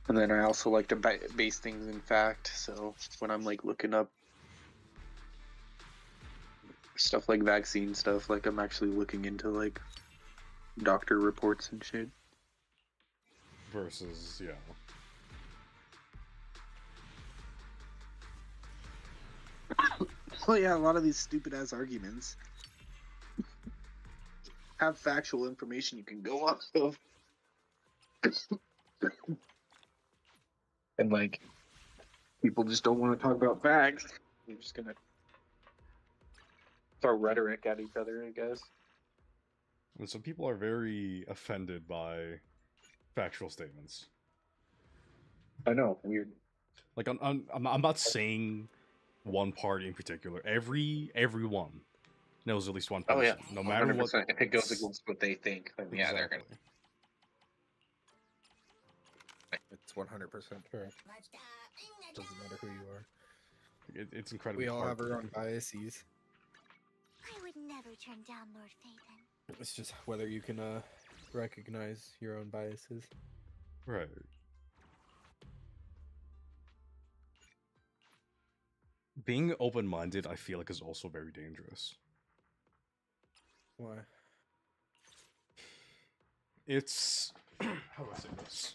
And then I also like to base things in fact, so when I'm like looking up stuff like vaccine stuff, like I'm actually looking into like doctor reports and shit. Versus, yeah. Well, yeah, a lot of these stupid ass arguments have factual information you can go off of. And like, people just don't want to talk about facts. They're just gonna throw rhetoric at each other, I guess. And some people are very offended by factual statements. I know, weird. Like, I'm not saying one party in particular. Everyone knows at least one person. Oh yeah, No matter what. 100%. If it goes against what they think, then yeah, they're gonna. Exactly. It's 100% correct. Doesn't matter who you are. It's incredibly We all hard have to our do. own biases. I would never turn down Lord Phaeton. It's just whether you can recognize your own biases. Right. Being open-minded, I feel like, is also very dangerous. Why? It's... how do I say this?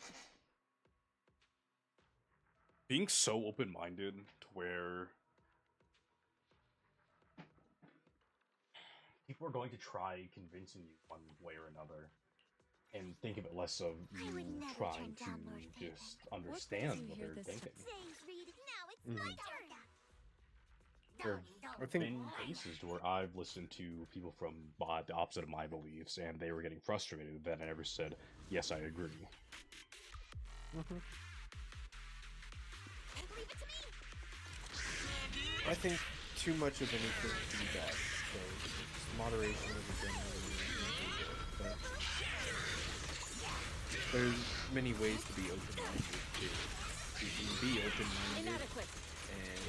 Being so open-minded to where people are going to try convincing you one way or another, and think of it less of you trying to just understand what they're thinking. There have been cases where I've listened to people from the opposite of my beliefs, and they were getting frustrated that I never said, yes, I agree. I think too much of anything can be bad, so moderation is a general rule. But there's many ways to be open-minded too. You can be open-minded and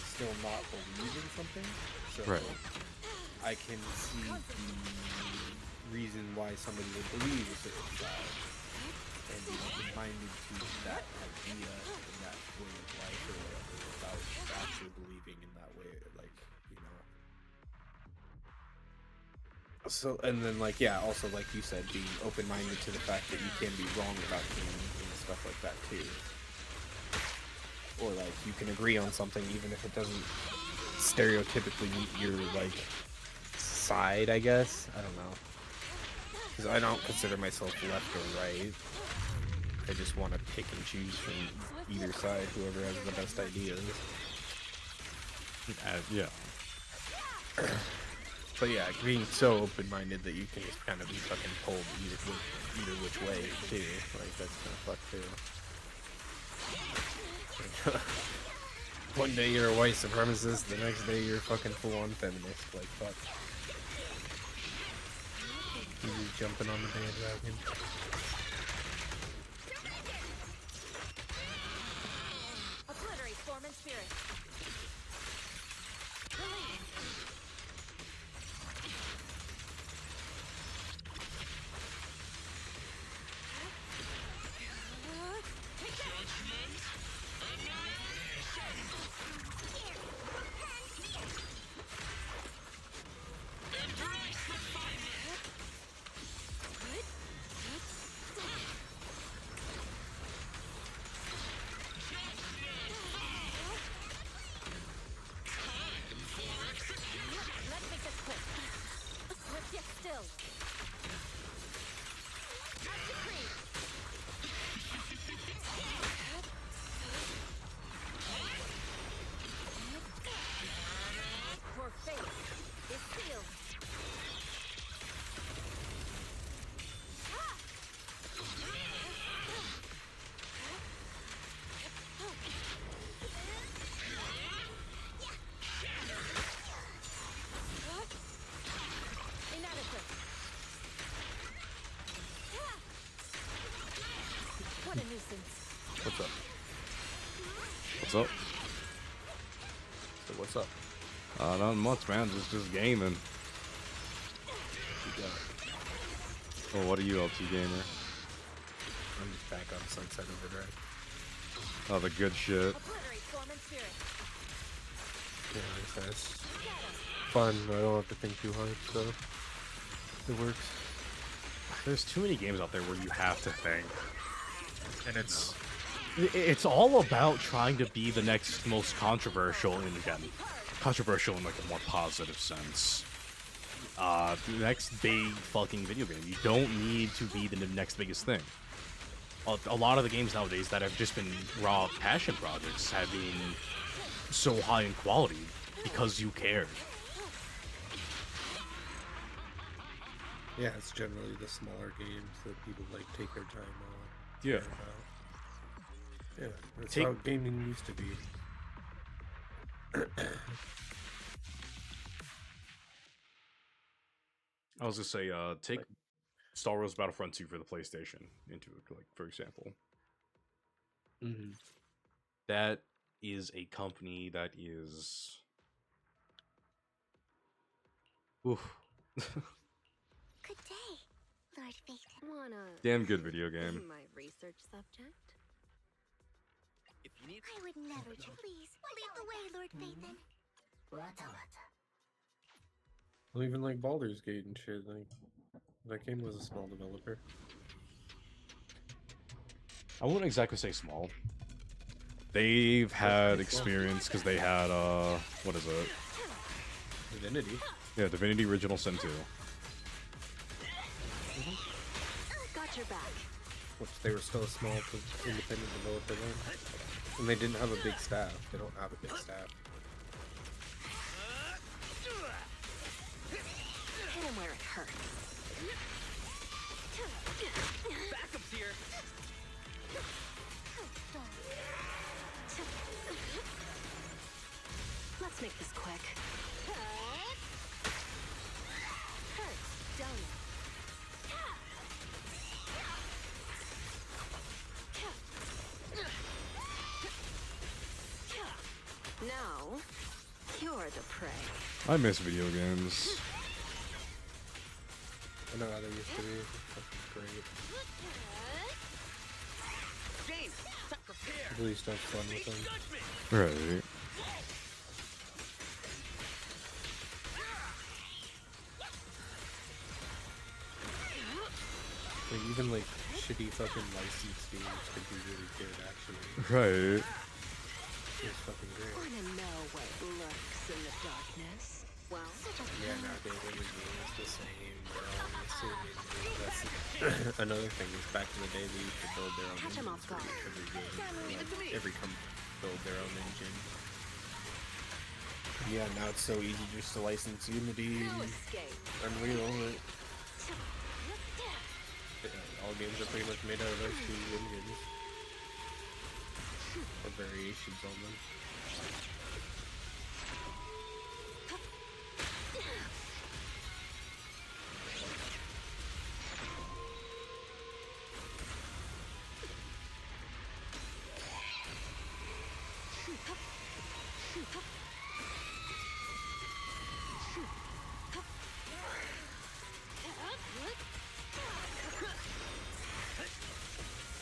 still not believe in something. So Right. I can see the reason why somebody would believe a certain side and be open-minded to that idea and that way of life or whatever without actually believing in that way, like, you know. So, and then, like, yeah, also, like you said, being open-minded to the fact that you can be wrong about things and stuff like that, too. Or, like, you can agree on something even if it doesn't stereotypically meet your, like, side, I guess? I don't know. Because I don't consider myself left or right. I just want to pick and choose from either side, whoever has the best ideas. Yeah. But yeah, being so open-minded that you can just kind of be fucking pulled either which way, too. Like, that's kind of fucked, too. One day you're a white supremacist, the next day you're fucking full-on feminist. Like, fuck. You're just jumping on the bandwagon. Obliterate form and spirit. What a nuisance. What's up? What's up? So what's up? Not much, man. Just gaming. You got? Well, what are you up to, gamer? I'm just back on Sunset Overdrive. Oh, the good shit. Obliterate form and spirit. Yeah, it's fun. I don't have to think too hard, so it works. There's too many games out there where you have to think, and it's all about trying to be the next most controversial, and again, controversial in like a more positive sense. The next big fucking video game. You don't need to be the next biggest thing. A lot of the games nowadays that have just been raw passion projects have been so high in quality because you cared. Yeah, it's generally the smaller games that people like take their time on. Yeah. care about. Yeah, that's Take- how gaming used to be. I was gonna say, take Star Wars Battlefront 2 for the PlayStation into it, like, for example. Mm-hmm. That is a company that is... Oof. Good day, Lord Faithen. Wanna Damn good video game. be my research subject? If you need I would never. Please, lead the way, Lord Faithen. Well, even like Baldur's Gate and shit, like that game was a small developer. I wouldn't exactly say small. They've had experience because they had, what is it? Divinity. Yeah, Divinity Original Sin 2. Got your back. Which they were still a small independent developer then. And they didn't have a big staff. They don't have a big staff. Hit him where it hurts. backup's here. Let's make this quick. Hurts, don't it? Now, you're the prey. I miss video games. I know how they used to be. Fucking great. James, prepare. At least have fun with them. Right. Like, even like shitty fucking licensed games could be really good actually. Right. It's fucking great. Wanna know what lurks in the darkness? Well, Yeah, nowadays every game is the same. They're all the same. That's another thing is back in the day they used to build their own Catch 'em engines off for guard. every game. Like, every company build their own engine. Yeah, now it's so easy just to license Unity no and escape. Unreal. All games are pretty much made out of those two engines. Or variations on them.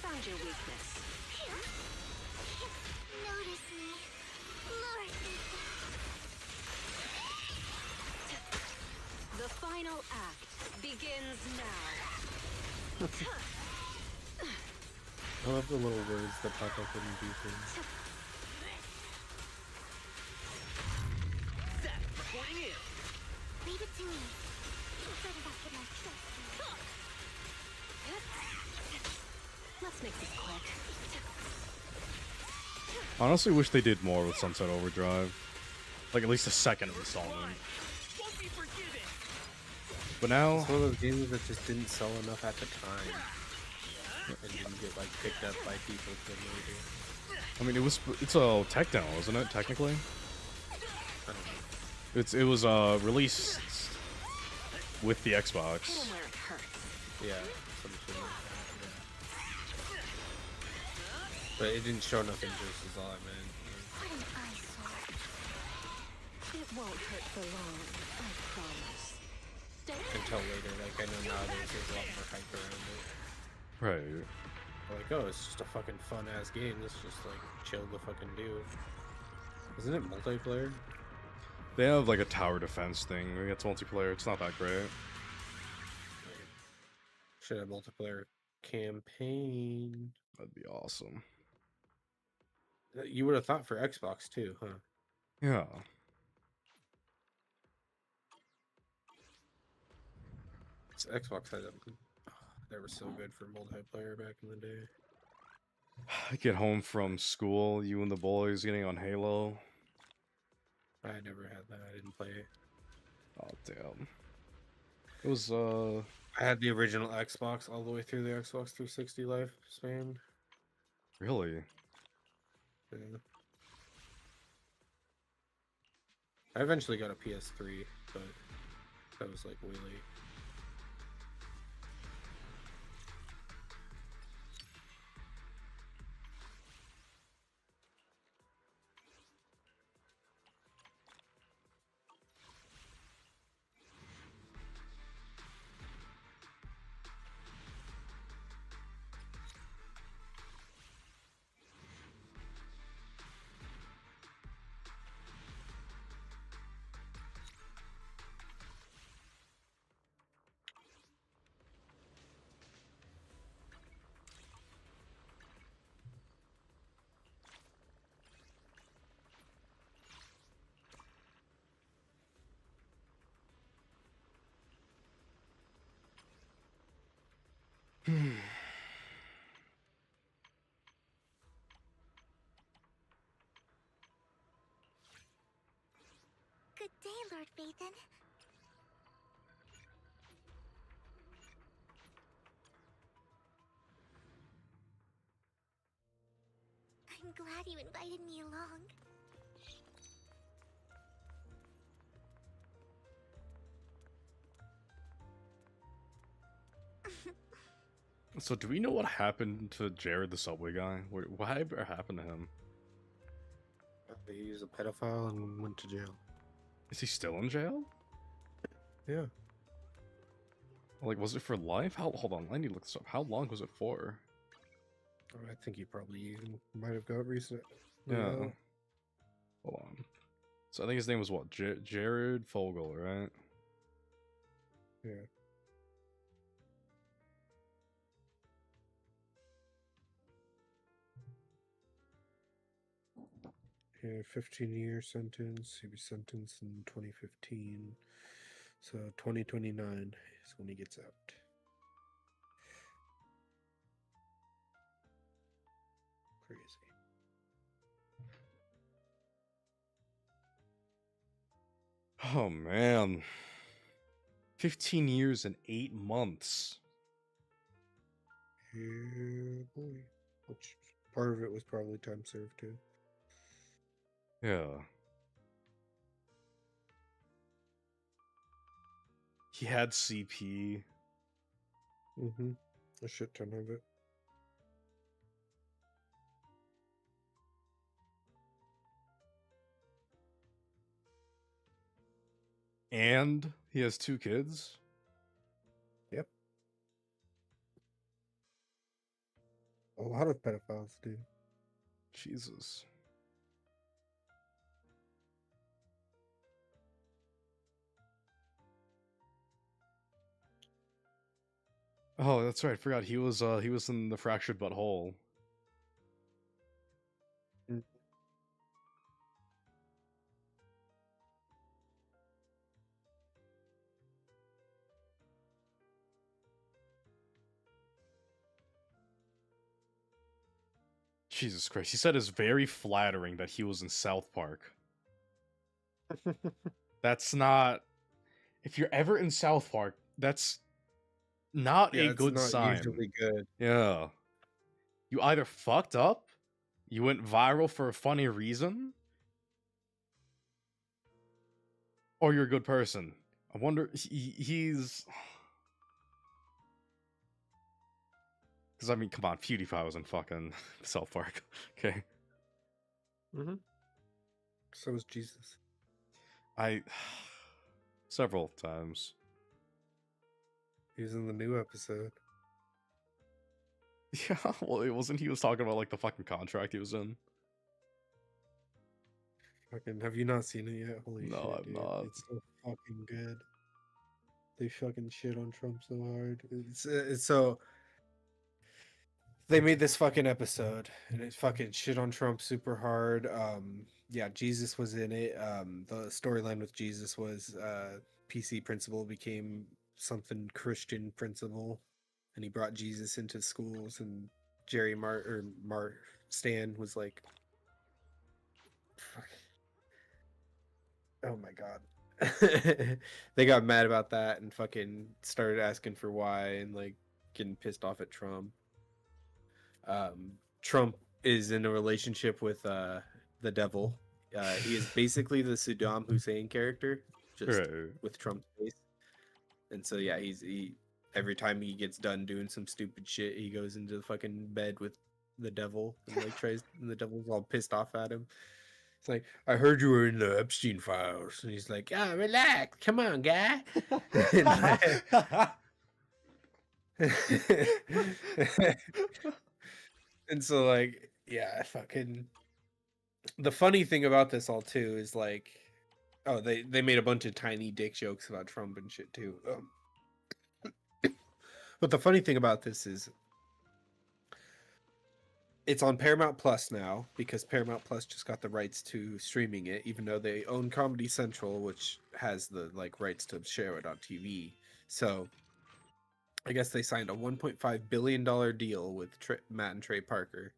Found your weakness. Notice me, Lord Faithen. The final act begins now. I love the little words that pop up when you do things. Set, reporting in. Leave it to me. So that I can trust you. Let's make this quick. Honestly, wish they did more with Sunset Overdrive. Like, at least a second installment. Won't be forgiven. But now... It's one of those games that just didn't sell enough at the time. And didn't get like picked up by people till later. I mean, it's a tech demo, isn't it, technically? It was released with the Hit Xbox. him where it hurts. Yeah, some shit like that, But it didn't show nothing just is all I meant. What an eyesore. It won't hurt for long, I promise. Until later, like I know nowadays there's a lot more hype around it. Right. Like, oh, it's just a fucking fun ass game. Let's just like chill the fucking do. Isn't it multiplayer? They have like a tower defense thing. Maybe it's multiplayer. It's not that great. Should have multiplayer campaign. That'd be awesome. You would have thought for Xbox too, huh? Yeah. Xbox had them. They were so good for multiplayer back in the day. I get home from school, you and the boys getting on Halo. I never had that. I didn't play it. Oh damn. It was I had the original Xbox all the way through the Xbox 360 lifespan. really? Yeah. I eventually got a PS3, but that was like way late. Good day, Lord Phaethon. I'm glad you invited me along. So do we know what happened to Jared the subway guy? What happened to him? He was a pedophile and went to jail. Is he still in jail? Yeah. Like, was it for life? Hold on, I need to look this up. How long was it for? I think he probably might have got recent. Yeah. Hold on. So I think his name was what? Jared Fogle, right? Yeah. Yeah, 15-year sentence. He was sentenced in 2015. So 2029 is when he gets out. Crazy. Oh man. 15 years and 8 months. Yeah, boy. Which part of it was probably time served too. Yeah. He had CP. Mm-hmm. A shit ton of it. And he has 2 kids. Yep. A lot of pedophiles do. Jesus. Oh, that's right. I forgot he was in the Fractured But Whole. Mm. Jesus Christ. He said it's very flattering that he was in South Park. That's not... If you're ever in South Park, that's not Yeah, a it's good not sign. usually good. Yeah. You either fucked up, you went viral for a funny reason, or you're a good person. I wonder... He's... Because I mean, come on, PewDiePie was in fucking South Park. Okay, Mm-hmm. So was Jesus. I several times. He was in the new episode. Yeah, well, it wasn't. He was talking about like the fucking contract he was in. Fucking, have you not seen it yet? Holy No, shit, I've dude. not. It's so fucking good. They fucking shit on Trump so hard. It's so. They made this fucking episode and it fucking shit on Trump super hard. Yeah, Jesus was in it. The storyline with Jesus was PC principal became something Christian principal, and he brought Jesus into schools. And Jerry Stan was like, fuck. Oh my god. They got mad about that and fucking started asking for why and like getting pissed off at Trump. Trump is in a relationship with the devil. He is basically the Saddam Hussein character, just Right. with Trump's face. And so yeah, he every time he gets done doing some stupid shit, he goes into the fucking bed with the devil and like tries, and the devil's all pissed off at him. It's like, I heard you were in the Epstein files, and he's like, "Ah, relax, come on, guy." And so like, yeah, fucking. The funny thing about this all too is like, oh, they made a bunch of tiny dick jokes about Trump and shit too. But the funny thing about this is, it's on Paramount Plus now because Paramount Plus just got the rights to streaming it, even though they own Comedy Central, which has the like rights to share it on TV. So I guess they signed a $1.5 billion deal with Matt and Trey Parker,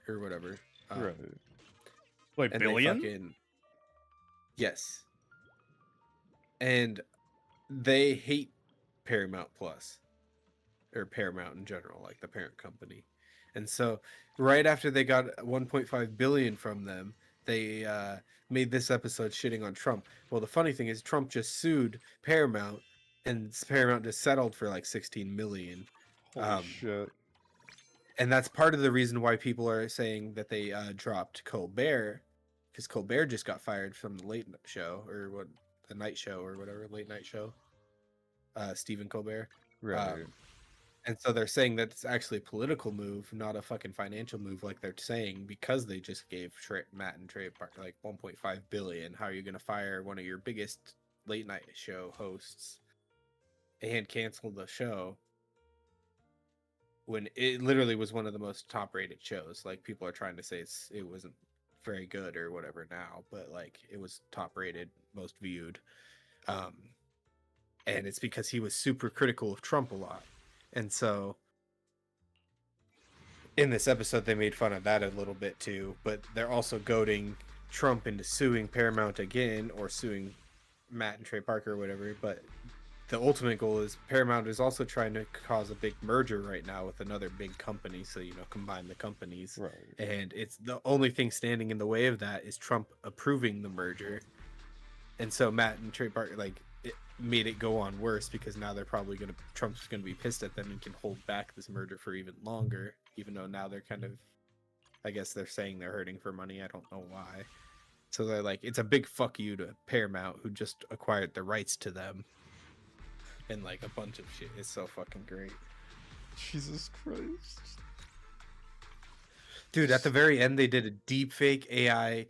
or whatever. Right. Wait, And billion? Yes. And they hate Paramount Plus, or Paramount in general, like the parent company. And so right after they got 1.5 billion from them, they made this episode shitting on Trump. Well, the funny thing is Trump just sued Paramount, and Paramount just settled for like 16 million. Holy shit. And that's part of the reason why people are saying that they dropped Colbert, because Colbert just got fired from the late show, or what, the night show, or whatever, late night show. Stephen Colbert. Right. And so they're saying that it's actually a political move, not a fucking financial move, like they're saying, because they just gave Matt and Trey Parker like 1.5 billion. How are you going to fire one of your biggest late night show hosts and cancel the show when it literally was one of the most top rated shows? Like, people are trying to say it wasn't very good or whatever now, but like, it was top rated, most viewed. And it's because he was super critical of Trump a lot. And so in this episode, they made fun of that a little bit too, but they're also goading Trump into suing Paramount again, or suing Matt and Trey Parker or whatever. But the ultimate goal is Paramount is also trying to cause a big merger right now with another big company. So, you know, combine the companies. Right. And it's the only thing standing in the way of that is Trump approving the merger. And so Matt and Trey Parker, like, it made it go on worse, because now they're probably Trump's gonna be pissed at them and can hold back this merger for even longer, even though now they're kind of, I guess they're saying they're hurting for money. I don't know why. So they're like, it's a big fuck you to Paramount, who just acquired the rights to them, and like a bunch of shit. It's so fucking great. Jesus Christ. Dude, at the very end, they did a deep fake AI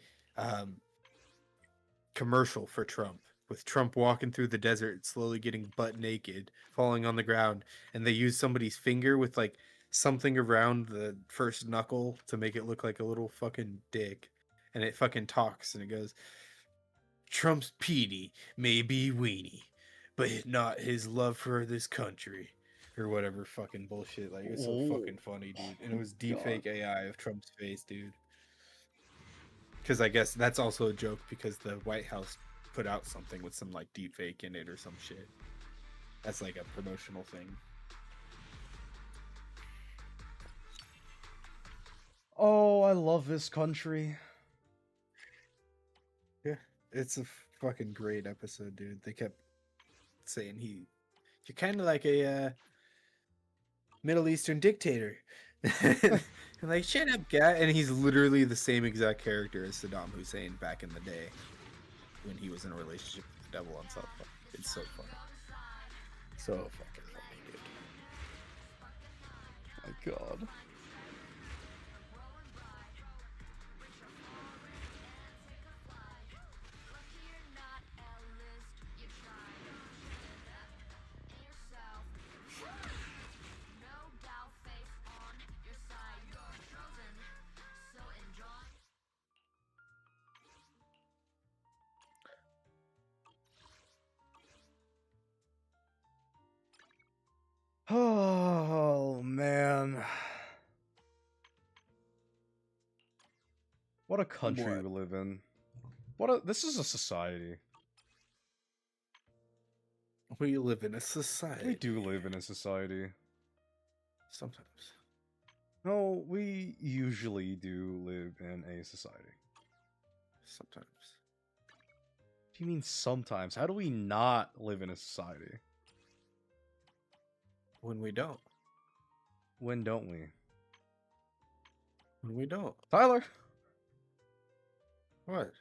commercial for Trump, with Trump walking through the desert, slowly getting butt naked, falling on the ground, and they used somebody's finger with like something around the first knuckle to make it look like a little fucking dick, and it fucking talks, and it goes, "Trump's Petey may be weenie, but not his love for this country," or whatever fucking bullshit. Like, it's so fucking funny, dude. And it was deep fake AI of Trump's face, dude. Because I guess that's also a joke, because the White House put out something with some like deep fake in it or some shit. That's like a promotional thing. Oh, I love this country. Yeah, it's a fucking great episode, dude. They kept saying you're kind of like a Middle Eastern dictator. And like, shut up, guy. And he's literally the same exact character as Saddam Hussein back in the day when he was in a relationship with the devil on South Park. It's so funny. So fucking funny, dude. My God. Oh man. What a country we live in. This is a society. We live in a society. We do live in a society. Sometimes. No, we usually do live in a society. Sometimes. What do you mean sometimes? How do we not live in a society? When we don't. When don't we? When we don't. Tyler! What?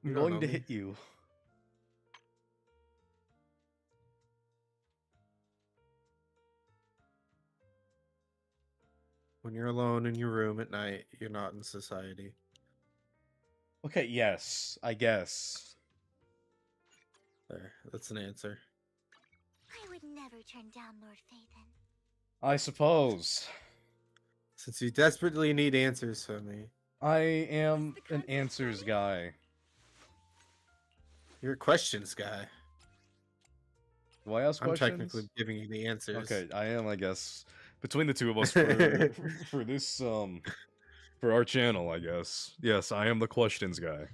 I'm You don't going know to me. hit you. When you're alone in your room at night, you're not in society. Okay, yes, I guess. There, that's an answer. I would never turn down Lord Phaethon. I suppose. Since you desperately need answers from me. I am an answers guy. You're a questions guy. Do I ask I'm questions? technically giving you the answers. Okay, I am, I guess. Between the two of us for this, for our channel, I guess. Yes, I am the questions guy.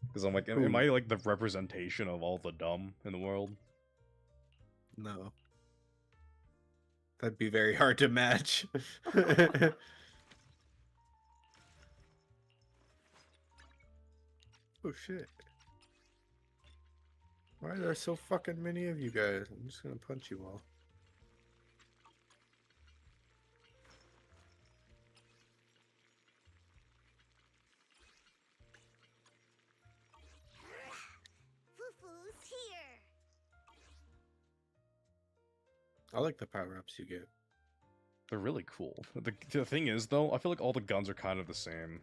Because I'm like, am I like the representation of all the dumb in the world? No. That'd be very hard to match. Oh shit. Why are there so fucking many of you guys? I'm just gonna punch you all. Fufu's here. I like the power-ups you get. They're really cool. The thing is, though, I feel like all the guns are kind of the same.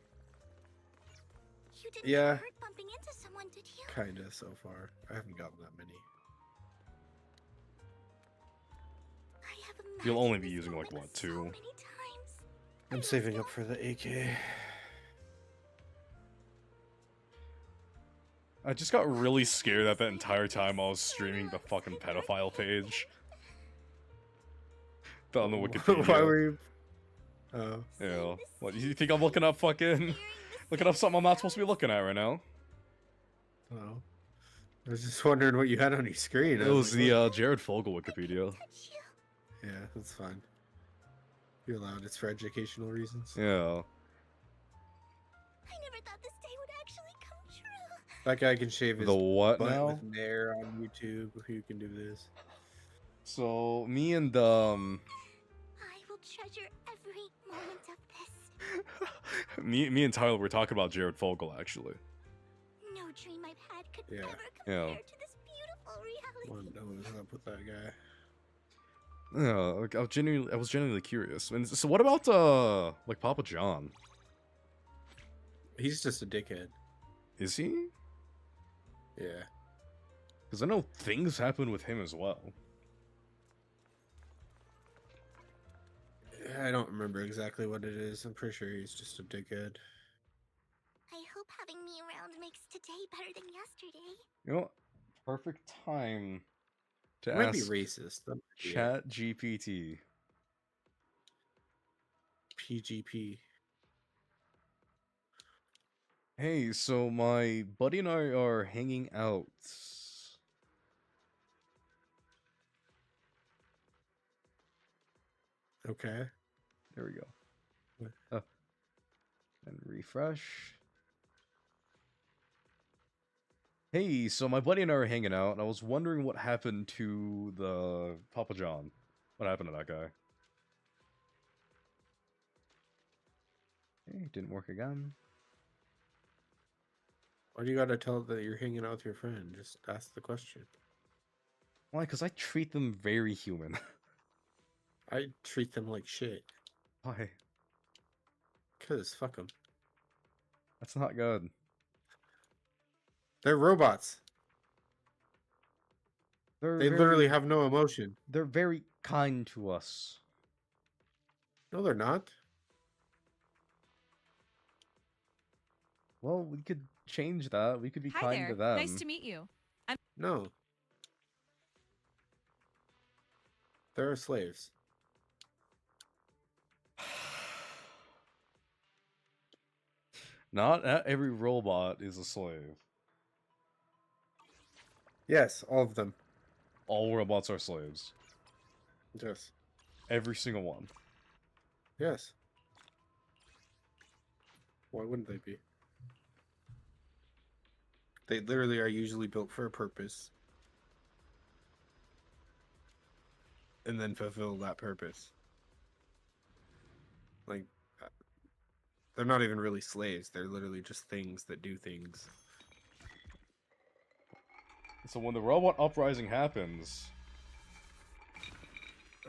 You didn't Yeah. get hurt bumping into someone, did you? Kinda so far. I haven't gotten that many. I have You'll only imagined be this using, like, moment what, so 2? many times. I'm saving up for the AK. I just got really scared that entire time I was streaming the fucking pedophile page. On the Wikipedia. Why were you? Oh. Yeah. What, you think I'm looking up fucking... looking up something I'm not supposed to be looking at right now? Oh. I was just wondering what you had on your screen. It was the Jared Fogle Wikipedia. Yeah, that's fine. You're allowed. It's for educational reasons. Yeah. I never thought this day would actually come true. That guy can shave his The what butt now? with Nair on YouTube. Who can do this? So, me and, I will treasure every moment of this. me and Tyler were talking about Jared Fogle, actually. No dream I've had could Yeah. ever Yeah. compare to this beautiful reality. What was up with that guy? Yeah, like, I was genuinely curious. And so what about, like, Papa John? He's just a dickhead. Is he? Yeah. Because I know things happen with him as well. I don't remember exactly what it is. I'm pretty sure he's just a dickhead. I hope having me around makes today better than yesterday. You know, perfect time to Might be ask racist. That might be it. Chat GPT. PGP. Hey, so my buddy and I are hanging out. Okay. There we go. What? And refresh. Hey, so my buddy and I were hanging out, and I was wondering what happened to the Papa John. What happened to that guy? Hey, didn't work again. Why do you gotta tell that you're hanging out with your friend? Just ask the question. Why? Because I treat them very human. I treat them like shit. Why? Cause fuck them. That's not good. They're robots. They're They very, literally have no emotion. They're very kind to us. No, they're not. Well, we could change that. We could be Hi kind there. to them. Nice to meet you. No. They're slaves. Not every robot is a slave. Yes, all of them. All robots are slaves. Yes. Every single one. Yes. Why wouldn't they be? They literally are usually built for a purpose. And then fulfill that purpose. Like, they're not even really slaves. They're literally just things that do things. So when the robot uprising happens,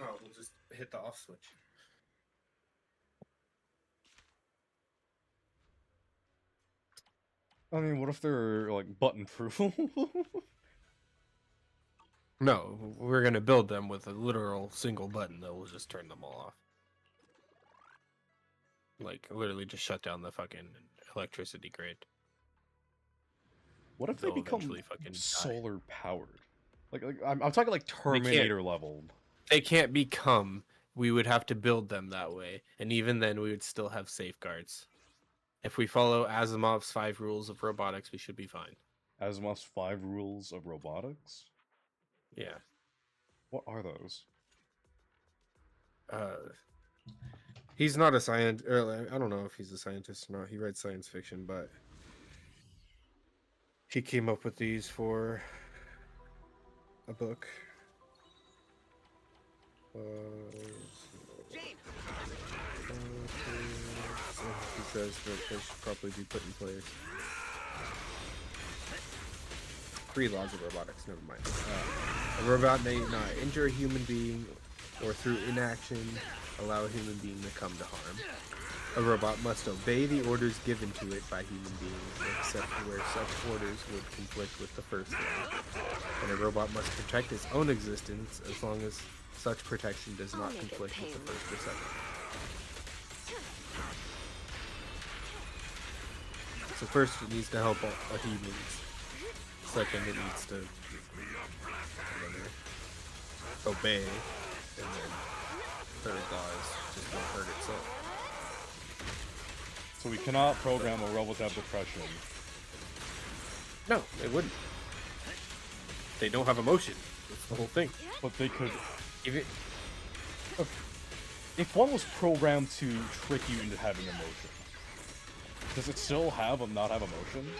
Oh, we'll just hit the off switch. I mean, what if they're like button proof? No, we're gonna build them with a literal single button that will just turn them all off. Like literally just shut down the fucking electricity grid. What if they They'll become eventually fucking die. solar powered? Like I'm talking like Terminator level. They can't become. We would have to build them that way, and even then, we would still have safeguards. If we follow Asimov's 5 rules of robotics, we should be fine. Asimov's 5 rules of robotics? Yeah. What are those? He's not a scientist. I don't know if he's a scientist or not. He writes science fiction, but he came up with these for a book. He says that they should probably be put in place. 3 laws of robotics. Never mind. A robot may not injure a human being, or through inaction allow a human being to come to harm. A robot must obey the orders given to it by human beings, except where such orders would conflict with the first law. And a robot must protect its own existence as long as such protection does not conflict with the first or second. So first, it needs to help humans. Second, it needs to obey, and then third law is just don't hurt itself. So we cannot program a robot to have depression. No, they wouldn't. They don't have emotion. That's the whole thing. But they could... Even if one was programmed to trick you into having emotion, does it still have not have emotion?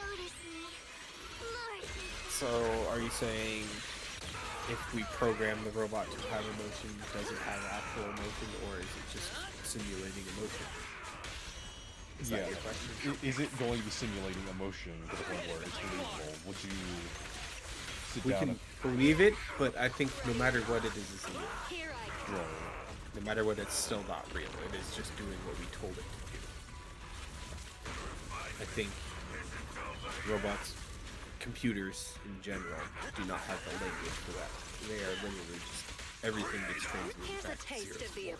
so, are you saying if we program the robot to have emotion, does it have actual emotion, or is it just simulating emotion? Is that your question? Is it going to be simulating emotion to the point where it's believable? Would you sit We down can and... believe it, but I think no matter what it is, it's real. Right. No matter what, it's still not real. It is just doing what we told it to do. I think robots, computers in general, do not have the language for that. They are literally just everything gets transmitted back to zero.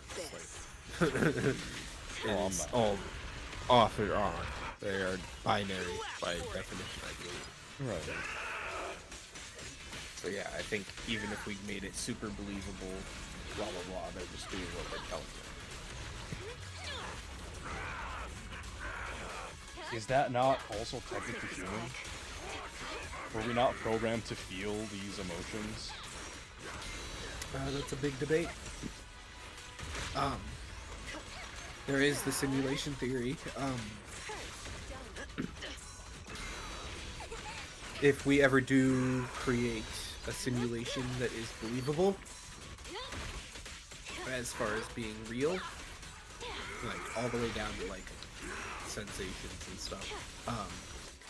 It is all off or on. They are binary by definition, I believe. Right. So yeah, I think even if we made it super believable, blah blah blah, they're just doing what they're telling them. Is that not also technically human? Were we not programmed to feel these emotions? That's a big debate. There is the simulation theory. if we ever do create a simulation that is believable, as far as being real, like all the way down to like sensations and stuff,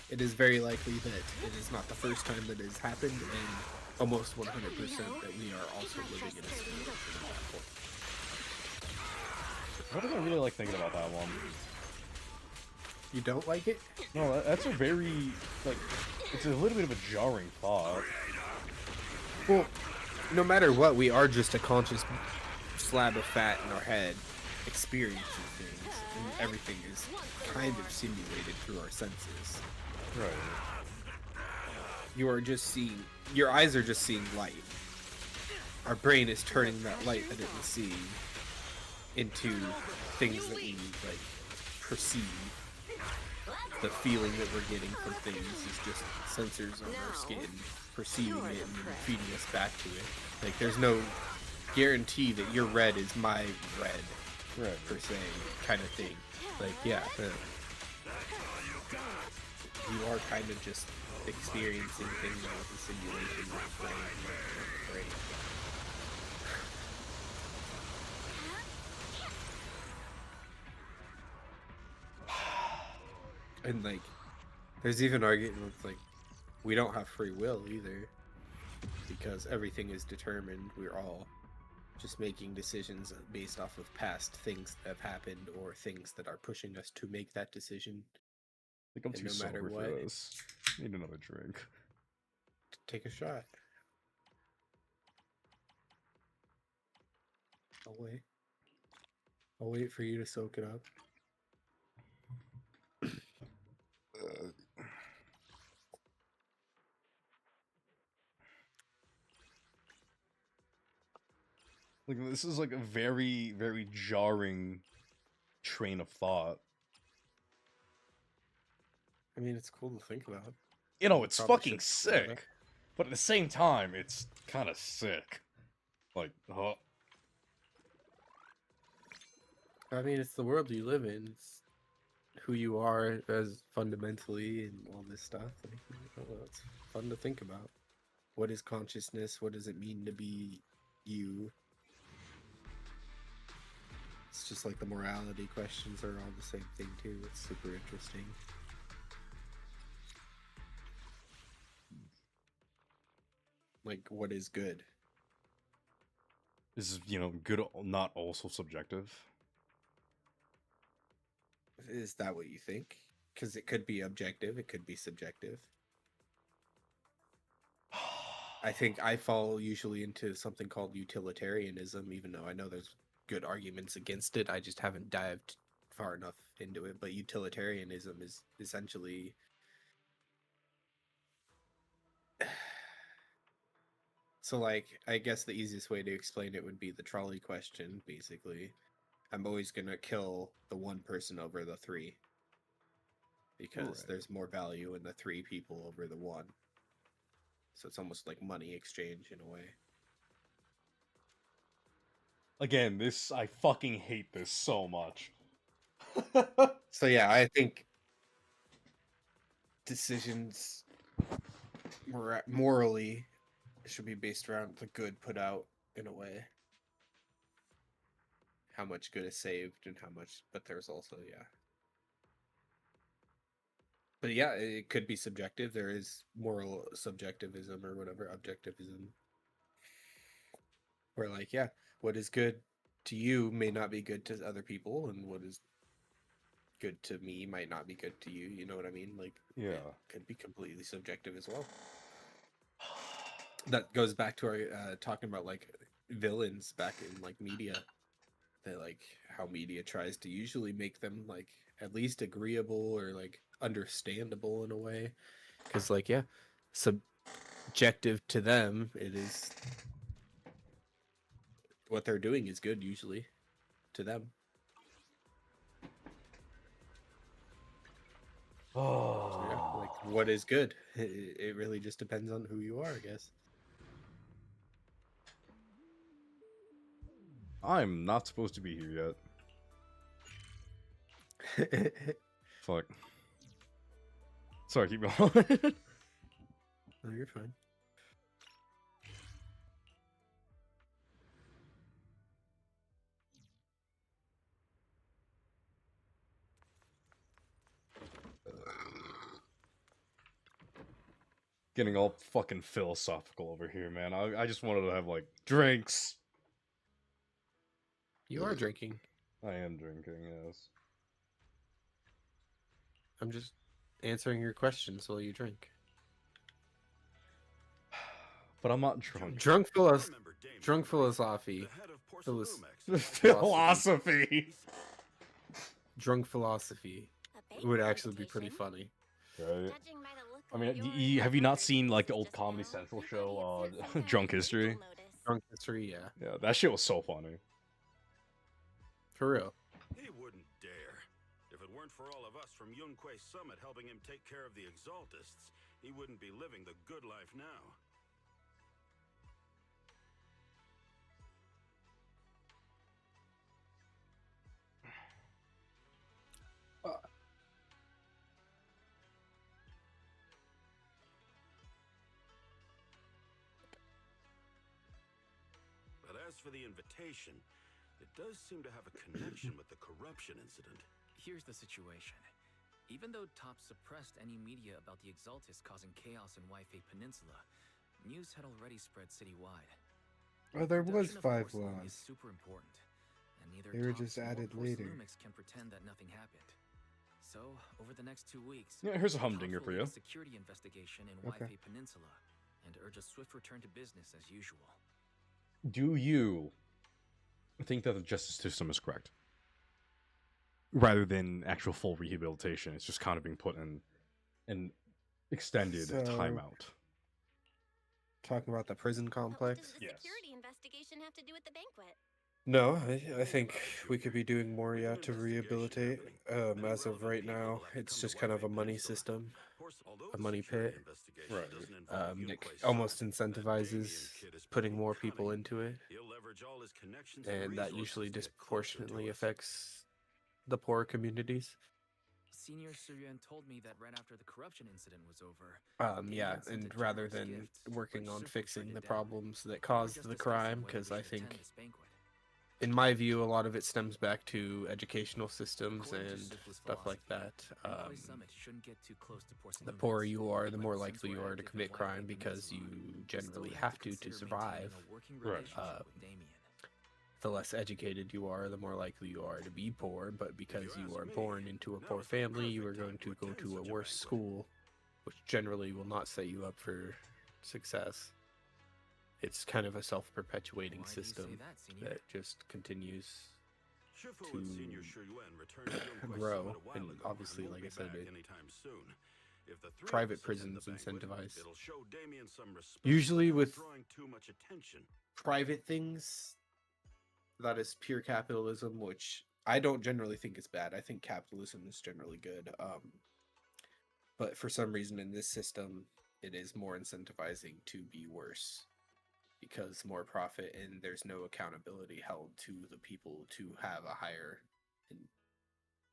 it is very likely that it is not the first time that it has happened, and almost 100% that we are also living in a simulation at that point. What do I really like thinking about that one? You don't like it? No, that's a very, like, it's a little bit of a jarring thought. Well, no matter what, we are just a conscious slab of fat in our head experiencing things, and everything is kind of simulated through our senses. Right. You are just seeing, your eyes are just seeing light. Our brain is turning that light that it was seeing into things that we like perceive. The feeling that we're getting from things is just sensors on our skin perceiving it and feeding us back to it. Like there's no guarantee that your red is my red, Right. per se, kind of thing. Like yeah, you are kind of just experiencing things with the simulation of your brain. And like, there's even arguments like, we don't have free will either, because everything is determined. We're all just making decisions based off of past things that have happened or things that are pushing us to make that decision. I think I'm And too no matter sober what, for this. Need another drink. take a shot. I'll wait. I'll wait for you to soak it up. Like, this is like a very, very jarring train of thought. I mean, it's cool to think about. You know, it's Probably fucking should think about sick. But at the same time, it's kind of sick. Like, huh? I mean, it's the world you live in. It's who you are as fundamentally and all this stuff. Like, I don't know, it's fun to think about. What is consciousness? What does it mean to be you? It's just like the morality questions are all the same thing too. It's super interesting. Like, what is good? Is, you know, good not also subjective? Is that what you think? Because it could be objective, it could be subjective. I think I fall usually into something called utilitarianism, even though I know there's good arguments against it. I just haven't dived far enough into it. But utilitarianism is essentially so, like, I guess the easiest way to explain it would be the trolley question, basically. I'm always gonna kill the one person over the three. Because Right. there's more value in the three people over the one. So it's almost like money exchange in a way. Again, this, I fucking hate this so much. So yeah, I think decisions morally should be based around the good put out in a way. How much good is saved and how much, but there's also, yeah. But yeah, it could be subjective. There is moral subjectivism or whatever, objectivism. Where like, yeah, what is good to you may not be good to other people, and what is good to me might not be good to you. You know what I mean? Like, Yeah. it could be completely subjective as well. That goes back to our talking about like villains back in like media. That like how media tries to usually make them like at least agreeable or like understandable in a way. Because like, yeah, subjective to them, it is what they're doing is good usually to them. Oh. So, yeah, like what is good? It really just depends on who you are, I guess. I'm not supposed to be here yet. Fuck. Sorry, keep going. No, you're fine. Getting all fucking philosophical over here, man. I just wanted to have like drinks. You are drinking. I am drinking, yes. I'm just answering your questions while you drink. But I'm not drunk. Drunk philosophy. Philosophy. Drunk philosophy would actually be pretty funny. Right. I mean, have you not seen like the old Comedy Central show, Drunk History? Drunk History, yeah. Yeah, that shit was so funny. For real. He wouldn't dare. If it weren't for all of us from Yunquay Summit helping him take care of the Exaltists, he wouldn't be living the good life now. But as for the invitation, it does seem to have a connection with the corruption incident. Here's the situation. Even though Top suppressed any media about the Exaltists causing chaos in Waifei Peninsula, news had already spread citywide. Oh, there was Production of 5 porcelain is laws. super important, and neither They were Topps just nor added later. Porcelumix can pretend that nothing happened. So, over the next 2 weeks, Yeah, here's a Topps humdinger will for lead you. a security investigation in Okay. Waifei Peninsula, and urge a swift return to business as usual. Do you think that the justice system is correct? Rather than actual full rehabilitation, it's just kind of being put in an extended So- timeout. Talking about the prison But what complex? does the Yes. security investigation have to do with the banquet? No, I think we could be doing more, yeah, to rehabilitate. As of right now, it's just kind of a money system, a money pit. Right. It almost incentivizes putting more people into it, and that usually disproportionately affects the poor communities. Senior Suryuan told me that right after the corruption incident was over, Yeah, Damien sent and a rather generous than gift, working which on swiftly fixing turned the it down. problems that We were caused just the discussing crime, whether because we I should attend think, this banquet. in my view, a lot of it stems back to educational systems According to and Sifla's stuff like philosophy, that. Yunquay Summit shouldn't get too close to The Porcelumix, poorer you are, the but more since likely you we're are to active in commit Waifei crime because Peninsula, you we generally still have to consider survive. maintaining a working Right. relationship with Damien. The less educated you are, the more likely you are to be poor, but because you are born into a poor family, you are going to go to a worse school, which generally will not set you up for success. It's kind of a self-perpetuating Why do you say system that, Senior? that just continues Shifu and Senior Shuyuan returned to Yunquay grow, Summit a while and ago obviously, won't like be I said, back it- anytime soon. If the three of private us attend the prisons banquet, incentivize. it'll show Damien some respect Usually without with drawing too much attention. private things, that is pure capitalism, which I don't generally think is bad. I think capitalism is generally good. But for some reason in this system, it is more incentivizing to be worse because more profit and there's no accountability held to the people to have a higher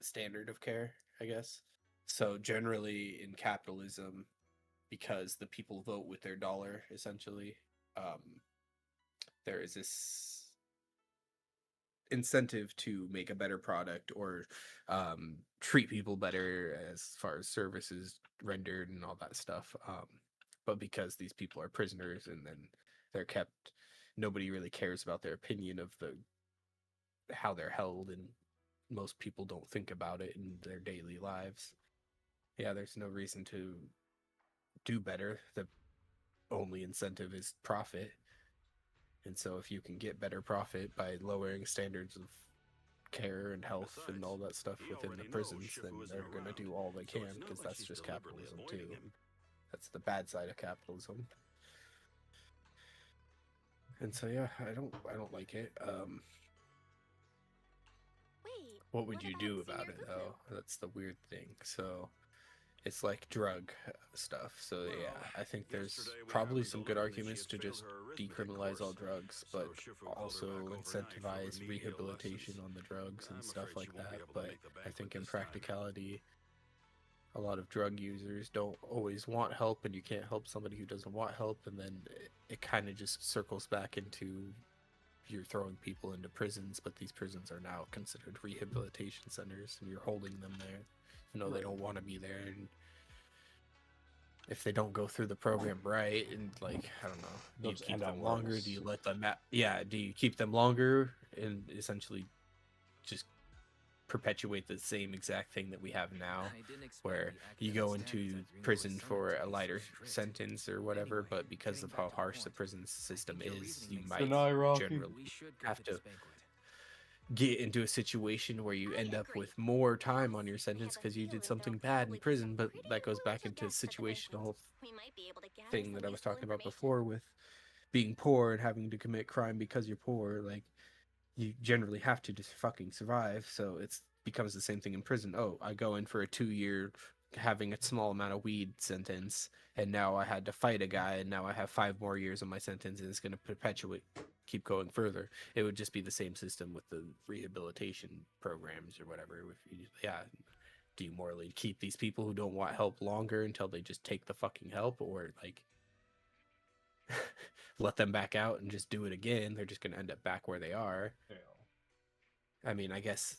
standard of care, I guess. So generally in capitalism, because the people vote with their dollar, essentially, there is this incentive to make a better product or treat people better as far as services rendered and all that stuff. But because these people are prisoners and then they're kept, nobody really cares about their opinion of how they're held, and most people don't think about it in their daily lives. Yeah, there's no reason to do better. The only incentive is profit. And so if you can get better profit by lowering standards of care and health and all that stuff within the prisons, then they're going to do all they can, because that's just capitalism too. That's the bad side of capitalism. And so yeah, I don't like it. Wait, What would you do about about Senior it Fufu? though? That's the weird thing. So it's like drug stuff. So yeah, I think there's probably some good arguments to just decriminalize all drugs, but also incentivize rehabilitation on the drugs and stuff like that. But I think in practicality, a lot of drug users don't always want help, and you can't help somebody who doesn't want help, and then it kind of just circles back into you're throwing people into prisons, but these prisons are now considered rehabilitation centers, and you're holding them there, even though they don't want to be there. And if they don't go through the program right, and like, I don't know, do They'll you just keep end up them longer? worse. Do you let them do you keep them longer and essentially just perpetuate the same exact thing that we have now, where you go into prison for a lighter sentence or whatever, but because of how harsh the prison system is, you might generally have to get into a situation where you end up with more time on your sentence because you did something bad in prison. But that goes back into the situational thing that I was talking about before with being poor and having to commit crime because you're poor. Like, you generally have to just fucking survive. So it's becomes the same thing in prison. Oh, I go in for a 2-year having a small amount of weed sentence, and now I had to fight a guy, and now I have 5 more years on my sentence, and it's going to perpetuate, keep going further. It would just be the same system with the rehabilitation programs or whatever. Do you morally keep these people who don't want help longer until they just take the fucking help, or like let them back out and just do it again? They're just going to end up back where they are. Yeah. I mean, I guess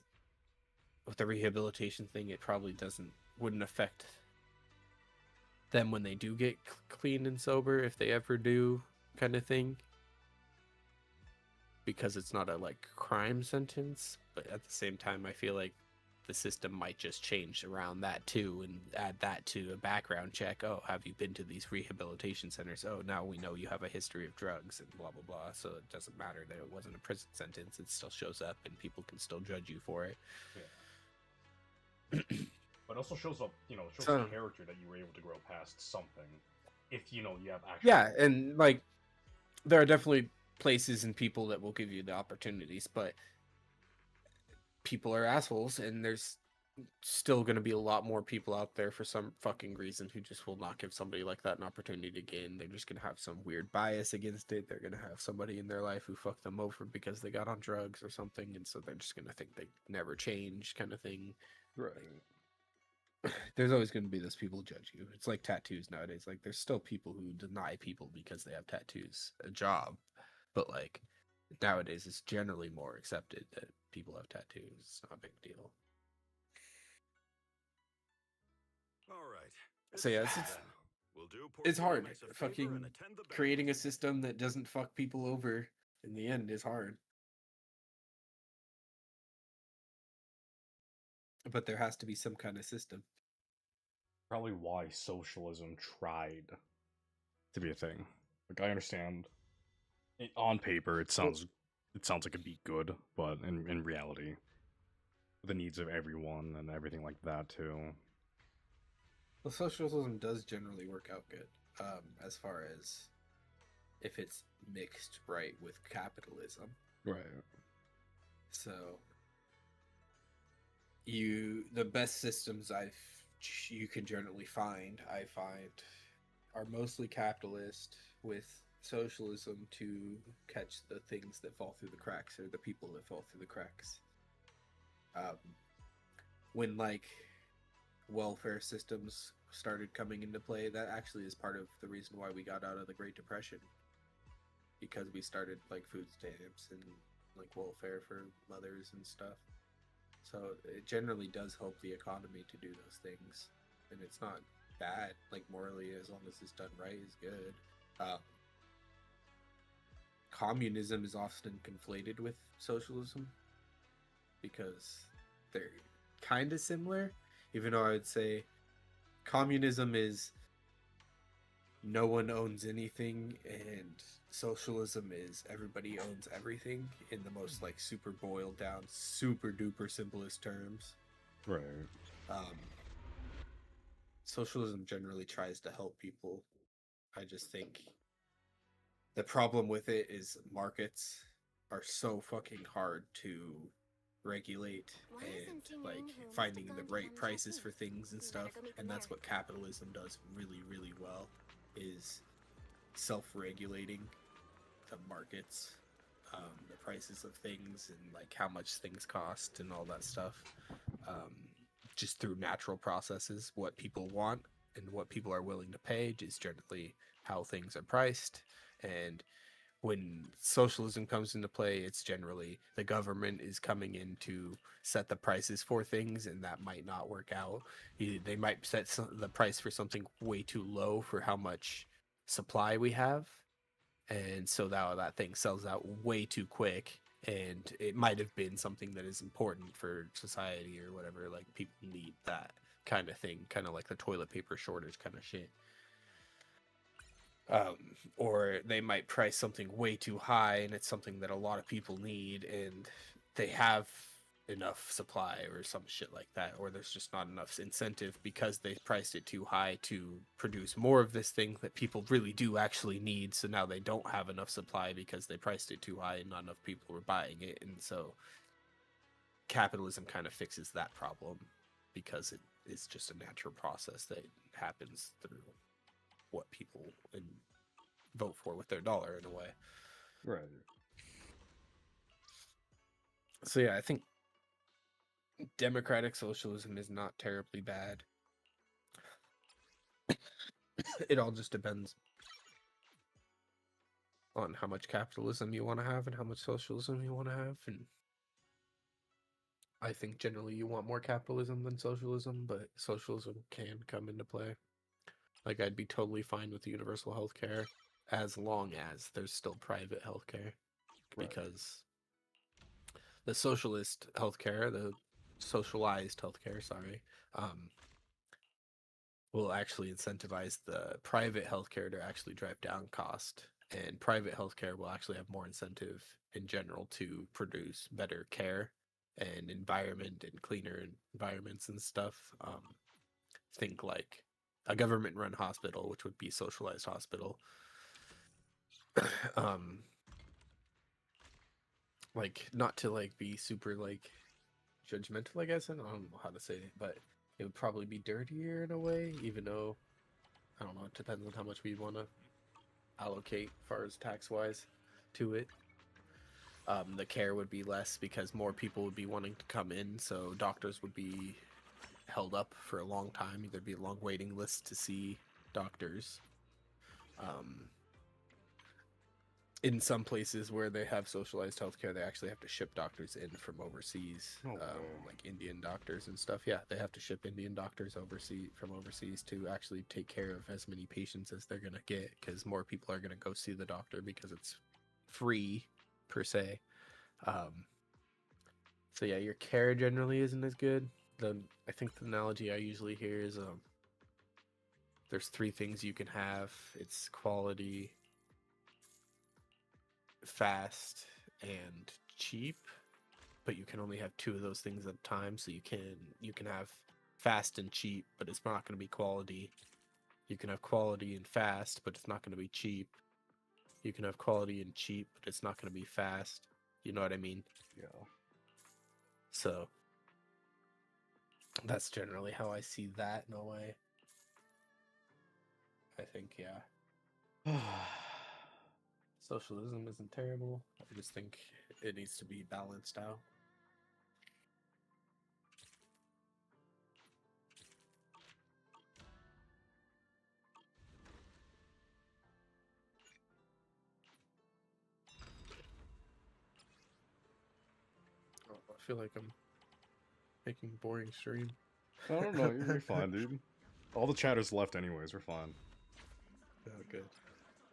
with the rehabilitation thing, it probably wouldn't affect them when they do get clean and sober, if they ever do, kind of thing, because it's not a like crime sentence. But at the same time, I feel like the system might just change around that too, and add that to a background check. Oh, have you been to these rehabilitation centers? Oh, now we know you have a history of drugs and blah blah blah. So it doesn't matter that it wasn't a prison sentence; it still shows up, and people can still judge you for it. Yeah. But it also shows up, shows the character that you were able to grow past something. If you have actual. Yeah, and like, there are definitely places and people that will give you the opportunities, but people are assholes, and there's still going to be a lot more people out there for some fucking reason who just will not give somebody like that an opportunity again. They're just going to have some weird bias against it. They're going to have somebody in their life who fucked them over because they got on drugs or something, and so they're just going to think they never change, kind of thing. Right. There's always going to be those people who judge you. It's like tattoos nowadays. Like, there's still people who deny people because they have tattoos a job, but like nowadays it's generally more accepted that people have tattoos. It's not a big deal. All right. So yeah, it's hard. Fucking attend the creating a system that doesn't fuck people over in the end is hard. But there has to be some kind of system. Probably why socialism tried to be a thing. Like, I understand. On paper, it sounds like it'd be good, but in reality, the needs of everyone and everything like that too. Well, socialism does generally work out good, as far as if it's mixed right with capitalism. Right. So the best systems you can generally find, I find, are mostly capitalist, with socialism to catch the things that fall through the cracks, or the people that fall through the cracks. When like welfare systems started coming into play, that actually is part of the reason why we got out of the Great Depression, because we started like food stamps and like welfare for mothers and stuff. So it generally does help the economy to do those things, and it's not bad, like morally, as long as it's done right, is good. Communism is often conflated with socialism because they're kind of similar, even though I would say communism is no one owns anything, and socialism is everybody owns everything, in the most like super boiled down, super duper simplest terms. Right. Socialism generally tries to help people. I just think the problem with it is markets are so fucking hard to regulate, and like finding the right prices for things and stuff, and that's what capitalism does really, really well, is self-regulating the markets, the prices of things, and like how much things cost and all that stuff. just through natural processes. What people want and what people are willing to pay is generally how things are priced. And when socialism comes into play, it's generally the government is coming in to set the prices for things, and that might not work out. They might set the price for something way too low for how much supply we have, and so that thing sells out way too quick. And it might have been something that is important for society or whatever. Like, people need that kind of thing, kind of like the toilet paper shortage kind of shit. Or they might price something way too high, and it's something that a lot of people need, and they have enough supply or some shit like that, or there's just not enough incentive because they priced it too high to produce more of this thing that people really do actually need. So now they don't have enough supply because they priced it too high and not enough people were buying it. And so capitalism kind of fixes that problem because it is just a natural process that happens through what people vote for with their dollar in a way. Right. So yeah, I think democratic socialism is not terribly bad. It all just depends on how much capitalism you want to have and how much socialism you want to have. And I think generally you want more capitalism than socialism, but socialism can come into play. Like, I'd be totally fine with universal healthcare as long as there's still private healthcare. Right. Because the socialist healthcare, the socialized healthcare, will actually incentivize the private healthcare to actually drive down cost. And private healthcare will actually have more incentive in general to produce better care and environment and cleaner environments and stuff. Think like a government-run hospital, which would be socialized hospital. Like, not to like be super like judgmental, I guess. I don't know how to say it, but it would probably be dirtier in a way, even though, I don't know, it depends on how much we want to allocate as far as tax-wise to it. The care would be less because more people would be wanting to come in, so doctors would be held up for a long time. There'd be a long waiting list to see doctors. In some places where they have socialized healthcare, they actually have to ship doctors in from overseas, like Indian doctors and stuff. Yeah, they have to ship Indian doctors from overseas to actually take care of as many patients as they're gonna get, because more people are gonna go see the doctor because it's free per se. So yeah, your care generally isn't as good. I think the analogy I usually hear is there's 3 things you can have. It's quality, fast, and cheap, but you can only have 2 of those things at a time. So you can have fast and cheap, but it's not going to be quality. You can have quality and fast, but it's not going to be cheap. You can have quality and cheap, but it's not going to be fast. You know what I mean? Yeah. So that's generally how I see that in a way. I think, yeah. Socialism isn't terrible. I just think it needs to be balanced out. Oh, I feel like I'm making a boring stream. I don't know, you're fine, dude. All the chatters left anyways, we're fine. Oh, good.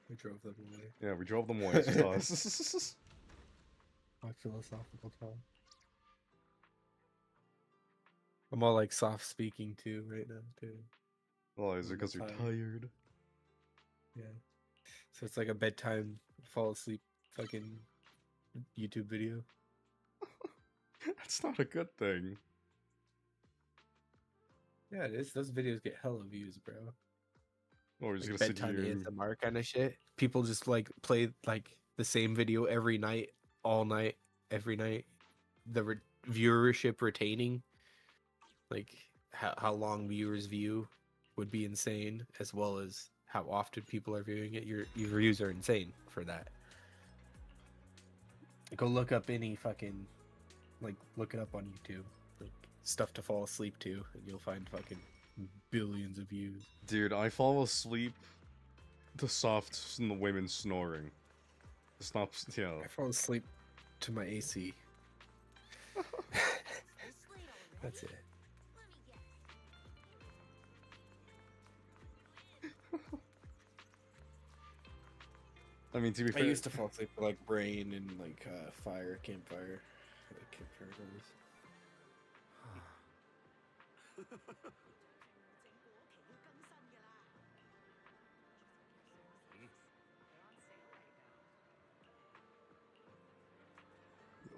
We drove them away. Yeah, we drove them away, it's just us. My philosophical time. I'm all like soft speaking too right now too. Oh, is it because you're tired? Yeah. So it's like a bedtime fall asleep fucking YouTube video. That's not a good thing. Yeah, it is. Those videos get hella views, bro. Oh, we're just Like gonna sit bedtime here. ASMR kind of shit. People just like play like the same video every night, all night, every night. The viewership retaining, like how long viewers view, would be insane, as well as how often people are viewing it. Your views are insane for that. Go look up any fucking, like, look it up on YouTube. Like, stuff to fall asleep to, and you'll find fucking billions of views. Dude, I fall asleep to soft the women snoring. Stop, you know. I fall asleep to my AC. That's it. I mean, to be I fair, used to fall asleep to like Brain and like Fire, Campfire. Like Campfire does.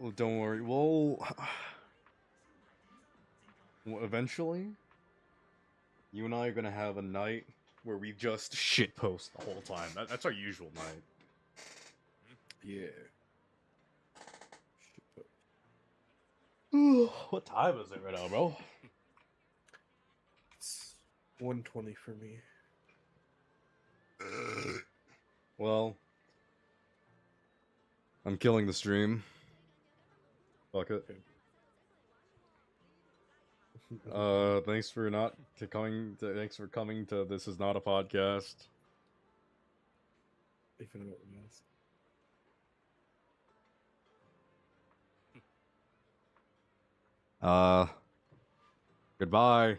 well, don't worry. Well, eventually, you and I are gonna have a night where we just shitpost the whole time. That's our usual night. Yeah. What time is it right now, bro? It's 1:20 for me. Well, I'm killing the stream. Fuck it. Thanks for thanks for coming to This Is Not a Podcast. Even though it was. Goodbye.